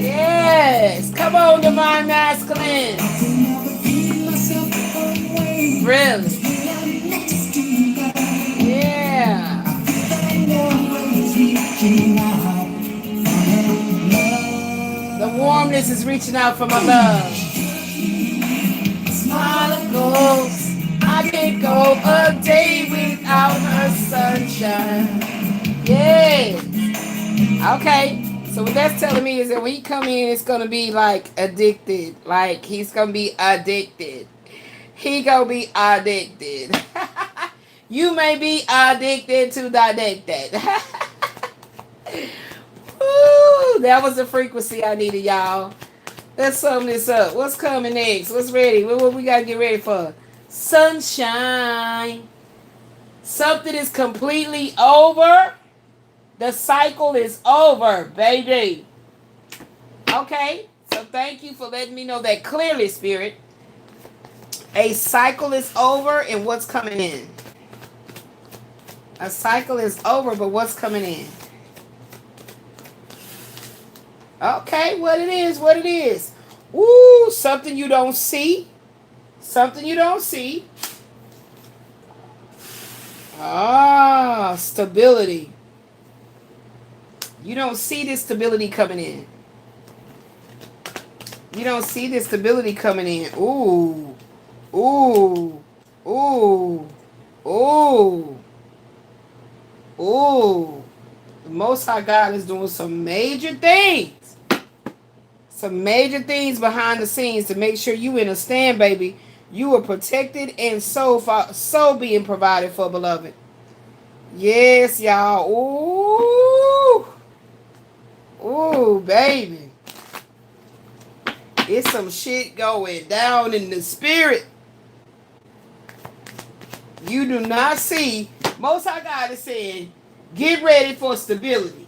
Yes. Come on, divine masculine. Really? Yeah. The warmness is reaching out for my love. Smile goes. I can't go a day without her sunshine. Yeah. Okay. So what that's telling me is that when he come in, it's going to be like addicted. Like he's going to be addicted. He going to be addicted. You may be addicted to the addicted. Woo, that was the frequency I needed, y'all. Let's sum this up. What's coming next? What's ready? What we got to get ready for? Sunshine. Something is completely over. The cycle is over, baby. Okay, so thank you for letting me know that clearly, Spirit. A cycle is over, and what's coming in? A cycle is over, but what's coming in? Okay, what it is, what it is. Woo, something you don't see. Something you don't see. Ah, stability. You don't see this stability coming in. You don't see this stability coming in. Ooh. Ooh. Ooh. Ooh. Ooh. The Most High God is doing some major things. Some major things behind the scenes to make sure you understand, baby. You are protected and so being provided for, beloved. Yes, y'all. Ooh. Ooh, baby. It's some shit going down in the spirit. You do not see. Most High God is saying, get ready for stability.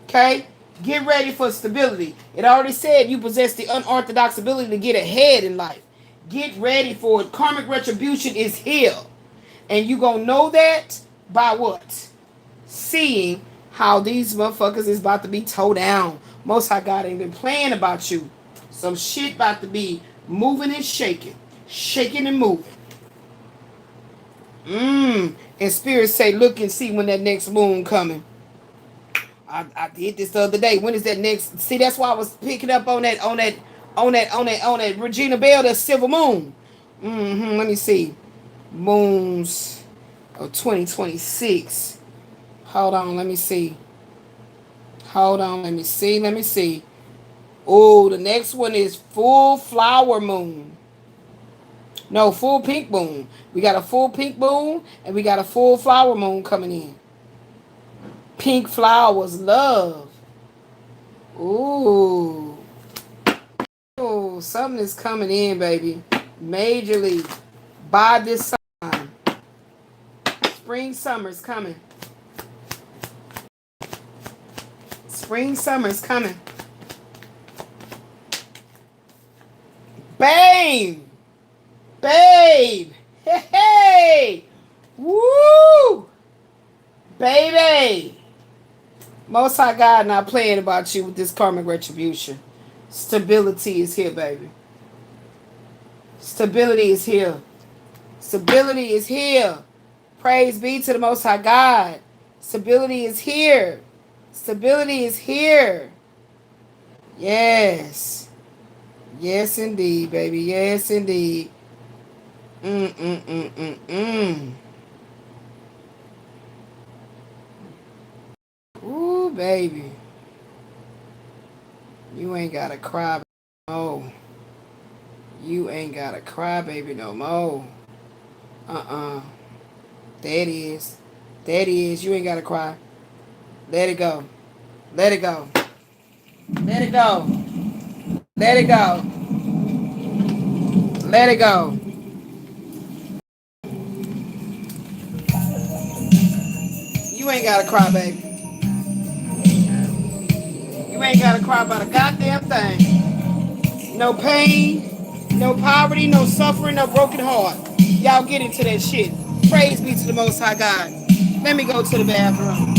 Okay? Get ready for stability. It already said you possess the unorthodox ability to get ahead in life. Get ready for it. Karmic retribution is here. And you gonna know that by what? Seeing how these motherfuckers is about to be towed down. Most High God ain't been playing about you. Some shit about to be moving and shaking. Shaking and moving. And Spirit say, look and see when that next moon coming. I did this the other day. When is that next? See, that's why I was picking up on that Regina Bell, that silver moon. Let me see. Moons of 2026. Hold on, let me see. Hold on, let me see. Oh, the next one is full flower moon. No, full pink moon. We got a full pink moon and we got a full flower moon coming in. Pink flowers, love. Ooh. Oh, something is coming in, baby. Majorly. By this time. Spring, summer's coming. Spring, summer's coming. Bang! Babe! Hey, hey! Woo! Baby! Most High God not playing about you with this karmic retribution. Stability is here, baby. Stability is here. Stability is here. Praise be to the Most High God. Stability is here. Stability is here. Yes. Yes, indeed, baby. Yes, indeed. Ooh, baby. You ain't gotta cry no more. You ain't gotta cry, baby, no more. There it is. There it is. You ain't gotta cry. Let it go. Let it go. Let it go. Let it go. Let it go. You ain't gotta cry, baby. You ain't gotta cry about a goddamn thing. No pain, no poverty, no suffering, no broken heart. Y'all get into that shit. Praise be to the Most High God. Let me go to the bathroom.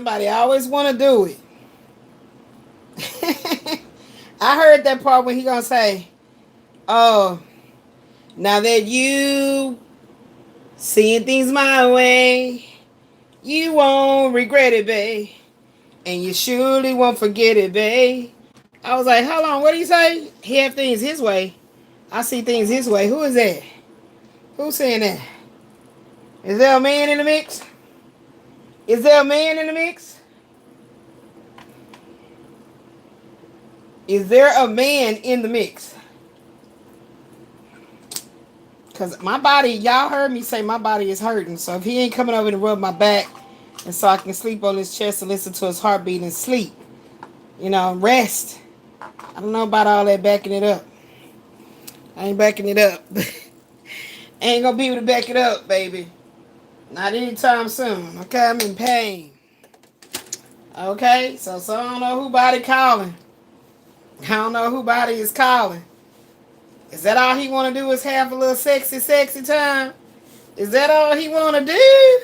Somebody always want to do it. I heard that part when he gonna say, "Oh, now that you seeing things my way, you won't regret it, babe, and you surely won't forget it, babe." I was like, "Hold on, what do you say? He have things his way. I see things his way." Who is that? Who's saying that? Is there a man in the mix? Is there a man in the mix? Is there a man in the mix? Because my body, y'all heard me say my body is hurting. So if he ain't coming over to rub my back and so I can sleep on his chest and listen to his heartbeat and sleep, you know, rest. I don't know about all that backing it up. I ain't backing it up. I ain't gonna be able to back it up, baby. Not anytime soon. Okay, I'm in pain. Okay, so I don't know who body calling. I don't know who body is calling. Is that all he want to do is have a little sexy time? Is that all he want to do?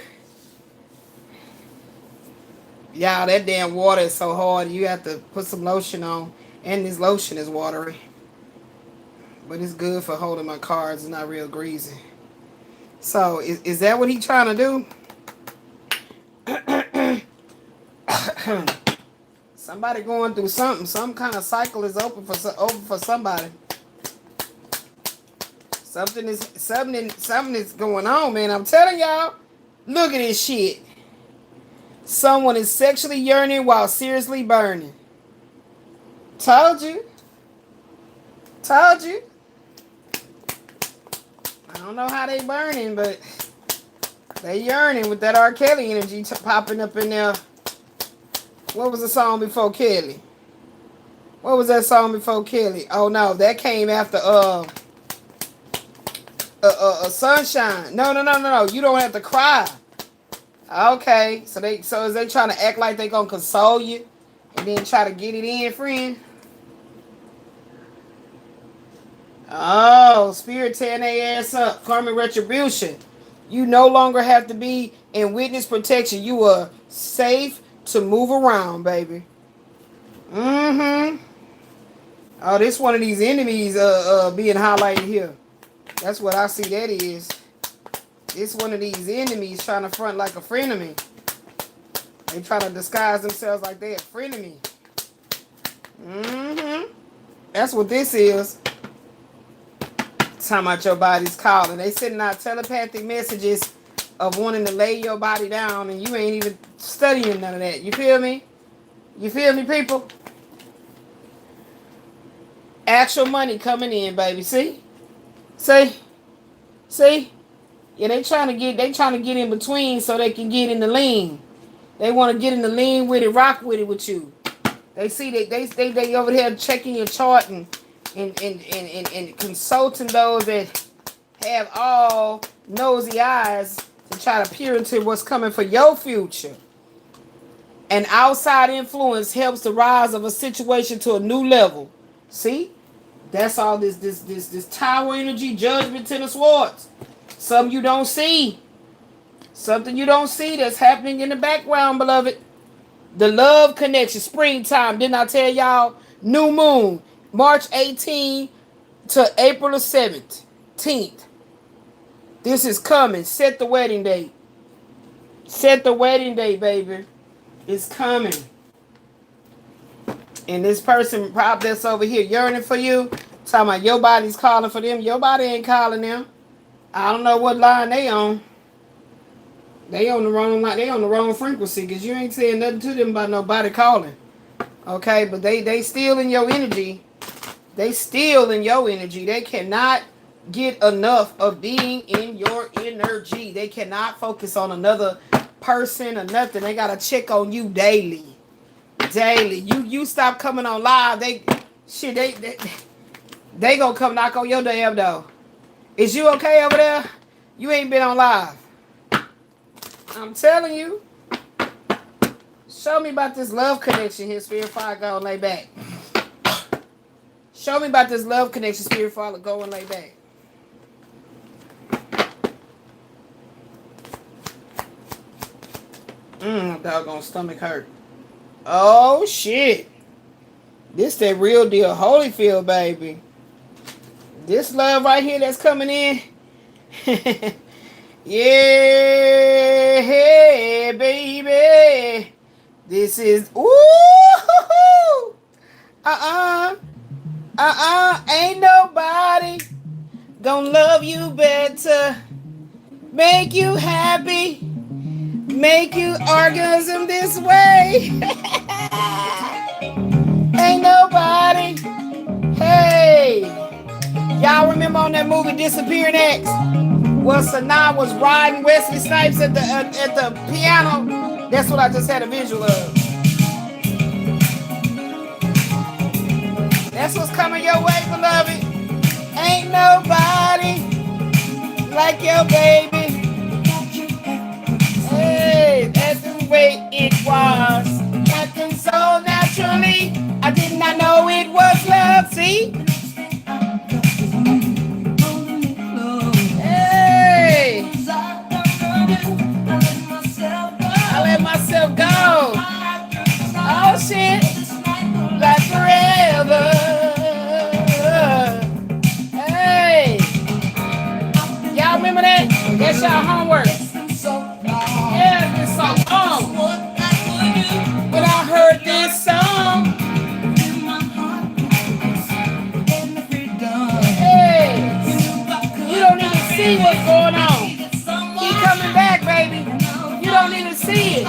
Y'all, that damn water is so hard. You have to put some lotion on. And this lotion is watery. But it's good for holding my cards. It's not real greasy. So, is that what he trying to do? Somebody going through something. Some kind of cycle is open for somebody. Something is going on, man. I'm telling y'all. Look at this shit. Someone is sexually yearning while seriously burning. Told you. Told you. I don't know how they burning, but they yearning with that R. Kelly energy popping up in there. What was the song before Kelly? What was that song before Kelly? Oh no, that came after Sunshine. No. You don't have to cry. Okay, so is they trying to act like they gonna console you and then try to get it in, friend? Oh, spirit tearing their ass up. Karmic retribution. You no longer have to be in witness protection. You are safe to move around, baby. Mm-hmm. Oh, this one of these enemies being highlighted here. That's what I see that is. It's one of these enemies trying to front like a frenemy. They trying to disguise themselves like they're a frenemy. Mm-hmm. That's what this is. Talking about your body's calling. They sending out telepathic messages of wanting to lay your body down and you ain't even studying none of that. You feel me? You feel me, people? Actual money coming in, baby. See? See? Yeah, they trying to get in between so they can get in the lean. They want to get in the lean with it, rock with it with you. They see that they over here checking your chart and consulting those that have all nosy eyes to try to peer into what's coming for your future. An outside influence helps the rise of a situation to a new level. See? That's all this tower energy, judgment, ten of swords. Something you don't see. Something you don't see that's happening in the background, beloved. The love connection, springtime. Didn't I tell y'all? New moon, March 18 to April the 17th. This is coming. Set the wedding date. Set the wedding date, baby. It's coming. And this person probably that's over here yearning for you, talking about your body's calling for them. Your body ain't calling them. I don't know what line they on. They on the wrong line. They on the wrong frequency because you ain't saying nothing to them about nobody calling. Okay, but they still in your energy. They still in your energy. They cannot get enough of being in your energy. They cannot focus on another person or nothing. They gotta check on you daily. Daily. You stop coming on live. They gonna come knock on your damn door. Is you okay over there? You ain't been on live. I'm telling you. Show me about this love connection here, Spirit Fire. Go and lay back. Show me about this love connection, Spirit Fire. Go and lay back. doggone stomach hurt. Oh, shit. This that real deal Holyfield, baby. This love right here that's coming in. Yeah, baby. This is... Ooh. Ain't nobody gonna love you better. Make you happy. Make you orgasm this way. Ain't nobody. Hey. Y'all remember on that movie Disappearing X? Well, Sanaa was riding Wesley Snipes at the piano. That's what I just had a visual of. That's what's coming your way, beloved. Ain't nobody like your baby. Hey, that's the way it was. Nothing so naturally. I did not know it was love. See? Hey. I let myself go. Oh, shit. Like forever. Hey. Y'all remember that? That's y'all homework. Yeah, this song. When I heard this song, hey, you don't even see what's going on. He coming back, baby. You don't even see it.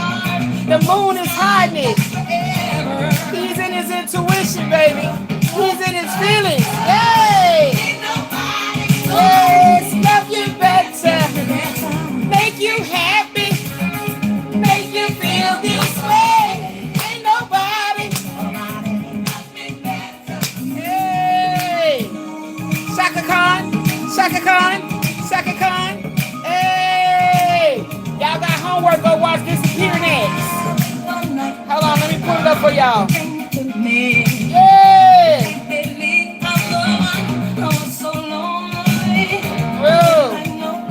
The moon is hiding it. He's in his intuition, baby. He's in his feelings. Hey! Yes, love you better. Make you happy. Make you feel this way. Ain't nobody. Hey! Shaka Khan. Shaka Khan. Shaka Khan. Hey! Y'all got homework. Go watch Disappearing X. Hold on, let me pull it up for y'all. Yeah! Whoa.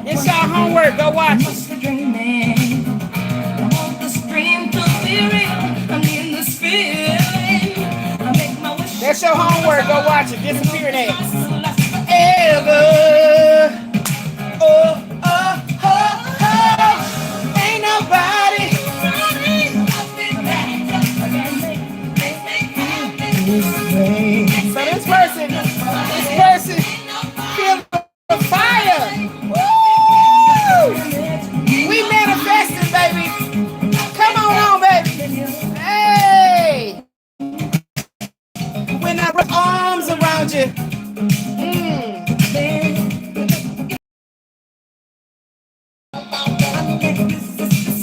It's y'all homework. Go watch it. That's your homework. Go watch it. Disappearing X. Ever. Oh, oh, oh, oh. Ain't nobody. So this person feel the fire. Woo! We manifested, baby. Come on, baby. Hey! When I put arms around you.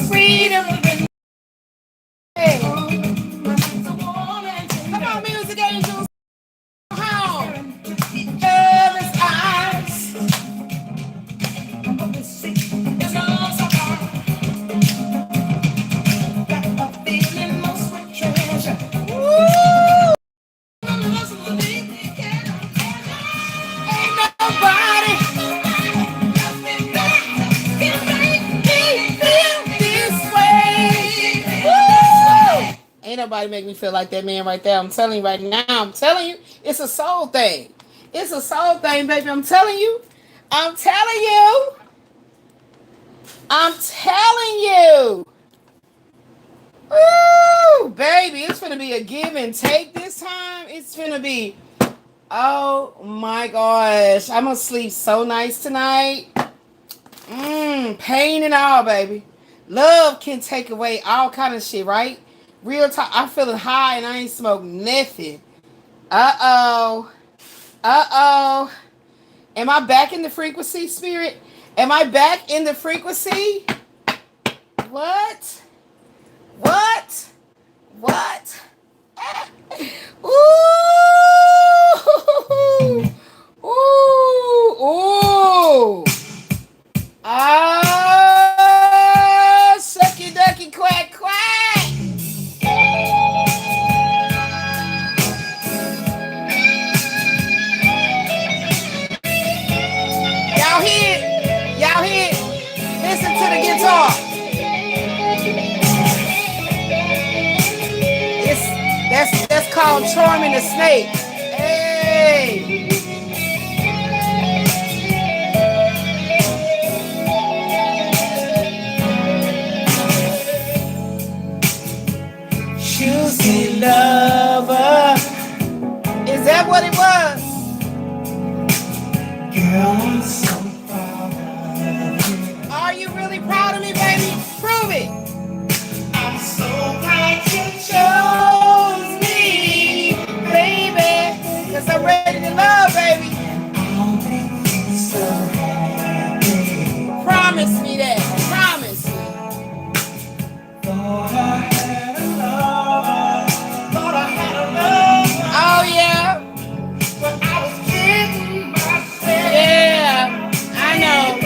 Freedom. Hey. Come on, music angels. Home. Heaven's eyes. Woo! Ain't nobody can make me feel this way. Woo! Ain't nobody make me feel like that man right there. I'm telling you right now. I'm telling you, it's a soul thing. It's a soul thing, baby. I'm telling you. I'm telling you. I'm telling you. Woo, baby. It's gonna be a give and take this time. It's gonna be, oh my gosh. I'm gonna sleep so nice tonight. Pain and all, baby. Love can take away all kind of shit, right? Real talk. I'm feeling high and I ain't smoked nothing. Uh-oh. Uh-oh. Am I back in the frequency, spirit? Am I back in the frequency? What? What? What? Ooh. Ooh. Ooh. Ah, sucky ducky quack quack. Y'all hear it? Y'all hear it? Listen to the guitar. That's called charming the snake. Hey. Juicy lover. Is that what it was? Girl, I'm so proud of you. Are you really proud of me, baby? Prove it. I'm so glad you Chose me, baby. Cause I'm ready to love, baby. I'll make you so happy. Promise me that. Promise me. Thought I had a lover. Thought I had a lover. Oh yeah. But I was kidding myself. Yeah. I know.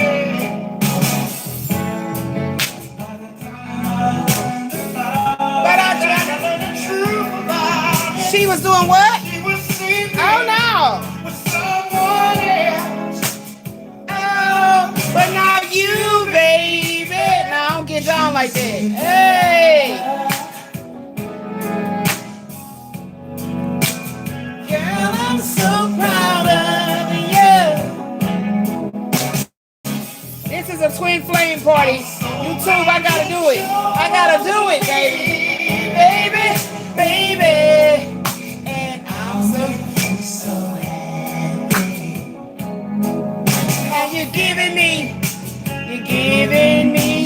But I tried to learn the truth about it. She was doing what? She was sleeping Oh no. with someone else. Oh, but not you, baby. Now I don't get down like that. Hey. Girl, I'm so proud of you. This is a twin flame party. YouTube, I gotta do it. I gotta do it, baby. Baby, baby. And I'm so happy. and you're giving me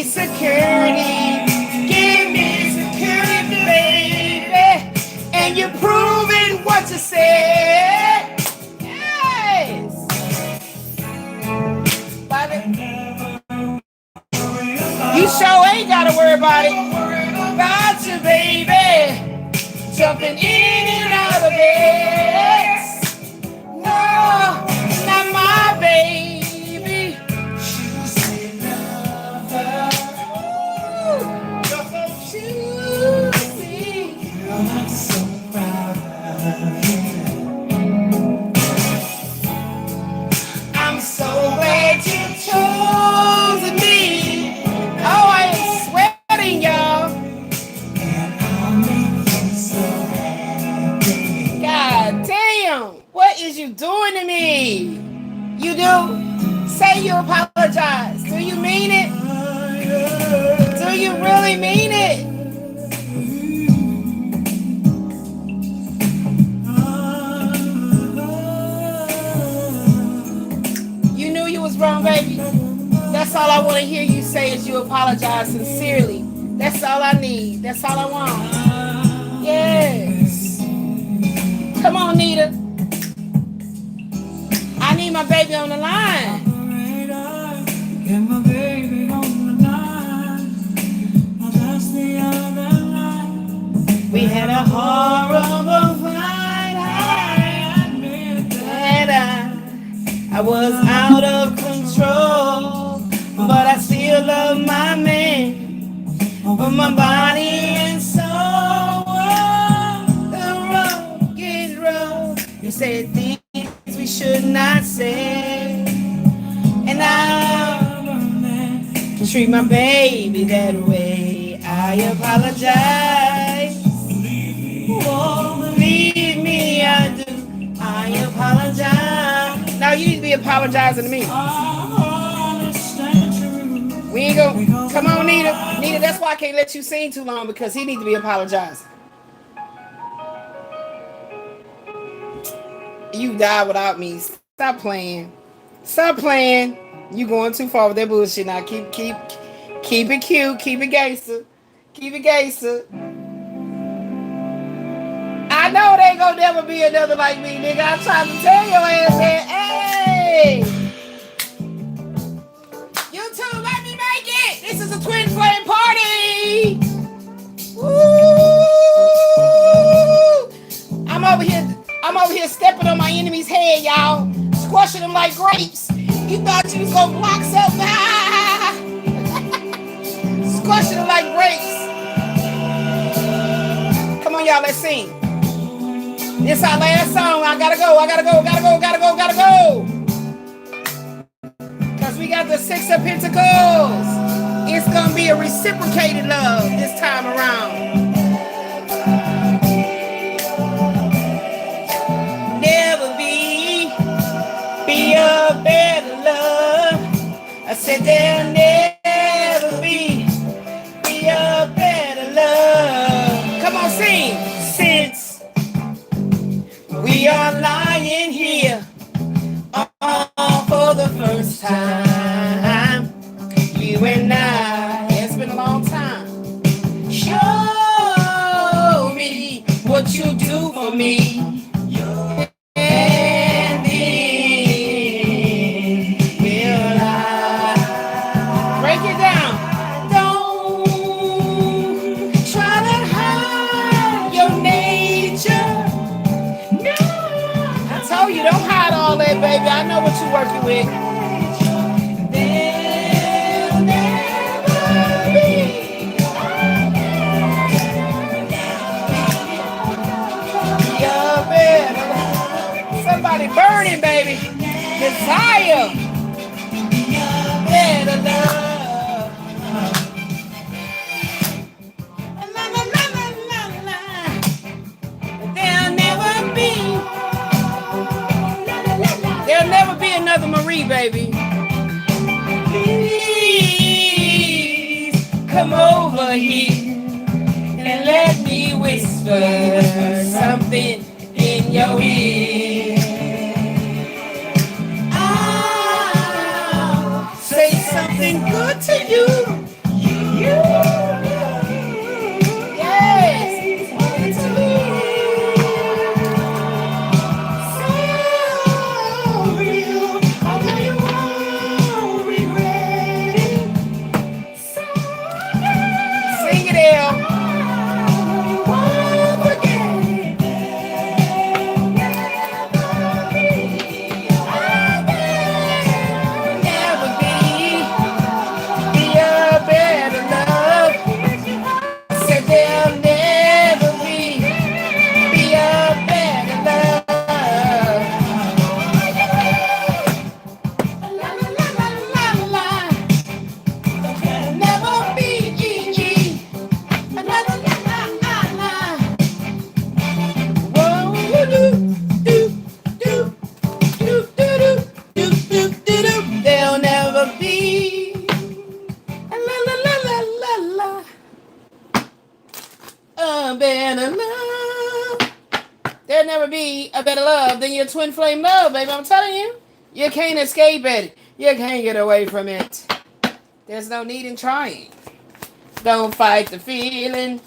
security. Give me security, baby. And you're proving what you said. Yes. You sure ain't gotta worry about it. About you, baby. Jumping in and out of bed. No, not my baby. Juicy lover. Juicy. Girl, I'm so proud of you. I'm so glad you chose me. Oh, I am sweating, y'all. And I'll make you so happy. God damn. What is you doing to me? You do? Say you apologize. Do you mean it? Do you really mean it? You knew you was wrong, baby. That's all I want to hear you say is you apologize sincerely. That's all I need. That's all I want. Yes. Come on, Nita. I need my baby on the line. Get my baby on the line. Oh, that's the other night. We had a horrible fight. I was out of control, but I still love my man. But my body and soul, the road gets rough. You said things we should not say, and I can treat my baby that way. I apologize. Oh, believe me, I do. I apologize. Now you need to be apologizing to me. We ain't go. Come on, Nita. Nita, that's why I can't let you sing too long, because he needs to be apologizing. You died without me. Stop playing. Stop playing. You going too far with that bullshit now. Keep it cute. Keep it gangster. Keep it gangster. I know there ain't gonna never be another like me, nigga. I'm trying to tell your ass that. Hey! You two, let me make it! This is a twin flame party! Woo! I'm over here stepping on my enemy's head, y'all. Squashing them like grapes. You thought you was gonna block something? Squashing them like grapes. Come on, y'all, let's sing. This our last song. I gotta go. Cause we got the 6 of Pentacles. It's gonna be a reciprocated love this time around. Said there'll never be a better love. Come on, sing. Since we are lying here for the first time, you and I, it's been a long time. Show me what you do for me. And then will I break it down. Don't try to hide your nature. No, I told you, don't hide all that, baby. I know what you're working with. There'll never be a better love. Somebody burning, baby. Desire. Better love. La, la, la, la, la, la. There'll never be another Marie, baby. Please come over here and let me whisper something in your ear. I'll say something good to you. Yes. To me. There'll never be a better love than your twin flame love, baby. I'm telling you. You can't escape it. You can't get away from it. There's no need in trying. Don't fight the feeling.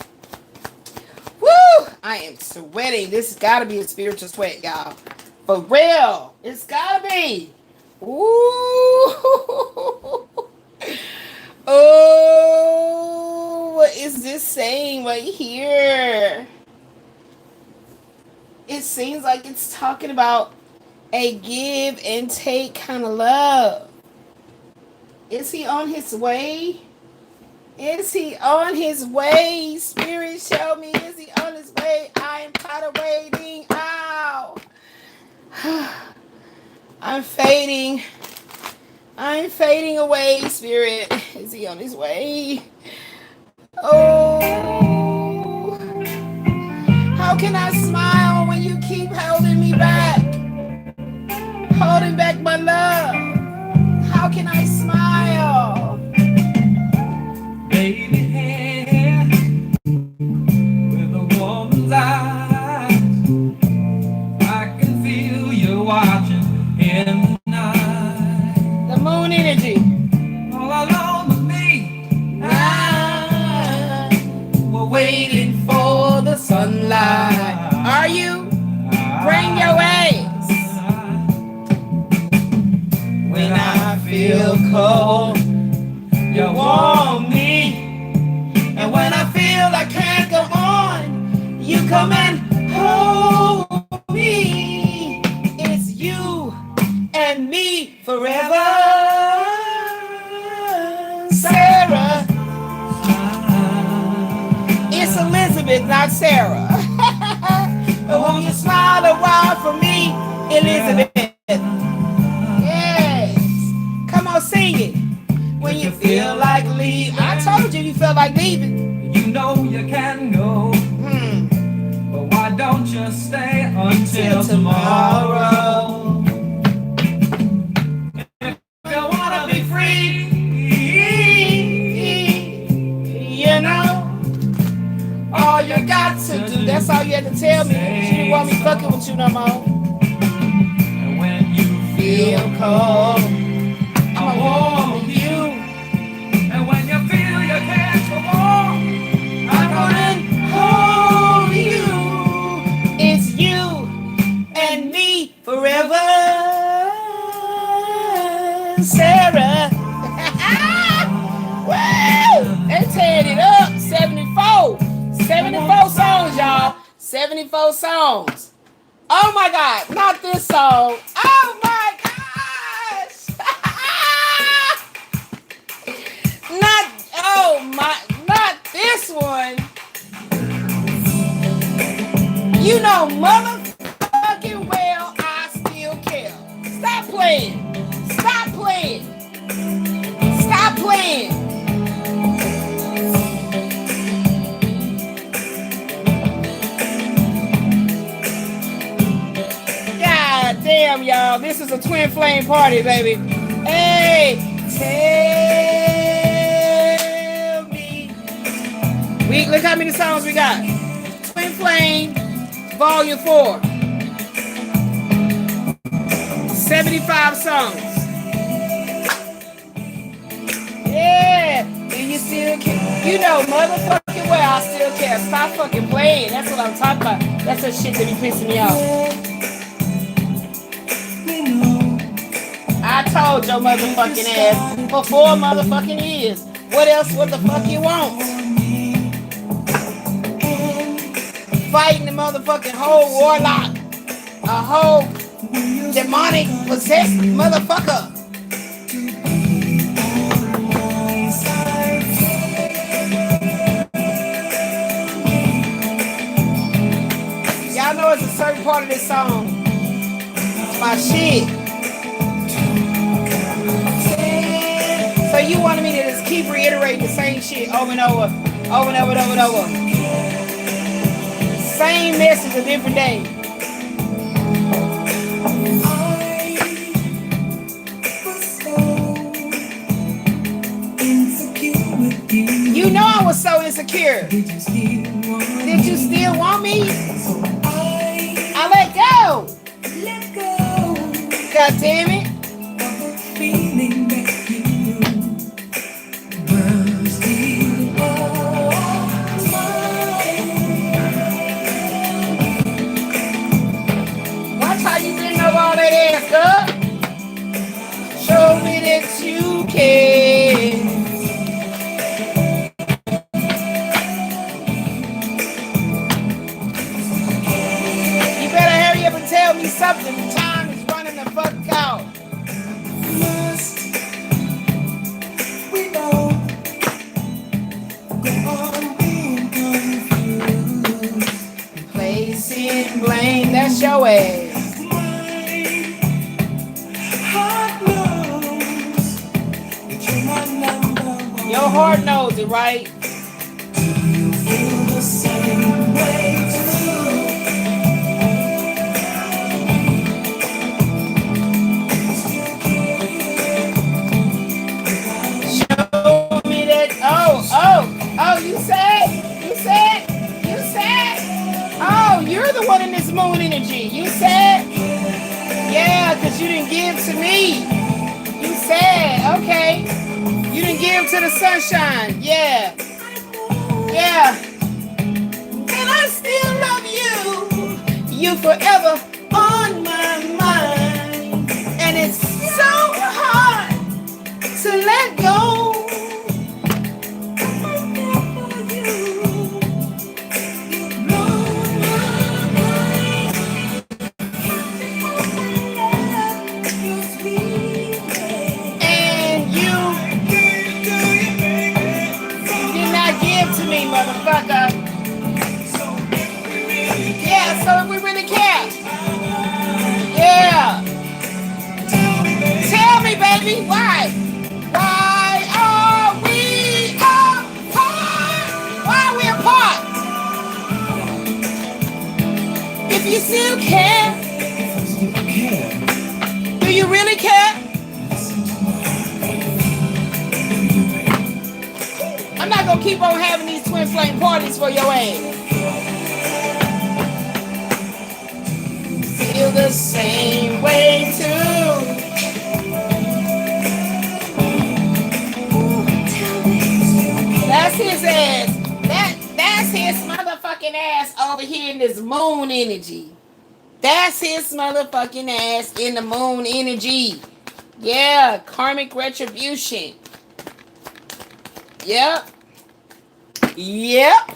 Woo! I am sweating. This has got to be a spiritual sweat, y'all. For real. It's got to be. Ooh. Oh, what is this saying right here? It seems like it's talking about a give and take kind of love. Is he on his way? Is he on his way? Spirit, show me. Is he on his way? I am tired of waiting. Ow. I'm fading. I'm fading away, Spirit. Is he on his way? Oh. How can I smile when you keep holding me back? Holding back my love. How can I smile? Baby hair with a woman's eyes, I can feel you watching in the night. The moon energy. All alone with me, We're waiting for the sunlight. Are you? Bring your ways. when I feel cold, you warm me. And when I feel I can't go on, you come and hold me. It's you and me forever. Sarah. It's Elizabeth, not Sarah. But when you smile a while for me, Elizabeth. Yes. Come on, sing it. When you feel like leaving. I told you felt like leaving. You know you can go, but why don't you stay until tomorrow? If you wanna be free, had to tell me she didn't want me fucking with you no more. And when you feel cold, I warm you. And when you feel you can't go on, I'm gonna hold you. It's you and me forever, Sarah. Woo! They tearing it up. 74 songs, y'all. 74 songs. Oh my God, not this song. Oh my gosh. Not this one. You know motherfucking well I still care. Stop playing. Stop playing. Stop playing. God damn, y'all. This is a twin flame party, baby. Hey, tell me. Look how many songs we got. Twin Flame, Volume 4. 75 songs. Yeah. Do you still care? You know motherfucking well I still care. Stop fucking playing. That's what I'm talking about. That's the shit that be pissing me off. I told your motherfucking ass for 4 motherfucking years. What else? What the fuck you want? Fighting the motherfucking whole warlock, a whole demonic possessed motherfucker. Y'all know it's a certain part of this song. It's my shit. So you wanted me to just keep reiterating the same shit over and over, over and over and over and over. Same message a different day. You know I was so insecure. Did you still want me? I let go. God damn it. Watch how you bring up all that ass up. Show me that you care. You better hurry up and tell me something. Time is running the fuck out. We know. Go on being confused. Placing blame, that's your ass. Your heart knows it, right? Do you feel the same way too? Show me that. Oh, you said. Oh, you're the one in this moon energy. You said. Yeah, because you didn't give to me. You said, okay. You didn't give to the sunshine. Yeah. And I still love you. You forever on my mind. And it's so hard to let go. Motherfucker. Yeah, so if we really care. Yeah. Tell me, baby, why? Why are we apart? Why are we apart? If you still care. Do you really care? I'm not gonna keep on having these twin flame parties for your ass. the same way too. That's his ass. That's his motherfucking ass over here in this moon energy. That's his motherfucking ass in the moon energy. Yeah, karmic retribution. Yep. Yep.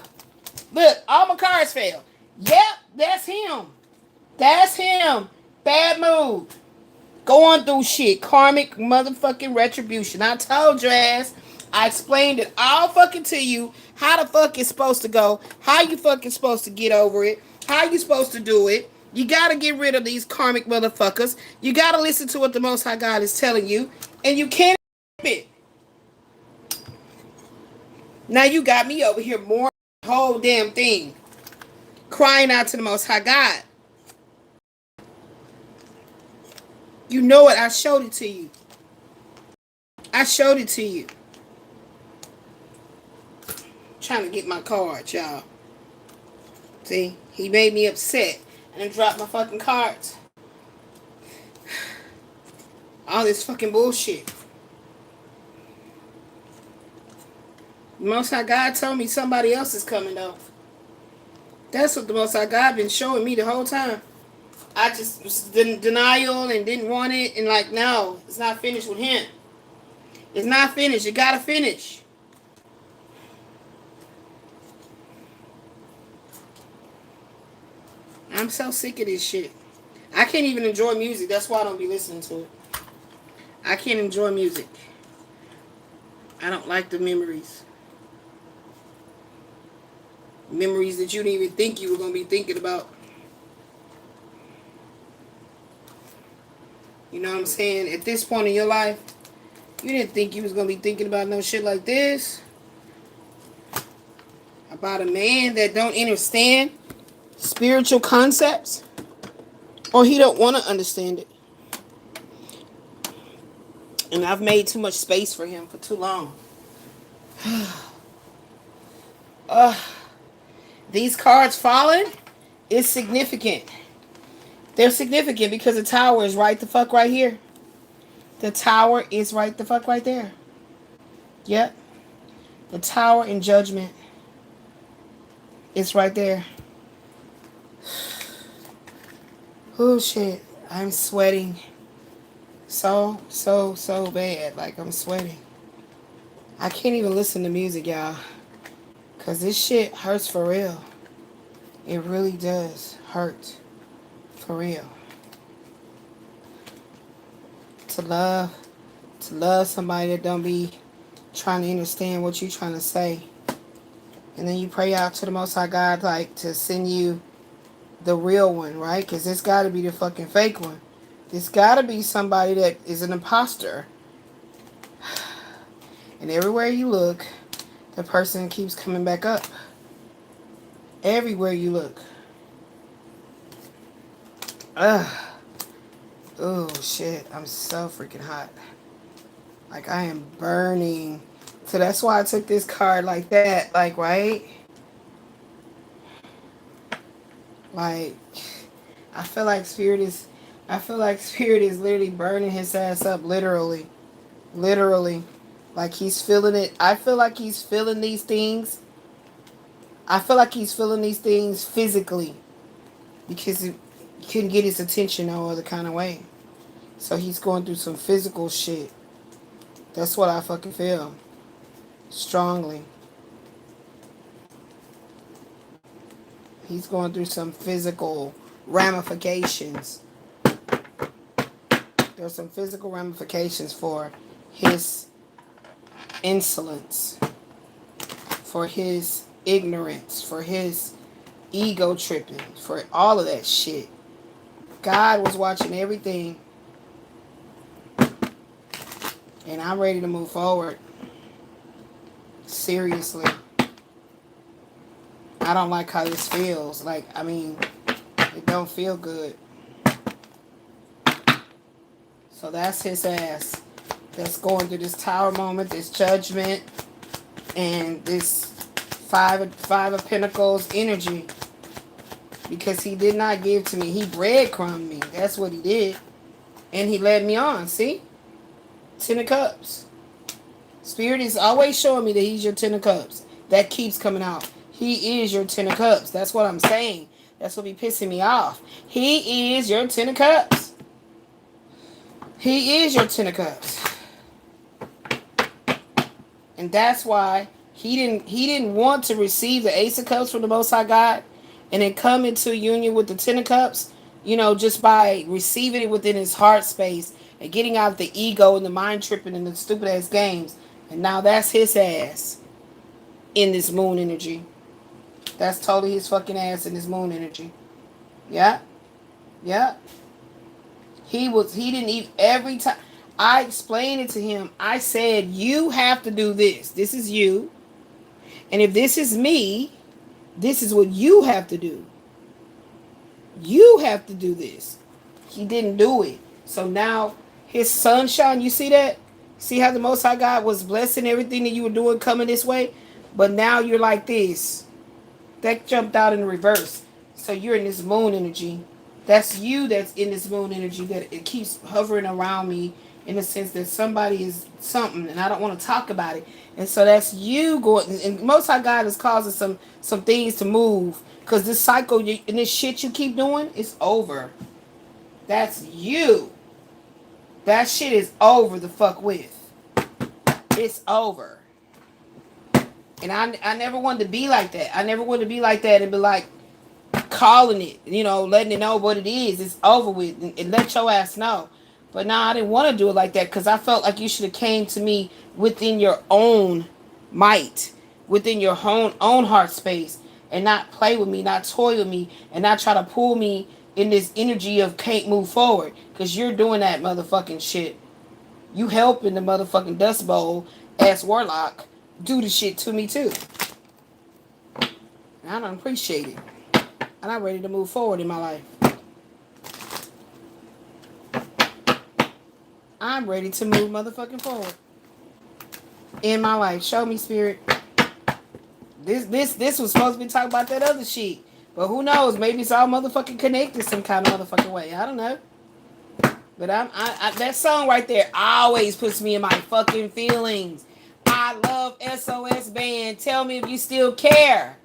Look, all my cards fell. Yep, that's him. That's him. Bad mood. Going through shit. Karmic motherfucking retribution. I told your ass. I explained it all fucking to you. How the fuck it's supposed to go. How you fucking supposed to get over it. How you supposed to do it. You gotta get rid of these karmic motherfuckers. You gotta listen to what the Most High God is telling you. And you can't it. Now you got me over here more whole damn thing. Crying out to the Most High God. You know it. I showed it to you. I showed it to you. Trying to get my card, y'all. See? He made me upset. And then dropped my fucking cards. All this fucking bullshit. The Most High God told me somebody else is coming, though. That's what the Most High God been showing me the whole time. I just was in denial and didn't want it. And like, no, it's not finished with him. It's not finished. You gotta finish. I'm so sick of this shit. I can't even enjoy music. That's why I don't be listening to it. I can't enjoy music. I don't like the memories. Memories that you didn't even think you were going to be thinking about. You know what I'm saying? At this point in your life, you didn't think you was going to be thinking about no shit like this. About a man that don't understand spiritual concepts. Or he don't want to understand it. And I've made too much space for him for too long. These cards falling is significant. They're significant because the tower is right the fuck right here. The tower is right the fuck right there. Yep. The tower in judgment is right there. Oh shit. I'm sweating. So bad. Like I'm sweating. I can't even listen to music, y'all. Because this shit hurts for real. It really does hurt. For real. To love somebody that don't be trying to understand what you trying to say. And then you pray out to the Most High God, like, to send you the real one, right? Because it's got to be the fucking fake one. It's got to be somebody that is an imposter. And everywhere you look, the person keeps coming back up. Everywhere you look. Oh, shit. I'm so freaking hot. Like, I am burning. So that's why I took this card like that. Like, right? Like, I feel like Spirit is literally burning his ass up. Literally. Literally. Like, he's feeling it. I feel like he's feeling these things. I feel like he's feeling these things physically. Because he couldn't get his attention no other kind of way. So he's going through some physical shit. That's what I fucking feel. Strongly. He's going through some physical ramifications. There's some physical ramifications for his insolence, for his ignorance, for his ego tripping, for all of that shit. God was watching everything. And I'm ready to move forward. Seriously. I don't like how this feels. Like, I mean, it don't feel good. So that's his ass. That's going through this tower moment, this judgment, and this five of Pentacles energy. because he did not give to me. He breadcrumbed me. That's what he did. And he led me on. See? Ten of Cups. Spirit is always showing me that he's your Ten of Cups. That keeps coming out. He is your Ten of Cups. That's what I'm saying. That's what be pissing me off. He is your Ten of Cups. He is your Ten of Cups. And that's why he didn't want to receive the Ace of Cups from the Most High God and then come into union with the Ten of Cups, just by receiving it within his heart space and getting out the ego and the mind tripping and the stupid ass games. And now that's his ass in this moon energy. That's totally his fucking ass in this moon energy. Yeah. Yeah. He didn't even, every time I explained it to him, I said, you have to do this. This is you. And if this is me, this is what you have to do. You have to do this. He didn't do it. So now his sunshine, you see that? See how the Most High God was blessing everything that you were doing coming this way? But now you're like this. That jumped out in reverse. So you're in this moon energy. That's you that's in this moon energy that it keeps hovering around me in the sense that somebody is something and I don't want to talk about it. And so that's you going, and Most High God is causing some things to move because this cycle and this shit you keep doing is over. That's you. That shit is over the fuck with. It's over. And I never wanted to be like that. I never wanted to be like that and be like calling it, letting it know what it is. It's over with and let your ass know. But now I didn't want to do it like that because I felt like you should have came to me within your own might, within your own heart space and not play with me, not toy with me and not try to pull me in this energy of can't move forward because you're doing that motherfucking shit. You helping the motherfucking Dust Bowl ass warlock do the shit to me too. And I don't appreciate it. And I'm ready to move forward in my life. I'm ready to move motherfucking forward in my life. Show me, Spirit. This was supposed to be talking about that other shit. But who knows? Maybe it's all motherfucking connected some kind of motherfucking way. I don't know. But I that song right there always puts me in my fucking feelings. I love SOS Band. Tell me if you still care.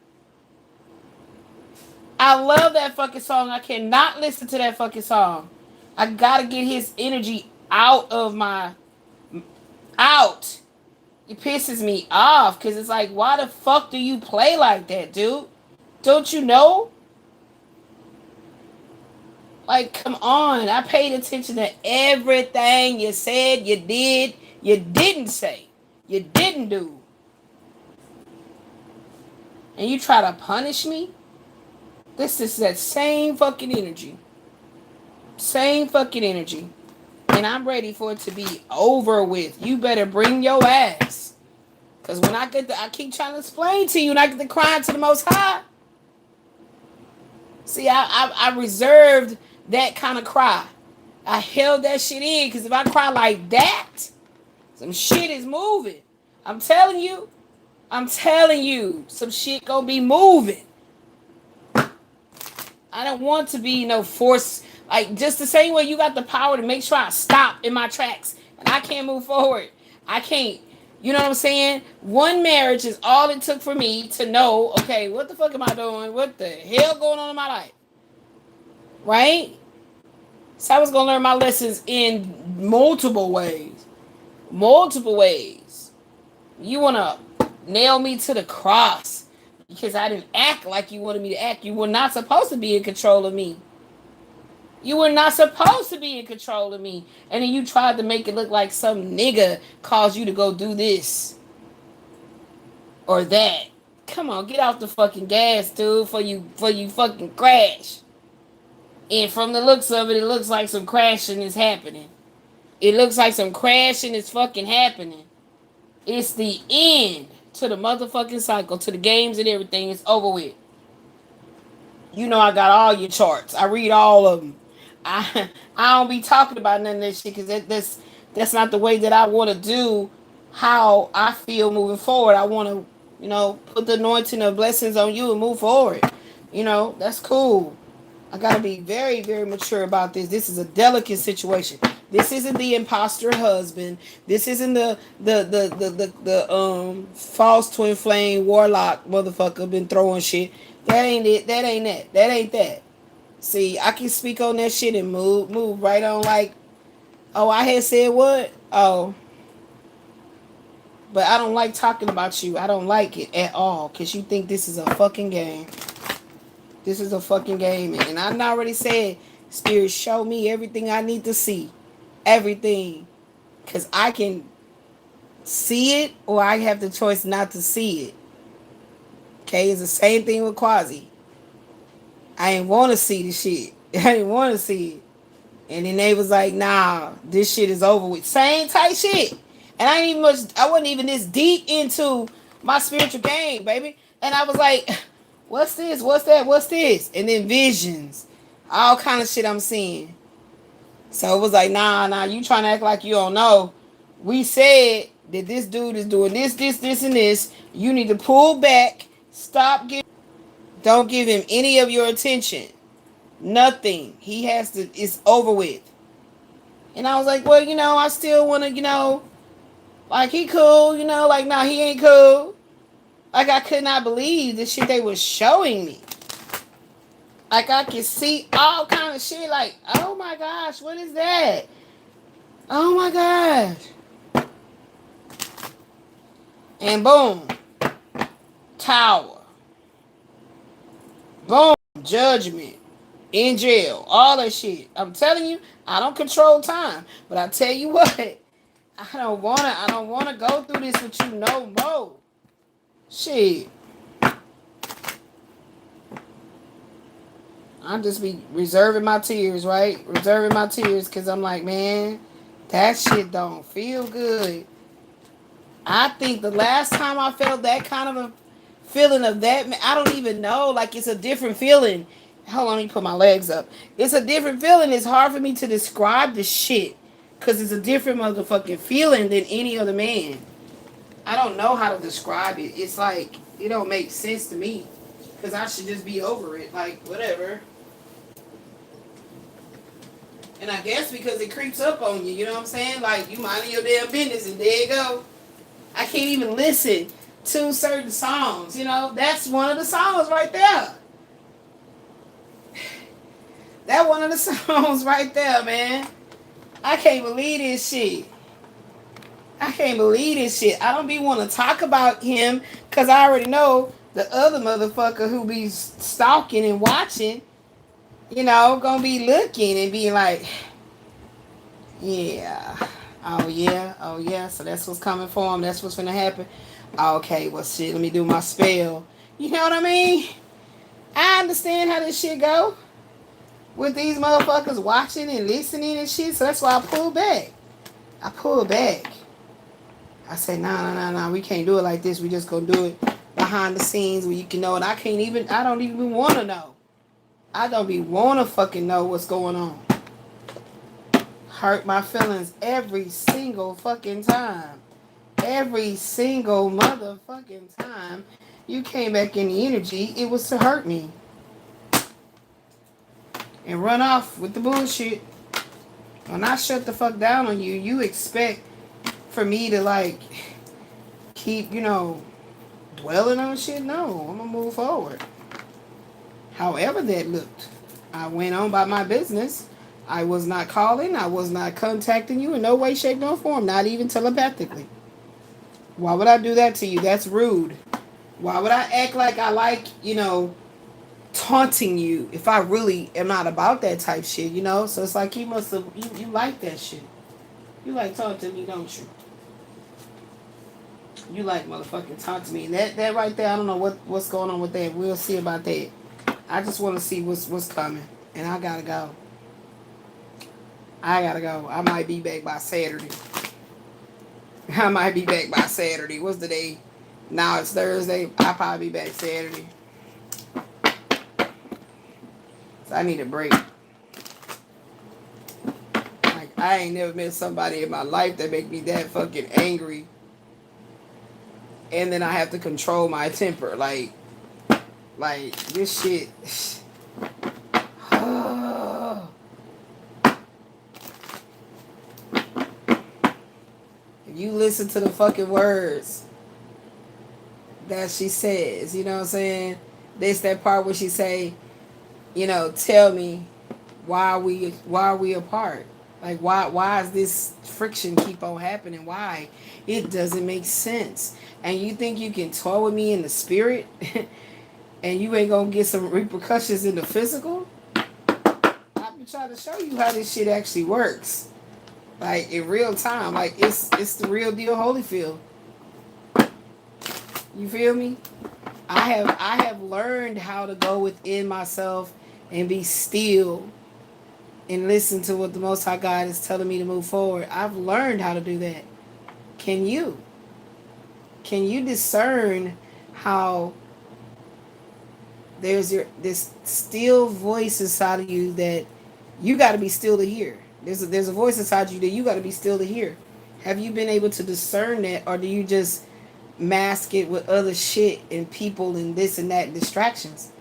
I love that fucking song. I cannot listen to that fucking song. I gotta get his energy out. It pisses me off because it's like, why the fuck do you play like that, dude? Don't you know? Like, come on. I paid attention to everything you said, you did, you didn't say, you didn't do. And you try to punish me? This is that same fucking energy. Same fucking energy. And I'm ready for it to be over with. You better bring your ass. Because when I keep trying to explain to you and I get to crying to the Most High. See, I reserved that kind of cry. I held that shit in because if I cry like that, some shit is moving. I'm telling you, some shit gonna be moving. I don't want to be no force. Like, just the same way you got the power to make sure I stop in my tracks and I can't move forward. I can't. You know what I'm saying? One marriage is all it took for me to know, okay, what the fuck am I doing? What the hell going on in my life? Right? So I was going to learn my lessons in multiple ways. Multiple ways. You want to nail me to the cross because I didn't act like you wanted me to act. You were not supposed to be in control of me. You were not supposed to be in control of me. And then you tried to make it look like some nigga caused you to go do this. Or that. Come on, get off the fucking gas, dude, for you fucking crash. And from the looks of it, it looks like some crashing is happening. It looks like some crashing is fucking happening. It's the end to the motherfucking cycle, to the games and everything. It's over with. You know I got all your charts. I read all of them. I don't be talking about none of that shit because that's not the way that I want to do how I feel moving forward. I want to, put the anointing of blessings on you and move forward. You know, that's cool. I gotta be very, very mature about this. This is a delicate situation. This isn't the imposter husband. This isn't the false twin flame warlock motherfucker been throwing shit. That ain't it. That ain't that. That ain't that. See, I can speak on that shit and move right on like, oh, I had said what? Oh, but I don't like talking about you. I don't like it at all because you think this is a fucking game. This is a fucking game. And I already said, Spirit, show me everything I need to see. Everything. Because I can see it or I have the choice not to see it. Okay? It's the same thing with Quasi. I ain't want to see the shit. I didn't want to see it. And then they was like, nah, this shit is over with. Same type shit. And I wasn't even this deep into my spiritual game, baby. And I was like, what's this? What's that? What's this? And then visions. All kind of shit I'm seeing. So it was like, nah, you trying to act like you don't know. We said that this dude is doing this, and this. You need to pull back. Don't give him any of your attention. Nothing. He has to, it's over with. And I was like, well, I still want to, like, he cool, like, nah, he ain't cool. Like, I could not believe the shit they was showing me. Like, I could see all kind of shit. Like, oh my gosh, what is that? Oh my gosh. And boom. Tower. Boom. Judgment. In jail. All that shit. I'm telling you, I don't control time. But I tell you what, I don't wanna go through this with you no more. Shit. I'm just be reserving my tears, right? Reserving my tears because I'm like, man, that shit don't feel good. I think the last time I felt that kind of a feeling of that, I don't even know. Like, it's a different feeling. Hold on, let me put my legs up. It's a different feeling. It's hard for me to describe this shit because it's a different motherfucking feeling than any other man. I don't know how to describe it. It's like, it don't make sense to me because I should just be over it. Like, whatever. And I guess because it creeps up on you, you know what I'm saying? Like, you minding your damn business and there you go. I can't even listen to certain songs, That's one of the songs right there. That one of the songs right there, man. I can't believe this shit. I can't believe this shit. I don't be want to talk about him because I already know the other motherfucker who be stalking and watching, gonna be looking and being like, yeah. Oh, yeah. Oh, yeah. So that's what's coming for him. That's what's gonna happen. Okay, well, shit, let me do my spell. You know what I mean? I understand how this shit go with these motherfuckers watching and listening and shit. So that's why I pull back. I say, nah, we can't do it like this. We just gonna do it behind the scenes where you can know. And I don't even want to know. I don't be want to fucking know what's going on. Hurt my feelings every single fucking time. Every single motherfucking time you came back in the energy, it was to hurt me. And run off with the bullshit. When I shut the fuck down on you, you expect for me to, like, keep, dwelling on shit? No, I'm gonna move forward. However that looked. I went on by my business. I was not calling. I was not contacting you in no way, shape, nor form. Not even telepathically. Why would I do that to you? That's rude. Why would I act like I like, taunting you if I really am not about that type shit, So it's like you must have, you like that shit. You like taunting me, don't you? You like motherfucking taunting me. That right there, I don't know what's going on with that. We'll see about that. I just want to see what's coming. And I gotta go. I might be back by Saturday. What's the day? Now it's Thursday. I'll probably be back Saturday. So I need a break. Like, I ain't never met somebody in my life that make me that fucking angry. And then I have to control my temper. Like, Like, this shit. If you listen to the fucking words that she says, you know what I'm saying? There's that part where she say, you know, tell me why are we apart? Like, why is this friction keep on happening? Why? It doesn't make sense. And you think you can toy with me in the spirit and you ain't gonna get some repercussions in the physical? I've been trying to show you how this shit actually works. Like, in real time. Like, it's the real deal Holyfield. You feel me? I have learned how to go within myself and be still and listen to what the Most High God is telling me to move forward. I've learned how to do that. Can you? Can you discern how there's this still voice inside of you that you got to be still to hear? There's a voice inside you that you got to be still to hear. Have you been able to discern that, or do you just mask it with other shit and people and this and that and distractions?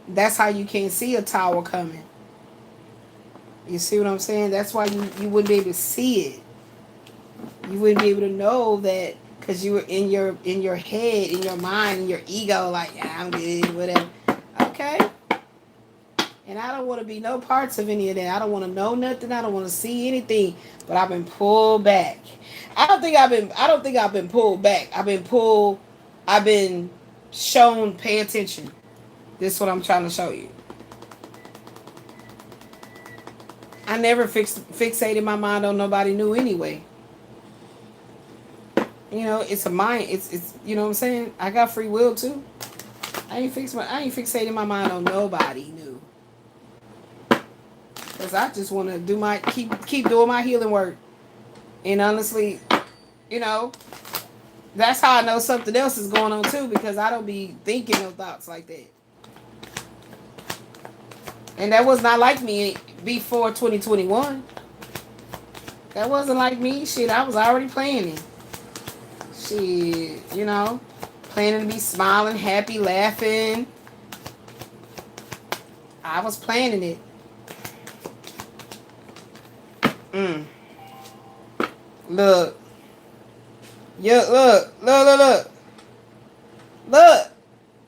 That's how you can't see a tower coming. You see what I'm saying? That's why you wouldn't be able to see it. You wouldn't be able to know that because you were in your head, in your mind, in your ego, like, yeah, I'm good, whatever. Okay. And I don't want to be no parts of any of that. I don't want to know nothing. I don't want to see anything. But I've been pulled back. I don't think I've been pulled back. I've been shown, pay attention. This is what I'm trying to show you. I never fixated my mind on nobody new anyway. You know, it's a mind. It's you know what I'm saying? I got free will too. I ain't fixating my mind on nobody new. Cause I just want to do my keep doing my healing work. And honestly, you know, that's how I know something else is going on too, because I don't be thinking no thoughts like that. And that was not like me before 2021. That wasn't like me. Shit, I was already planning. Shit, you know, planning to be smiling, happy, laughing. I was planning it. Look. Yeah, look.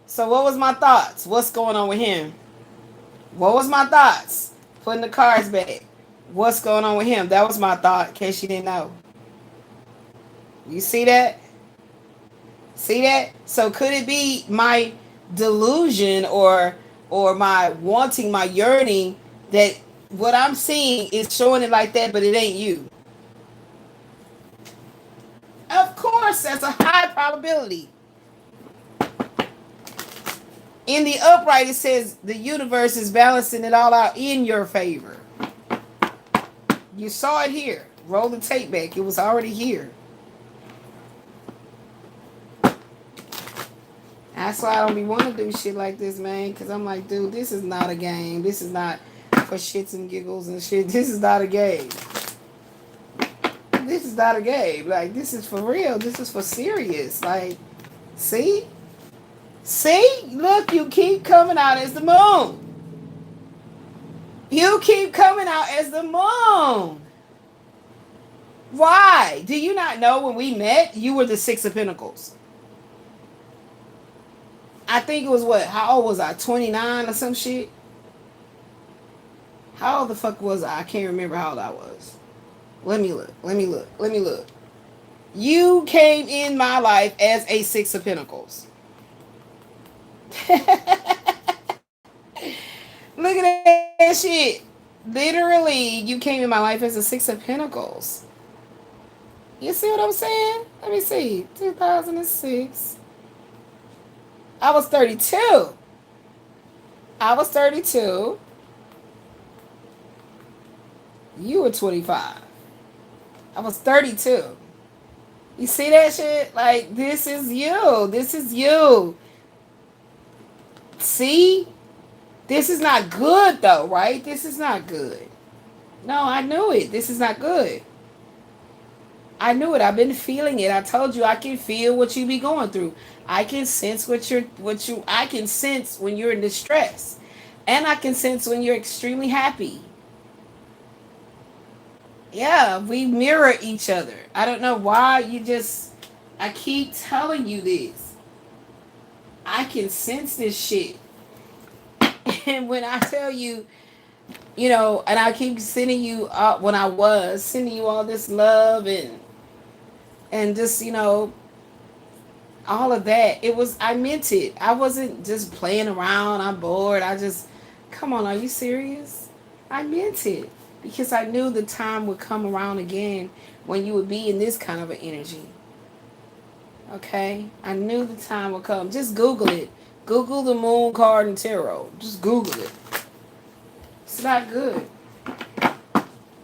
So what was my thoughts? What's going on with him? What was my thoughts? Putting the cards back. What's going on with him? That was my thought, in case you didn't know. You see that? See that? So could it be my delusion or my wanting, my yearning, that what I'm seeing is showing it like that, but it ain't you? Of course, that's a high probability. In the upright, it says the universe is balancing it all out in your favor. You saw it here. Roll the tape back. It was already here. That's why I don't be wanting to do shit like this, man. Because I'm like, dude, this is not a game. This is not for shits and giggles and shit. This is not a game. This is not a game. Like, this is for real. This is for serious. Like, see? See? Look, you keep coming out as the moon. You keep coming out as the moon. Why? Do you not know when we met, you were the Six of Pentacles? I think it was what? How old was I? 29 or some shit? How old the fuck was I? I can't remember how old I was. Let me look. You came in my life as a Six of Pentacles. Look at that shit. Literally, you came in my life as a Six of Pentacles. You see what I'm saying? Let me see. 2006. I was 32. You were 25. I was 32. You see that shit? Like, this is you. This is you. See? This is not good, though, right? This is not good. No, I knew it. This is not good. I knew it. I've been feeling it. I told you I can feel what you be going through. I can sense I can sense when you're in distress. And I can sense when you're extremely happy. Yeah, we mirror each other. I don't know why I keep telling you this. I can sense this shit. And when I tell you, and I keep sending you when I was sending you all this love and just, all of that. I meant it. I wasn't just playing around. I'm bored. Come on, are you serious? I meant it because I knew the time would come around again when you would be in this kind of an energy. Okay? I knew the time would come. Just Google it. Google the moon card and tarot. Just Google it. It's not good.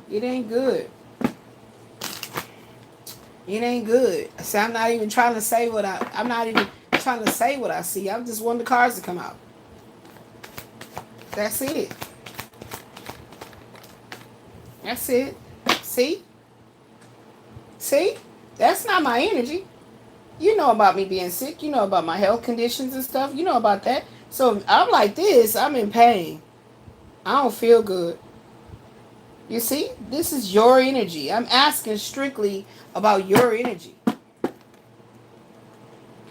It ain't good. It ain't good. So I'm not even trying to say I'm not even trying to say what I see. I just want the cards to come out. That's it. That's it. See? See? That's not my energy. You know about me being sick. You know about my health conditions and stuff. You know about that. So I'm like this. I'm in pain. I don't feel good. You see? This is your energy. I'm asking strictly about your energy.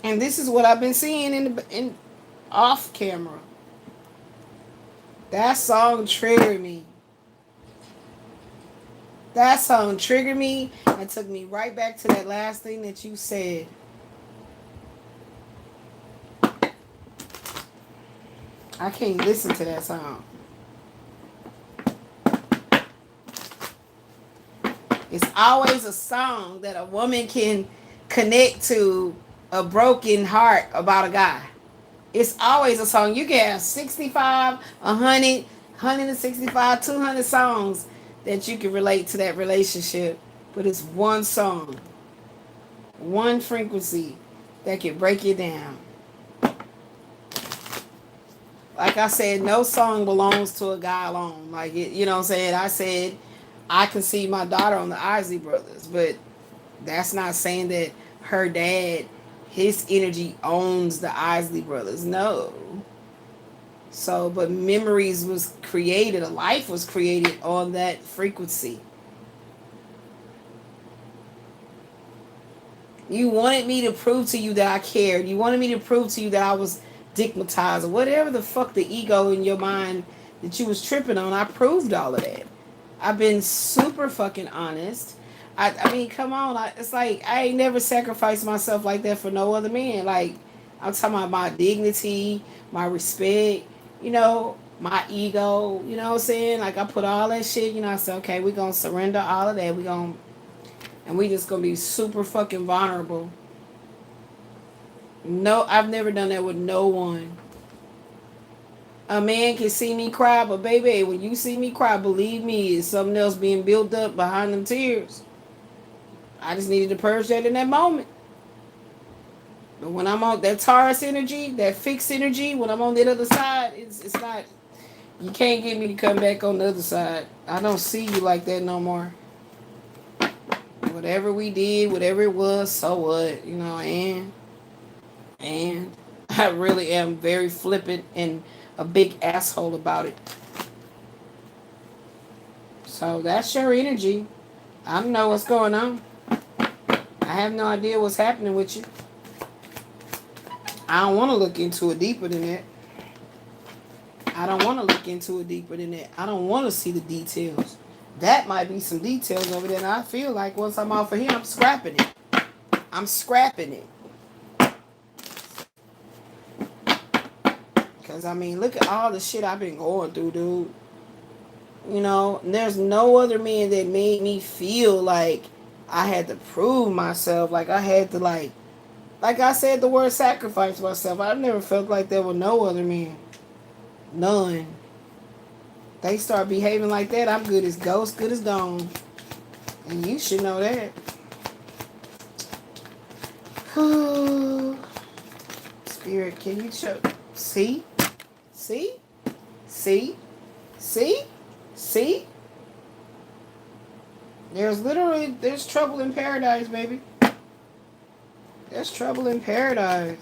And this is what I've been seeing in off camera. That song triggered me. That song triggered me and took me right back to that last thing that you said. I can't listen to that song. It's always a song that a woman can connect to a broken heart about a guy. It's always a song. You can have 65, 100, 165, 200 songs that you can relate to that relationship. But it's one song, one frequency that can break it down. Like I said, no song belongs to a guy alone. Like, you know what I'm saying? I said, I can see my daughter on the Isley Brothers, but that's not saying that her dad, his energy owns the Isley Brothers. No. So, but memories was created, a life was created on that frequency. You wanted me to prove to you that I cared. You wanted me to prove to you that I was stigmatized or whatever the fuck the ego in your mind that you was tripping on. I proved all of that. I've been super fucking honest. I mean, come on. It's like I ain't never sacrificed myself like that for no other man. Like, I'm talking about my dignity, my respect, my ego, you know what I'm saying? Like, I put all that shit, I said, okay, we're going to surrender all of that. And we just going to be super fucking vulnerable. No, I've never done that with no one. A man can see me cry, but baby, when you see me cry, believe me, it's something else being built up behind them tears. I just needed to purge that in that moment. But when I'm on that Taurus energy, that fixed energy, when I'm on the other side, it's not, you can't get me to come back on the other side. I don't see you like that no more. Whatever we did, whatever it was, so what, and I really am very flippant and a big asshole about it. So that's your energy. I don't know what's going on. I have no idea what's happening with you. I don't want to look into it deeper than that. I don't want to look into it deeper than that. I don't want to see the details. That might be some details over there. And I feel like once I'm off of here, I'm scrapping it. I'm scrapping it. Because, look at all the shit I've been going through, dude. There's no other man that made me feel like I had to prove myself. Like I had to, like I said the word sacrifice myself. I never felt like that with no other man. None. They start behaving like that, I'm good as ghost, good as gone. And you should know that. Spirit, can you show? See? See? See? See? See? There's trouble in paradise, baby. There's trouble in paradise.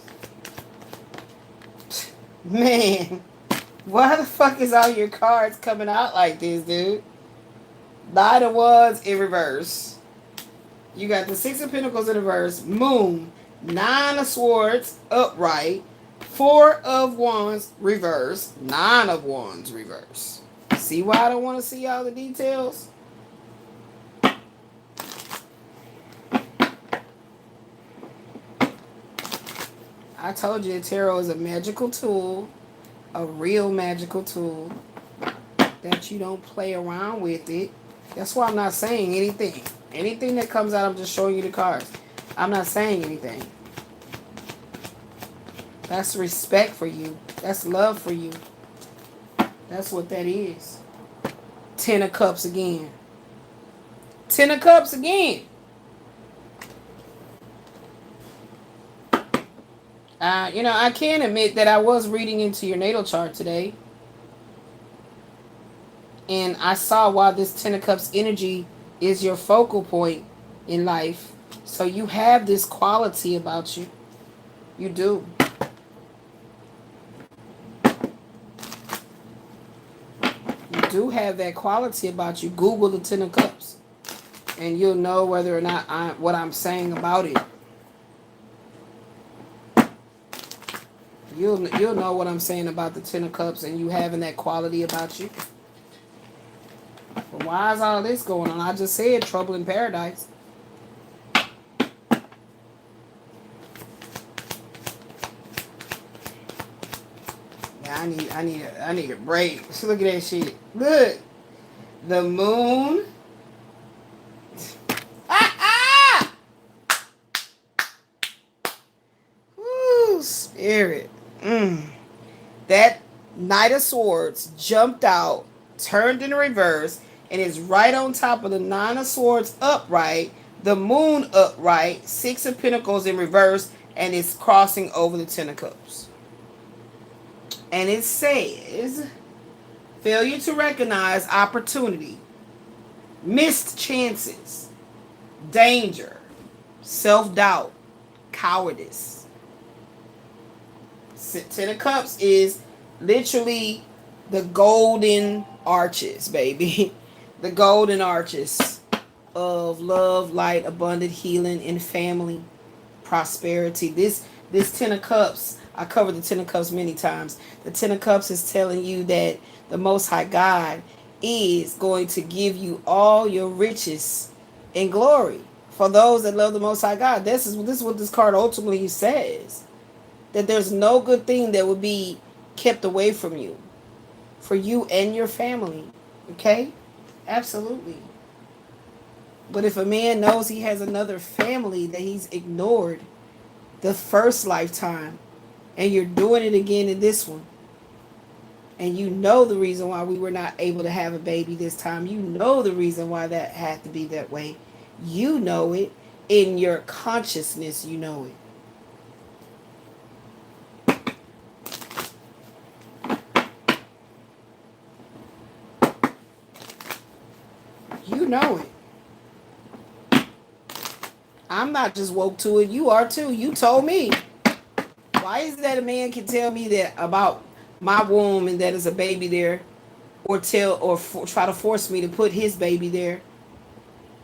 Man, why the fuck is all your cards coming out like this, dude? Nine of Wands in reverse. You got the Six of Pentacles in reverse. Moon. Nine of Swords upright. Four of Wands reverse. Nine of Wands reverse. See why I don't want to see all the details? I told you the tarot is a magical tool. A real magical tool. That you don't play around with it. That's why I'm not saying anything. Anything that comes out, I'm just showing you the cards. I'm not saying anything. That's respect for you. That's love for you. That's what that is. Ten of Cups again. Ten of Cups again. I can admit that I was reading into your natal chart today. And I saw why this Ten of Cups energy is your focal point in life. So you have this quality about you. You do. You do have that quality about you. Google the Ten of Cups. And you'll know whether or not what I'm saying about it. You'll know what I'm saying about the Ten of Cups and you having that quality about you. But why is all this going on? I just said trouble in paradise. Yeah, I need a break. Look at that shit. Look. The moon. Woo, spirit. That Knight of Swords jumped out, turned in reverse, and is right on top of the Nine of Swords upright, the Moon upright, Six of Pentacles in reverse, and it's crossing over the Ten of Cups. And it says, failure to recognize opportunity, missed chances, danger, self-doubt, cowardice. Ten of Cups is literally the golden arches, baby. The golden arches of love, light, abundant healing, and family, prosperity. This Ten of Cups, I covered the Ten of Cups many times. The Ten of Cups is telling you that the Most High God is going to give you all your riches and glory. For those that love the Most High God, this is what this card ultimately says. That there's no good thing that would be kept away from you. For you and your family. Okay? Absolutely. But if a man knows he has another family that he's ignored the first lifetime, and you're doing it again in this one, and you know the reason why we were not able to have a baby this time, you know the reason why that had to be that way, you know it, in your consciousness you know it. You know it. I'm not just woke to it. You are too. You told me. Why is it that a man can tell me that about my womb and that is a baby there, or try to force me to put his baby there,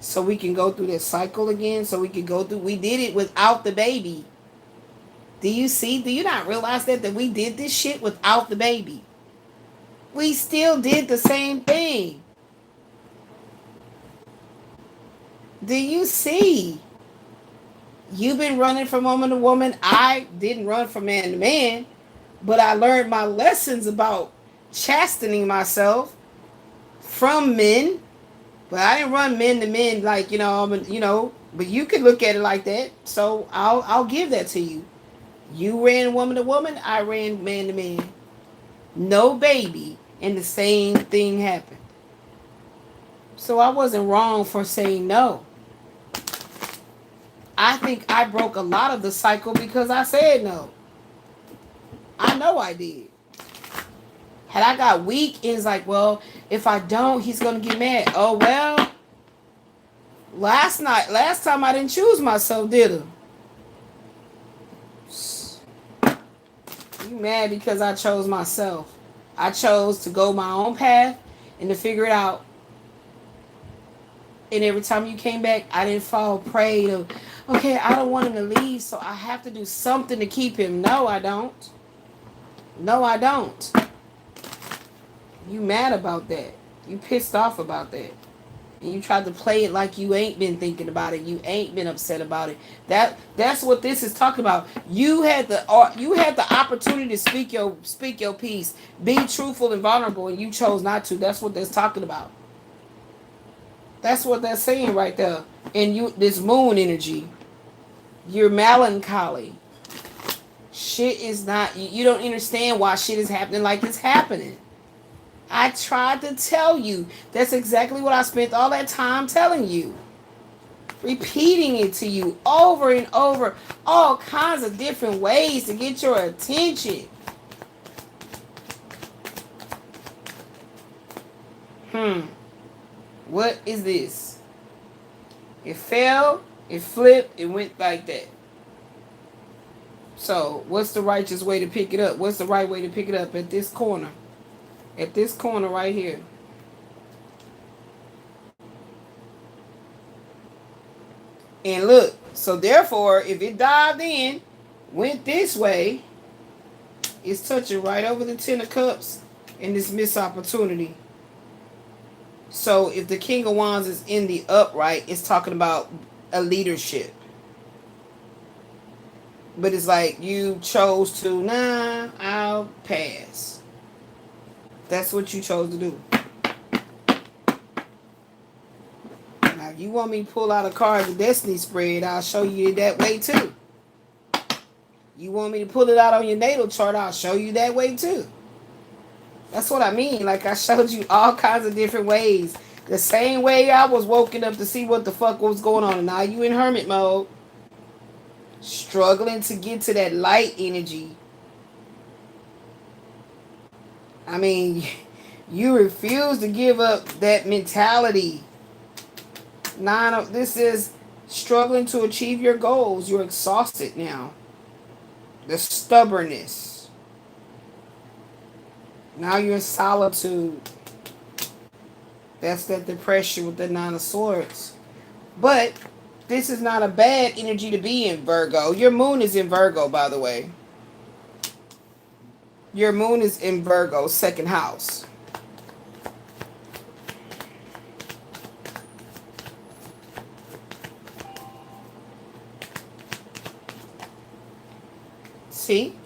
so we can go through this cycle again? So we can go through. We did it without the baby. Do you see? Do you not realize that we did this shit without the baby? We still did the same thing. Do you see? You've been running from woman to woman. I didn't run from man to man, but I learned my lessons about chastening myself from men. But I didn't run men to men like, but you could look at it like that. So I'll give that to you. You ran woman to woman, I ran man to man. No baby, and the same thing happened. So I wasn't wrong for saying no. I think I broke a lot of the cycle because I said no. I know I did. Had I got weak, it's like, well, if I don't, he's going to get mad. Oh, well, last time I didn't choose myself, did I? You mad because I chose myself. I chose to go my own path and to figure it out. And every time you came back, I didn't fall prey to, okay, I don't want him to leave, so I have to do something to keep him. No, I don't. No, I don't. You mad about that. You pissed off about that. And you tried to play it like you ain't been thinking about it. You ain't been upset about it. That's what this is talking about. You had the opportunity to speak your piece, be truthful and vulnerable, and you chose not to. That's what that's talking about. That's what they're saying right there. And you, this moon energy, you're melancholy. Shit is not. You don't understand why shit is happening like it's happening. I tried to tell you. That's exactly what I spent all that time telling you. Repeating it to you over and over. All kinds of different ways to get your attention. What is this? It fell, it flipped, it went like that. So, what's the righteous way to pick it up? What's the right way to pick it up? At this corner. At this corner right here. And look, so therefore, if it dived in, went this way, it's touching right over the Ten of Cups and this missed opportunity. So if the King of Wands is in the upright, it's talking about a leadership. But it's like you chose to, nah, I'll pass. That's what you chose to do. Now, if you want me to pull out a card of the Destiny spread, I'll show you that way too. You want me to pull it out on your natal chart, I'll show you that way too. That's what I mean. Like I showed you all kinds of different ways. The same way I was woken up to see what the fuck was going on. And now you in hermit mode. Struggling to get to that light energy. I mean, you refuse to give up that mentality. This is struggling to achieve your goals. You're exhausted now. The stubbornness. Now you're in solitude. That's that depression with the Nine of Swords. But this is not a bad energy to be in, Virgo. Your moon is in Virgo, by the way. Your moon is in Virgo, second house. See?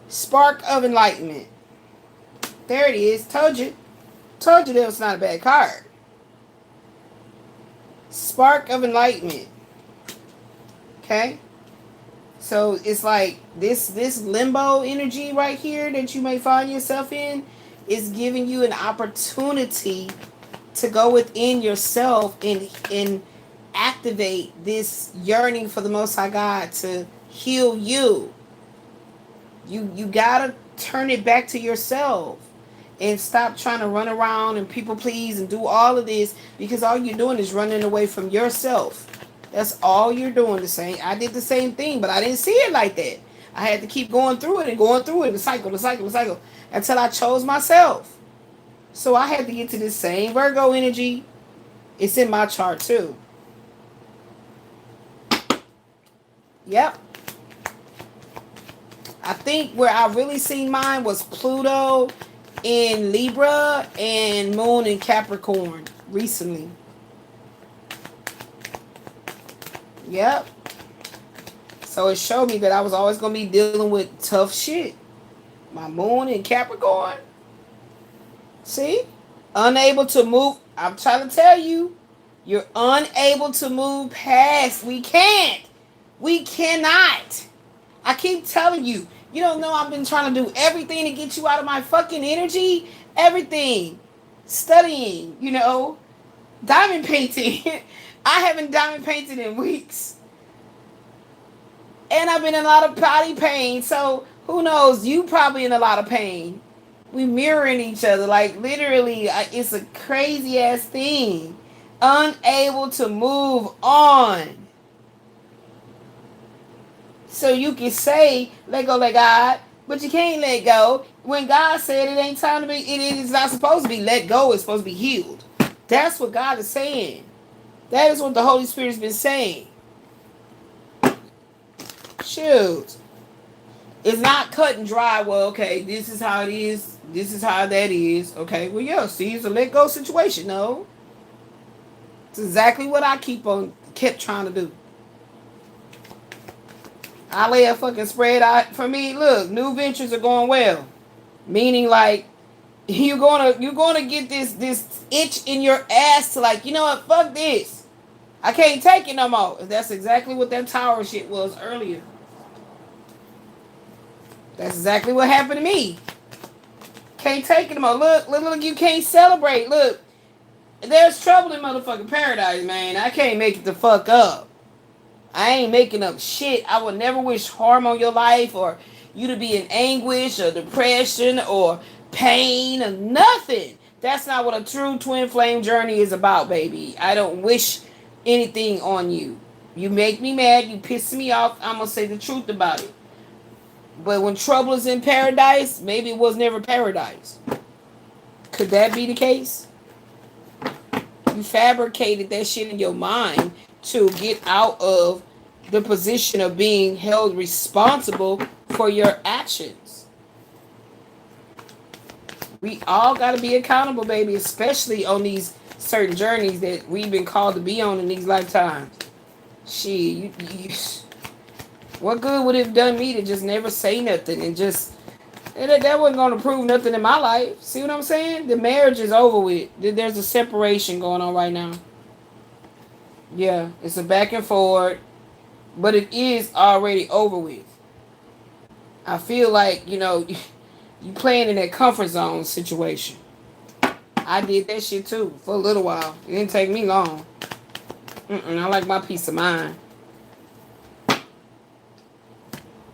Spark of enlightenment. There it is. Told you. Told you that was not a bad card. Spark of enlightenment. Okay? So it's like this limbo energy right here that you may find yourself in is giving you an opportunity to go within yourself and activate this yearning for the Most High God to heal you. You gotta turn it back to yourself. And stop trying to run around and people please and do all of this, because all you're doing is running away from yourself. That's all you're doing. I did the same thing, but I didn't see it like that. I had to keep going through it, the cycle, until I chose myself. So I had to get to this same Virgo energy. It's in my chart too. Yep. I think where I really seen mine was Pluto in Libra and Moon in Capricorn recently. Yep. So it showed me that I was always going to be dealing with tough shit. My Moon in Capricorn. See? Unable to move. I'm trying to tell you. You're unable to move past. We can't. We cannot. I keep telling you. You don't know I've been trying to do everything to get you out of my fucking energy. Everything. Studying, diamond painting. I haven't diamond painted in weeks. And I've been in a lot of body pain. So who knows? You probably in a lot of pain. We mirroring each other. Like literally, it's a crazy ass thing. Unable to move on. So you can say, let go, let God. But you can't let go. When God said it ain't time to be, it is not supposed to be let go. It's supposed to be healed. That's what God is saying. That is what the Holy Spirit's been saying. Shoot. It's not cut and dry. Well, okay, this is how it is. This is how that is. Okay, well, yeah, see, it's a let go situation. No. It's exactly what I kept trying to do. I lay a fucking spread out. For me, look, new ventures are going well. Meaning, like, you're gonna get this itch in your ass to, like, you know what, fuck this. I can't take it no more. That's exactly what that tower shit was earlier. That's exactly what happened to me. Can't take it no more. Look, you can't celebrate. Look, there's trouble in motherfucking paradise, man. I can't make it the fuck up. I ain't making up shit. I would never wish harm on your life or you to be in anguish or depression or pain or nothing. That's not what a true twin flame journey is about, baby. I don't wish anything on you. You make me mad. You piss me off. I'm going to say the truth about it. But when trouble is in paradise, maybe it was never paradise. Could that be the case? You fabricated that shit in your mind to get out of the position of being held responsible for your actions. We all got to be accountable, baby, especially on these certain journeys that we've been called to be on in these lifetimes. Shit, what good would it have done me to just never say nothing and just... That wasn't going to prove nothing in my life. See what I'm saying? The marriage is over with. There's a separation going on right now. Yeah, it's a back and forward. But it is already over with. I feel like, you playing in that comfort zone situation. I did that shit too for a little while. It didn't take me long. I like my peace of mind.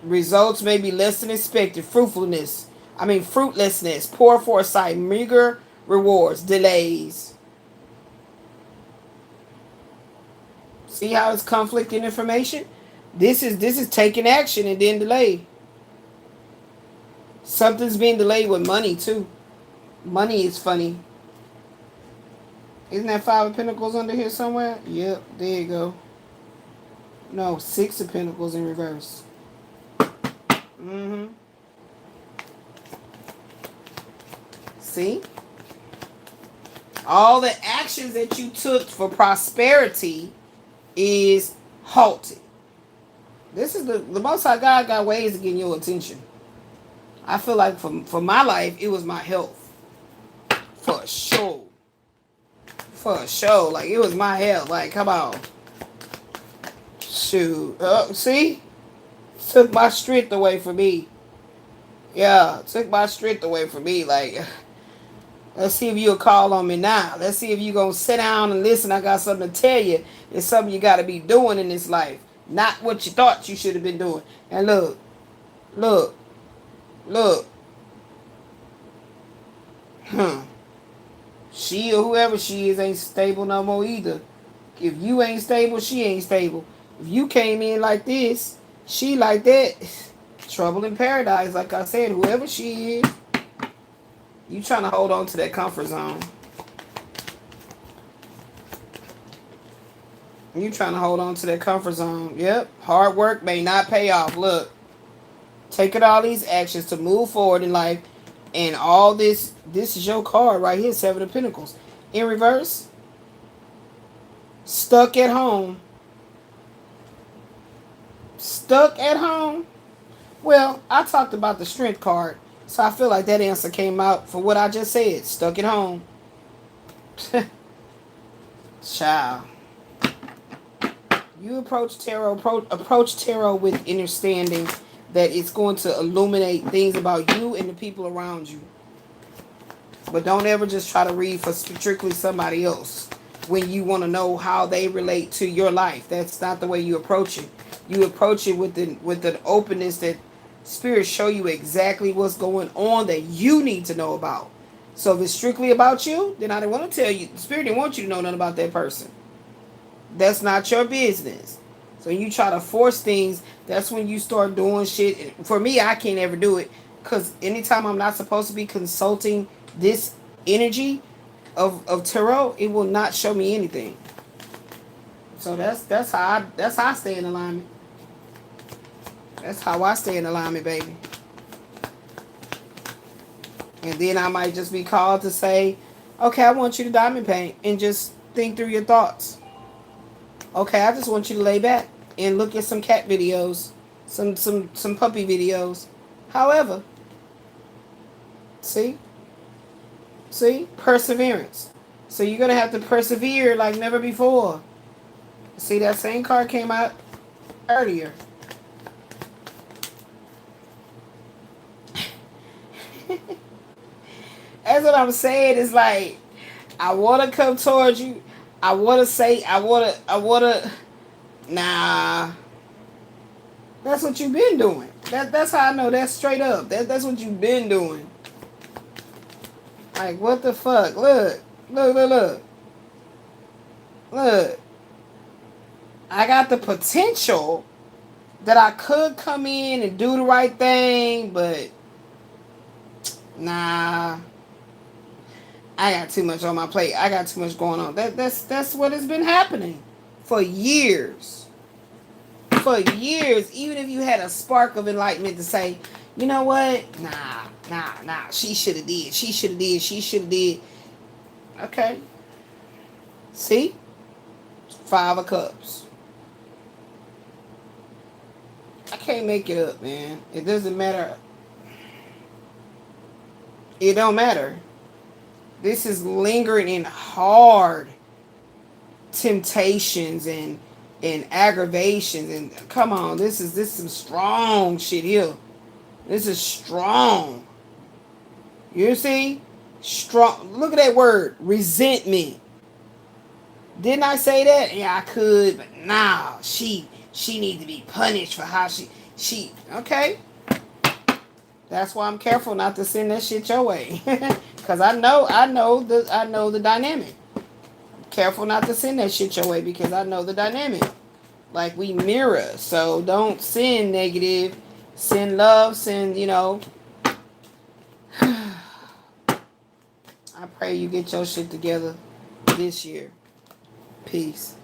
Results may be less than expected. Fruitlessness, poor foresight, meager rewards, delays. See how it's conflicting information? This is taking action and then delay. Something's being delayed with money too. Money is funny. Isn't that 5 of Pentacles under here somewhere? Yep, there you go. No, 6 of Pentacles in reverse. See? All the actions that you took for prosperity is halted. This is the Most High God got ways of getting your attention. I feel like for my life, it was my health. For sure. For sure. Like, it was my health. Like, come on. Shoot. See? Took my strength away from me. Yeah, took my strength away from me. Like, let's see if you'll call on me now. Let's see if you're going to sit down and listen. I got something to tell you. It's something you got to be doing in this life. Not what you thought you should have been doing. And look. She or whoever she is ain't stable no more either. If you ain't stable, she ain't stable. If you came in like this, she like that. Trouble in paradise, like I said, whoever she is. You trying to hold on to that comfort zone. You trying to hold on to that comfort zone. Yep. Hard work may not pay off. Look. Taking all these actions to move forward in life. And all this is your card right here, 7 of Pentacles. In reverse. Stuck at home. Stuck at home? Well, I talked about the Strength card. So I feel like that answer came out for what I just said. Stuck at home. Child. You approach tarot with understanding that it's going to illuminate things about you and the people around you. But don't ever just try to read for strictly somebody else when you want to know how they relate to your life. That's not the way you approach it. You approach it with an openness that Spirit show you exactly what's going on that you need to know about. So if it's strictly about you, then I didn't want to tell you. Spirit didn't want you to know nothing about that person. That's not your business. So you try to force things, that's when you start doing shit. For me, I can't ever do it. Because anytime I'm not supposed to be consulting this energy of tarot, it will not show me anything. So that's how I stay in alignment. That's how I stay in alignment, baby. And then I might just be called to say, okay, I want you to diamond paint and just think through your thoughts. Okay, I just want you to lay back and look at some cat videos, some puppy videos. However, see, perseverance. So you're gonna have to persevere like never before. See, that same card came out earlier. That's what I'm saying. It's like, I want to come towards you. I want to say, I want to, nah. That's what you've been doing. That's how I know that's straight up. That's what you've been doing. Like, what the fuck? Look. I got the potential that I could come in and do the right thing, but nah. I got too much on my plate. I got too much going on. That's what has been happening for years. For years, even if you had a spark of enlightenment to say, you know what? Nah. She should have did. Okay. See? 5 of Cups. I can't make it up, man. It doesn't matter. It don't matter. This is lingering in hard temptations and aggravations, and come on, this is some strong shit here. This is strong. You see? Strong. Look at that word, resentment. Didn't I say that? Yeah, I could, but nah, she need to be punished for how she okay. That's why I'm careful not to send that shit your way. Cause I know the dynamic. Careful not to send that shit your way because I know the dynamic. Like, we mirror. So don't send negative. Send love. Send, I pray you get your shit together this year. Peace.